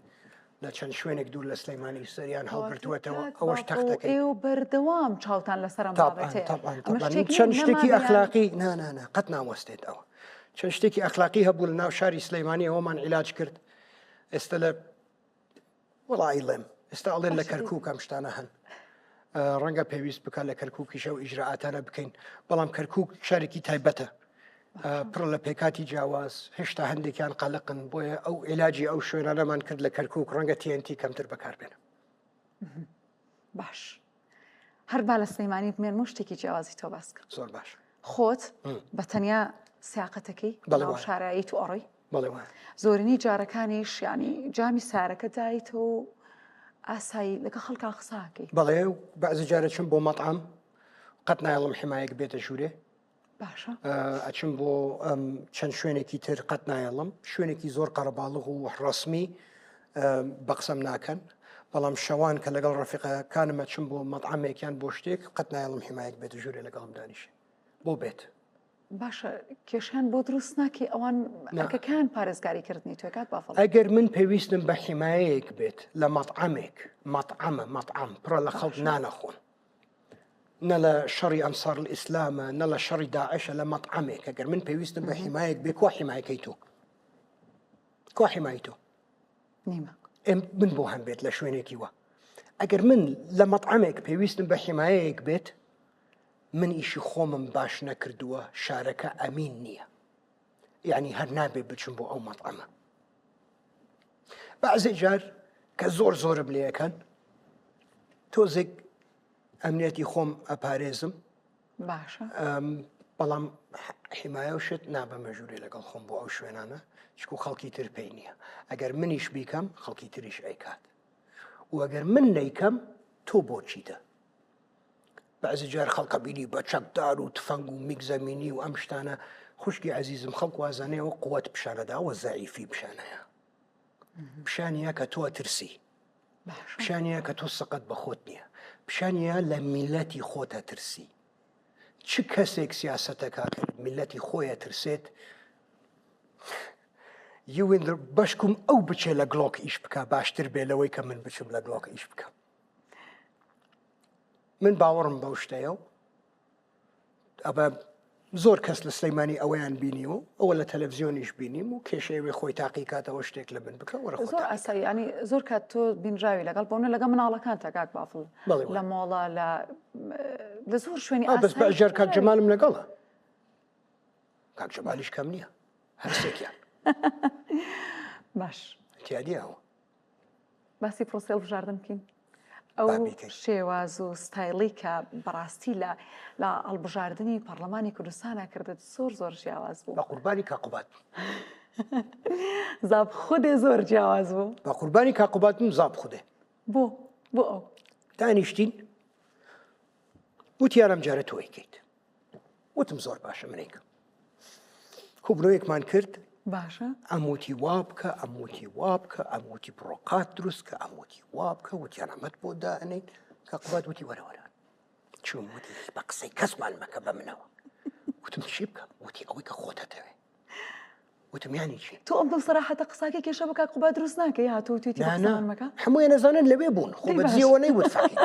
لە چەند شوێنێک دوور لە سلەیمانی سەریان هەڵگرتووەتەوە ئەوەش تەختەکەی ئێوە بەردەوام چاوتان لەسەرم چەند شتێکی ئەخلاقی نانانە قەت ناوەستێت ئەوە چەند شتێکی ئەخلاقی هەبوو لە ناو شاری سلەیمانی ئەوەمان عیلاج کرد ئێستا لە وەڵی لێم ئێستا ئەڵێن لە کەرکووک ئەم شتانە هەن ڕەنگە پێویست بکات لە کەرکووکیشە و ئیجرعاتانە بکەین بەڵام کەرکووک شارێکی تایبەتە پڕ لە پێکاتی جیاواز هێشتا هەندێکیان قەلقن بۆیە ئەو عیلاجی ئەو شوێنانەمان کرد لە کەرکووک ڕەنگە TNT کەمتر بەکاربێنە. باش هەر با لە سلەیمانی بمێنم و شتێکی جیاوازی تۆ باس کرد. زۆر باش. خۆت بە تەنیا سیاقەتەکەی ناو شارایی تو ئەڕۆی؟ بەڵێ وایە. زۆرینی جارەکانیش ینی جامی سارەکە دایتەوە و ئاسایی لەگە خەڵکا قساکەی. بەڵێ و بەعزی جارە چم بۆ مەطعام قەت نایڵم حمایەک بێتە ژوورێ. باشە. ئەچم بۆ چەند شوێنێکی تر قەت نایەڵم شوێنێکی زۆر قەرەباڵغ و ڕسمی بە قسەم ناکەن. بەڵام شەوان کە لەگەڵ ڕەفیقەکانمە چم بۆ مەطعامێکیان بۆ شتێک قەت نایڵم حمایەک بێتە ژوورێ لەگەڵم دانیشێ بۆ بێت. باشە کێشیان بۆ دروست ناکەی ئەوان ئەرکەکان پارێزگاری کردنی توێکات بافڵ. ئەگەر من پێویستم بە حیمایەیەک بێت لە مەطعامێک مەطعام پڕە لە خەڵک نانەخۆن نە لە شەڕی ئەنسار الئیسلامە نە لە شەڕی داعشە لە مەطعامێک ئەگەر من پێویستم بە حیمایەک بێ کوا حیمایەکەی تۆ کوا حیمای تۆ نیمە من بۆ هەم بێت لە شوێنێکی وە ئەگەر من لە مەطعامێک پێویستم بە حیمایەیەک بێت من ئیشی خۆمم باش نەکردووە شارەکە ئەمین نییە یعنی هەر نابێ بچم بۆ ئەو مەطعەمە. بەعزێ جار کە زۆرم لێەکەن تۆزێک ئەمنیەتی خۆم ئەپارێزم باشە بەڵام حیمایە و شت نابەمە ژوورێ لەگەڵ خۆم بۆ ئەو شوێنانە چکو خەڵکی تر پێی نییە ئەگەر منیش بیکەم خەڵکی تریش ئەیکات و ئەگەر من نەیکەم تۆ بۆچیتە. بەعزی جار خەڵکە بینی بە چەکدار و تفەنگ و میگزەمینی و ئەم شتانە خوشکی عەزیزم خەڵک وازانەیەوە قووەت پیشانەداوە زەعیفی پیشانەیە پیشانیە کە تۆ ترسی پیشانیە کە تۆ سەقەت بە خۆت نییە پیشانیە لە میلەتی خۆتە ترسی چ کەسێک سیاسەتەکە کرد میلەتی خۆیە ترسێت یوێندر بەشکم ئەو بچێ لە گڵۆک ئیش بکە باشتر بێ لەوەی کە من بچم لە گڵۆک ئیش بکەم. من باوەڕم بەو شتەیە و ئەبە زۆر کەس لە سلەیمانی ئەوەیان بینیوە ئەوە لە تەلەڤیزیۆنیش بینیم و کێشەیەوێ خۆی تاقیکاتەوە شتێک لە من بکە زۆر ئاسایی ینی زۆر کات تۆ بینراوی لەگەڵ بۆنە لەگە مناڵەکان تەکات بافڵ لە مۆڵە لە زۆر شوێنی بەس بەژار کاک جەمالم لەگەڵە کاک جەمالیش کەم نییە هەرسێکیان باش تیادیەوە باسی پرۆسیل بژاردن بکەین. ئەو شێواز و ستایلی کە بەڕاستی لە هەڵبژاردننی پەرلەمانی کوردستانە کردت زۆر جیاواز بوو. بە قوربانی کاقوبات زاب خودێ زۆر جیاواز بوو. بە قوربانی کاقوباتم زاب خودێ بۆ ئەو دانیشتین وتیانم جارە تۆیکەیت وتم زۆر باشە منێکە کوبنەوەیەکمان کرد باشە ئەموتی وا بکە ئەموتی وا بکە ئەموتی بڕۆقات دروست کە ئەموتی وا بکە وتیان ئەمەد بۆ دائنین کاقوبات وتی وەرەوەرە چوم وتی بە قسەی کەسمان مەکە بە منەوە وتم چی بکەم وتی ئەوەی کە خۆتەتەوێ وتم یانی چی تۆ ئەم سەراحەتە قساکە کێشە بە کاقوبات دروست ناکەی هاتووتیتی بەقسەمان مەکە هەموویە نەزانن لەوێ بوون خۆ بەجێەوە نەیوت فەقیر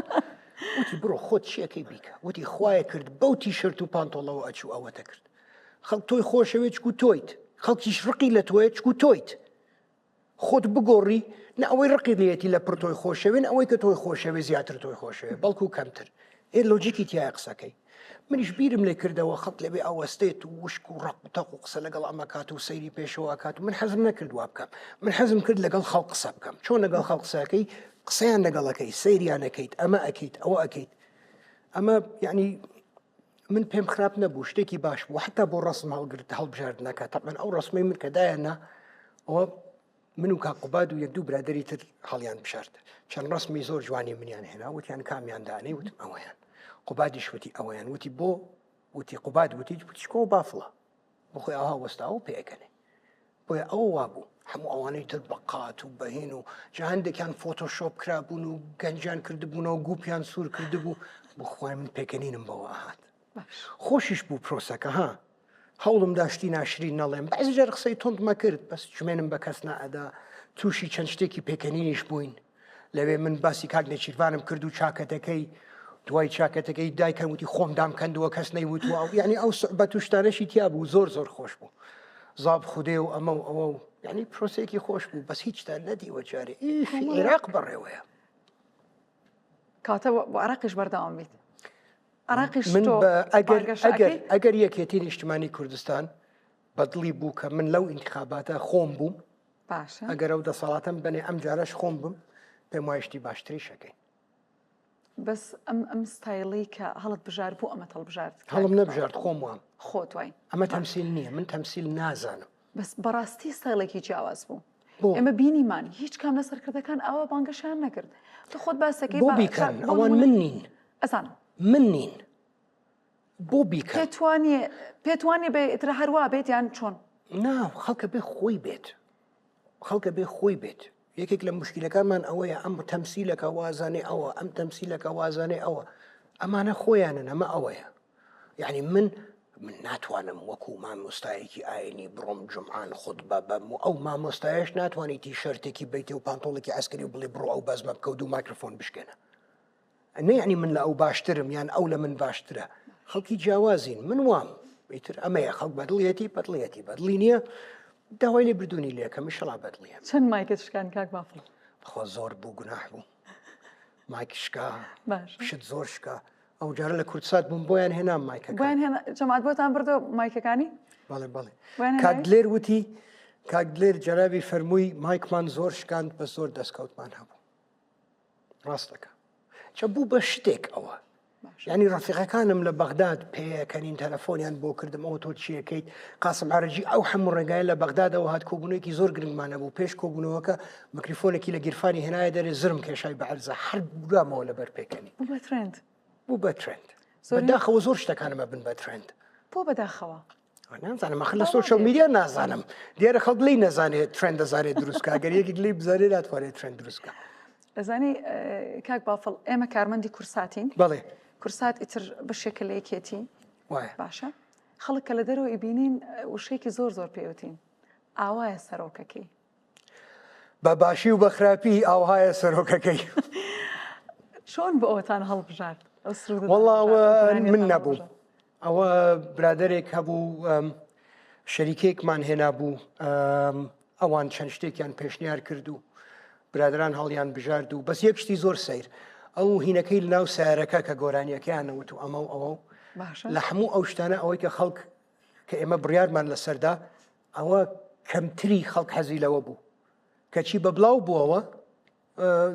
وتی بڕۆ خۆت چیەکەی بیکە وتی خوایە کرد بەو تیشرت و پانتۆڵەوە ئەچوو ئەوەتە کرد خەڵک تۆی خۆشەوێ چکو تۆیت خەڵکیش ڕقی لە تۆیە چکو تۆیت خۆت بگۆڕی نە ئەوەی ڕقی لێتی لە پڕ تۆی خۆشەوێن ئەوەی کە تۆی خۆشەوێ زیاتر تۆی خۆشەوێ بەڵکو کەمتر لۆجیکی تایە قسەکەی منیش بیرم لێ کردەوە خەڵک لەبێ ئەوەستێت و وشک و ڕق و تەق و قسە لەگەڵ ئەمە کات و سەیری پێشەوە کات و من حەزم نەکرد وا بکەم من حەزم کرد لەگەڵ خەڵک قسە بکەم چۆن لەگەڵ خەڵک قسەکەی قسەیان لەگەڵەکەی سەیریان ئەەکەیت ئەمە ئەەکەیت ئەوە ئەەکەیت ئەمە یعنی من پێم خراپ نەبوو شتێکی باش بوو حتا بۆ ڕسم هەڵگرت هەڵبژاردنەکە تەقەن ئەو ڕسمەی من کەدایەنە ئەوە من و کاقوباد و یەک دوو برادری تر هەڵیان بشارد چەند ڕسمی زۆر جوانی منیان هێنا وتیان کامیان دانەی وتم ئەوەیان قوبادیش وتی ئەوەیان وتی بۆ وتی قوباد وتی چکۆ بافڵە بۆ خۆی ئەوها وەستاوە پێەکەنێ بۆیە ئەوە وابوو هەموو ئەوانەی تر بەقات و بەهێن و جا هەندێکیان فۆتۆشۆپ کرابوون و گەنجیان کردبوونەوە گوپیان سوور کردبوو بۆ خۆی من پێکەنینم بەوە ئاهات خۆشیش بوو پرۆسەکە ها هەوڵم داشتی ناشری نەڵێم بەعزی جار قسەی تۆندمە کرد بەس چمێنم بە کەس نائەدا تووشی چەند شتێکی پێکەنینیش بووین لەوێ من باسی کاک نەچیروانم کرد و چاکەتەکەی دوای چاکەتەکەی دایکەم وتی خۆم دام کەندووە کەس نەیوتوە یعنی ئەو بە توشتانەشی تیا بوو زۆر خۆش بوو زاب خودێ و ئەمە و ئەوە و یعنی پرۆسێکی خۆش بوو بەس هیچتا نەدیوە جارێ عێراق بەڕێوەیە کاتە بۆ عێراقیش بەردەوام بیت من ئەگەر یەکێتی نیشتمانی کوردستان بەدڵی بوو کە من لەو ئینتخاباتە خۆم بووم باشە ئەگەر ئەو دەسەڵاتم بنێ ئەم جارەش خۆم بم پێم وایە شتی باشتری شەکەین بەس ئەم ستایلی کە هەڵت بژار بوو ئەمە هەڵبژارد هەڵم نەبژارد خۆم وام خۆت وای ئەمە تەمسیل نییە من تەمسیل نازانم بەس بەڕاستی ستایلێکی جیاواز بوو بۆ ئێمە بینیمان هیچ کام لە سەرکردەکان ئەوە بانگەشیان نەکرد تو خۆت باسەکەی بۆ بیکەن ئەوان من نین ئەزانم من نین بۆ بیکەن پێتوانێ بێترە هەروە بێت یان چۆن نا خەڵکە بێ خۆی بێت خەڵکە بێ خۆی بێت یەکێک لە مشکلەکانمان ئەوەیە ئەم تەمسیلەکە وازانێ ئەوە ئەم تەمسیلەکە وازانێ ئەوە ئەمانە خۆیانن ئەمە ئەوەیە یعنی من ناتوانم وەکو مامۆستایەکی ئاینی بڕۆم جمعان خودبە بەم و ئەو مامۆستایش ناتوانانی تیشەرتێکی بیتێ و پانتۆڵێکی ئەسکەری و بڵێ بڕۆ ئەو بەزمە بکەوت و مایکرۆفۆن بشکێنە نەیعنی من لە ئەو باشترم یان ئەو لە من باشترە خەڵکی جیاوازین من وام ئیتر ئەمەیە خەڵک بەدڵیەتی بەدڵیەتی بەدڵی نییە داوای لێ بردوونی لێ کە میشەڵا بەدڵیە چەند مایکت شکان کاک بافڵ خۆ زۆر بوو گوناح بوو مایک شکا باش شت زۆر شکا ئەو جارە لە کورسات بووم بۆیان هێنام مایکەکە بۆیان هێنا جەماعەت بۆتان بردو مایکەکانی بەڵێ بەڵێ بۆیان هێناوی؟ کاک وتی کاک دلێر جەنابی فەرمووی مایکمان زۆر شکاند بە زۆر دەستکەوتمان هەبوو ڕاستەکە چە بوو بە شتێک ئەوە ینی ڕفیقەکانم لە بەغداد پێکەنین تەلەفۆنیان بۆ کردم ئەوە تۆ چیەکەیت قاسم عەرەجی ئەو هەموو ڕێگایە لە بەغدادەوە هات کۆبوونێکی زۆر گرنگمانە بوو پێش کۆبوونەوەکە میکرۆفۆنێکی لە گیرفانی هێنایە دەرێ زرم کێشای بە عەرزە هەر بورامەوە لەبەر پێکەنی بوو بە ترند بوو بە ترند بەداخەوە زۆر شتەکانمە بن بە ترند بۆ بەداخەوە نازانم ئەخ لە سۆشەڵ میدیا نازانم دیارە خەڵک لی نەزانێت ترند دەزانێت دروستکە گەر یەکێک لی بزانێت ناتوانێت ترند دروستکە ئەزانی کاک بافڵ ئێمە کارمەندی کورساتین بەڵێ کورسات ئیتر بەشێکە لە یەکێتی وایە باشە خەڵک کە لە دەرەوە ئیبینین وشەیەکی زۆر زۆر پێوتین ئاوایە سەرۆکەکەی بە باشی و بە خراپی ئاوهایە سەرۆکەکەی چۆن بە ئەوتان هەڵبژارد وەڵڵا ئەوە من نەبوو ئەوە برادێک هەبوو شەریکێکمان هێنا بوو ئەوان چەند شتێکیان پێشنیار کرد و برادران هەڵیان بژارد و بەس یەک شتی زۆر سیر ئەو هینەکەی لەناو سیارەکە کە گۆرانیەکەیانەوت و ئەمە و ئەوە لە هەموو ئەو شتانە ئەوەی کە خەڵک کە ئێمە بڕیارمان لەسەردا ئەوە کەمتری خەڵک حەزی لەوە بوو کەچی بە بڵاو بووەوە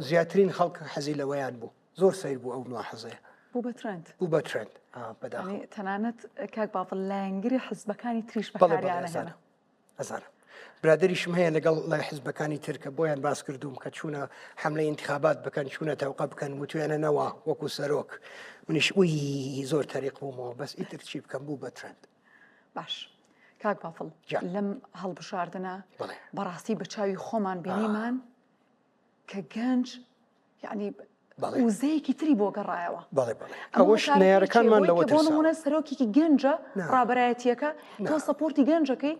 زیاترین خەڵک حەزی لەوەیان بوو زۆر سیر بوو ئەو ملاحەزەیە بوو بە ترند بوو بە ترند بەداخەوە تەنانەت کاک بافڵ لایەنگری حزبەکانی تریش بەڵێ بەکاریانە هێنا ئەزانم برادریشم هەیە لەگەڵ لای حزبەکانی ترکە بۆیان باس کردوم کە چوونە حملەی انتخابات بکەن چوونە تەوقە بکەن وتوێنەنەوە وەکو سەرۆک منیش وی زۆر تەریق بوومەوە بەس ئیتر چی بکەم بوو بە ترند باش کاک بافڵ لەم هەڵبژاردنە بەڕاستی بە چاوی خۆمان بینیمان کە گەنج یعنی وزەیەکی تری بۆ گەڕایەوە بەڵێ ئەوەش نەیارەکانمان لەوە بۆ نمونە سەرۆکێکی گەنجە ڕابەرایەتیەکە تۆ سەپۆرتی گەنجەکەی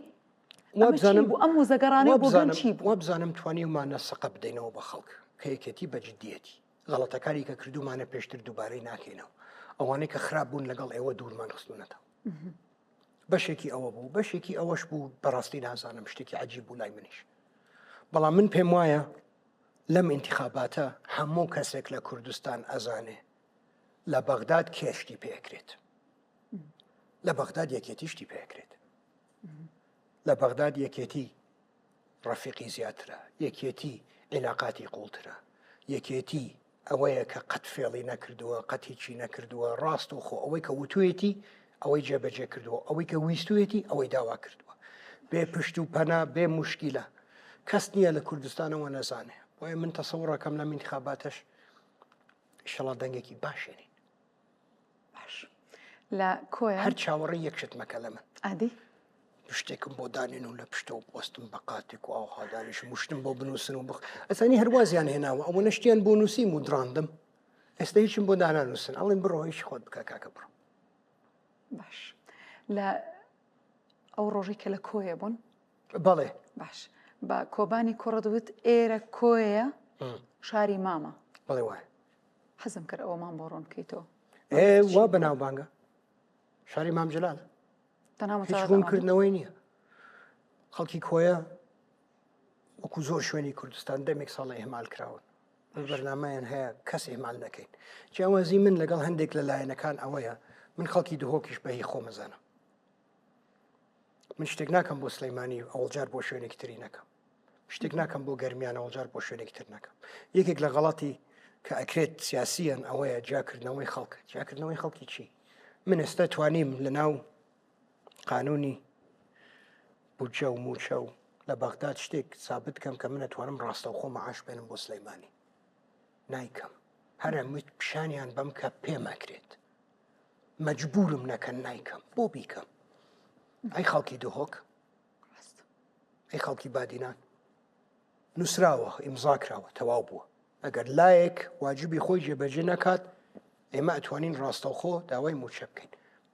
ئەم وزەگەڕانەی بۆ گەنج چی بوو؟ وە بزانم توانیمانە سەقە بدەینەوە بە خەڵک کە یەکێتی بە جددیەتی غەڵەتەکانی کە کردومانە پێشتر دووبارەی ناکەینەوە ئەوانەی کە خراپ بوون لەگەڵ ئێوە دوورمان خستونەتەوە بەشێکی ئەوە بوو بەشێکی ئەوەش بوو بەڕاستی نازانم شتێکی عەجیب بوو لای منیش بەڵام من پێم وایە لەم انتخاباتە هەموو کەسێک لە کوردستان ئەزانێ لە بەغداد کێشتی پێکرێت لە بەغداد یەکێتی شتی پێکرێت لە بەغداد یەکێتی ڕەفیقی زیاترە یەکێتی عیلاقاتی قوڵترە یەکێتی ئەوەیە کە قەت فێڵی نەکردووە قەتیچی نەکردووە ڕاست و خۆ ئەوەی کە وتوێتی ئەوەی جێبەجێ کردووە ئەوەی کە ویستوێتی ئەوەی داوا کردووە بێ پشت و پەنا بێ موشکیلە کەس نییە لە کوردستانەوە نەزانێ بۆیە من تەسەوڕەکەم لە انتخاباتش ئینشەڵا دەنگێکی باشێنین باش لە کۆیە هەر چاوەڕێی یەکشت مەکە لە من ئادی شتێکم بۆ دانێن و لە پشتەوە بۆستم بە قاتێک و ئاو هادانیش مشتم بۆ بنووسن و ئەسانی هەروازیان هێناوە ئەوە نەشتیان بۆ نووسیم و دراندم ئێستا هیچم بۆ دانانووسن ئەڵێن بڕۆ هیچ خۆت بکە کاکە بڕۆ باش لە ئەو ڕۆژی کە لە کۆیە بوون بەڵێ باش بە کۆبانی کوڕدوت ئێرە کۆیە شاری مامە بەڵێ وایە حەزم کرد ئەوەمان بۆ ڕۆن بکەیتەوە وا بەناوبانگە شاری مامجلال هیچ ڕوونکردنەوەی نییە خەڵکی کۆیە وەکو زۆر شوێنی کوردستان دەمێک ساڵی هێمال کراون بەرنامەیان هەیە کەس هێمال نەکەین جیاوازی من لەگەڵ هەندێک لە لایەنەکان ئەوەیە من خەڵکی دهۆکیش بەهی خۆمەزانم من شتێک ناکەم بۆ سلەیمانی ئەوڵجار بۆ شوێنێکی تری نەکەم شتێک ناکەم بۆ گەرمیان ئەوڵجار بۆ شوێنێکی تر نەکەم یەکێک لە غەڵەتی کە ئەکرێت سیاسیەن ئەوەیە جاکردنەوەی خەڵک جاکردنەوەی خەڵکی چی من ئێستا توانیم لە ناو قانونی بودجە و موچە و لە بەغداد شتێک ثابت کەم کە من ئەتوانم ڕاستەوخۆ مەعاش بێنم بۆ سلەیمانی نایکەم هەرەمووی پیشانیان بەم کە پێمەکرێت مەجبورم نەکەن نایکەم بۆ بیکەم ئەی خەڵکی دهۆک ئەی خەڵکی بادینان نووسراوە ئیمزاکراوە تەواو بووە ئەگەر لایەک واجبی خۆی جێبەجێ نەکات ئێمە ئەتوانین ڕاستەوخۆ داوای موچە بکەین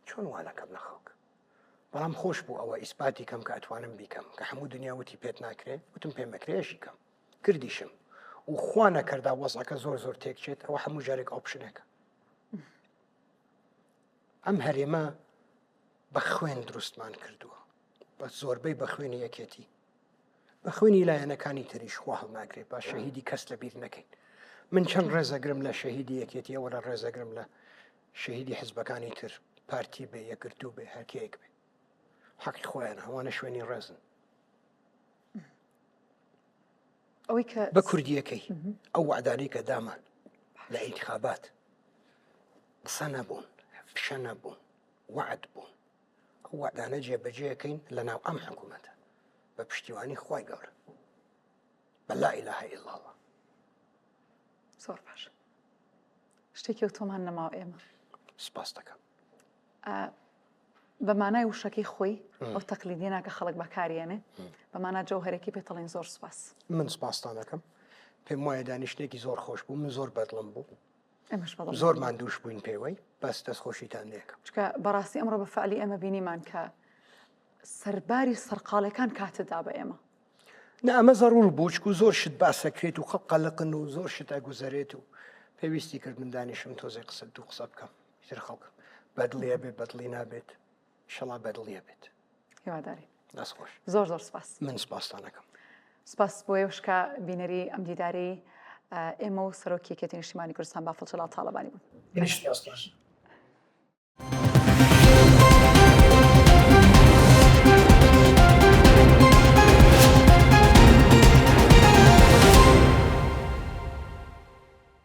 چۆن وانەکەم لە خەڵک بەڵام خۆش بوو ئەوە ئیسپاتی کەم کە ئەتوانم بیکەم کە هەموو دنیاوتی پێت ناکرێت وتم پێمەکرێشی کەم کردیشم و خوا نەکردا وەزعەکە زۆر زۆر تێکچێت ئەوە هەموو جارێک ئۆپشنێکە ئەم هەرێمە بە خوێن دروستمان کردووە بە زۆربەی بە خوێنی یەکێتی بە خوێنی لایەنەکانی تریش خوا هەڵناگرێت با شەهیدی کەس لەبیر نەکەین من چەند ڕێزەگرم لە شەهیدی یەکێتیەوە لە ڕێزەگرم لە شەهیدی حزبەکانی تر پارتی بێ یەکگرتوو بێ هەرکەیەک بێ حەقی خۆیان هەوانە شوێنی ڕێزن ئەوەی کە بە کوردیەکەی ئەو وعدانەی کە دامان لە ئینتخابات قسە نەبوون پیشە نەبوون وعد بوون ئەو وعدانە جێبەجێەکەین لە ناو ئەم حکوومەتە بە پشتیوانی خوای گەورە بە لا ئیلاهە ئیلا الله زۆر باش شتێکی تۆمان نەماوە ئێمە سپاس دەکەم بە مانای وشەکەی خۆی ئەو تەقلیدیە ناکە خەڵک بەکارێنێ بە مانا جەوهەرێکی پێتەڵێن زۆر سوپاس من سپاستان دەکەم پێم وایە دانیشتێکی زۆر خۆش بوو من زۆر بەدڵم بوو ئەمەش بەڵام زۆرمان دووش بووین پێوەی بەس دەستخۆشیتان لێکم چکە بەڕاستی ئەمڕۆ بە فعلی ئەمە بینیمان کە سەرباری سەرقاڵەکان کاتەدا بە ئێمە نە ئەمە زەڕوور بوو چکو زۆر شت باسەکرێت و خەڵق قەلقن و زۆر شت ئەگوزارێت و پێویستی کرد من دانیشم تۆزێ قسە دوو قسە بکەم ئیتر خەڵک بەدڵیە بێت بەدڵی نابێت ئینشەڵا بەدڵیە بێت هیواداری دەستخۆش زۆر زۆر سپاس من سپاستان دەکەم سپاس بۆ ئێوشکە بینەری ئەم دیداری ئێمە و سەرۆکی یەکێتی نیشتیمانی کوردستان بافڵ چەڵاو تاڵەبانی بوون.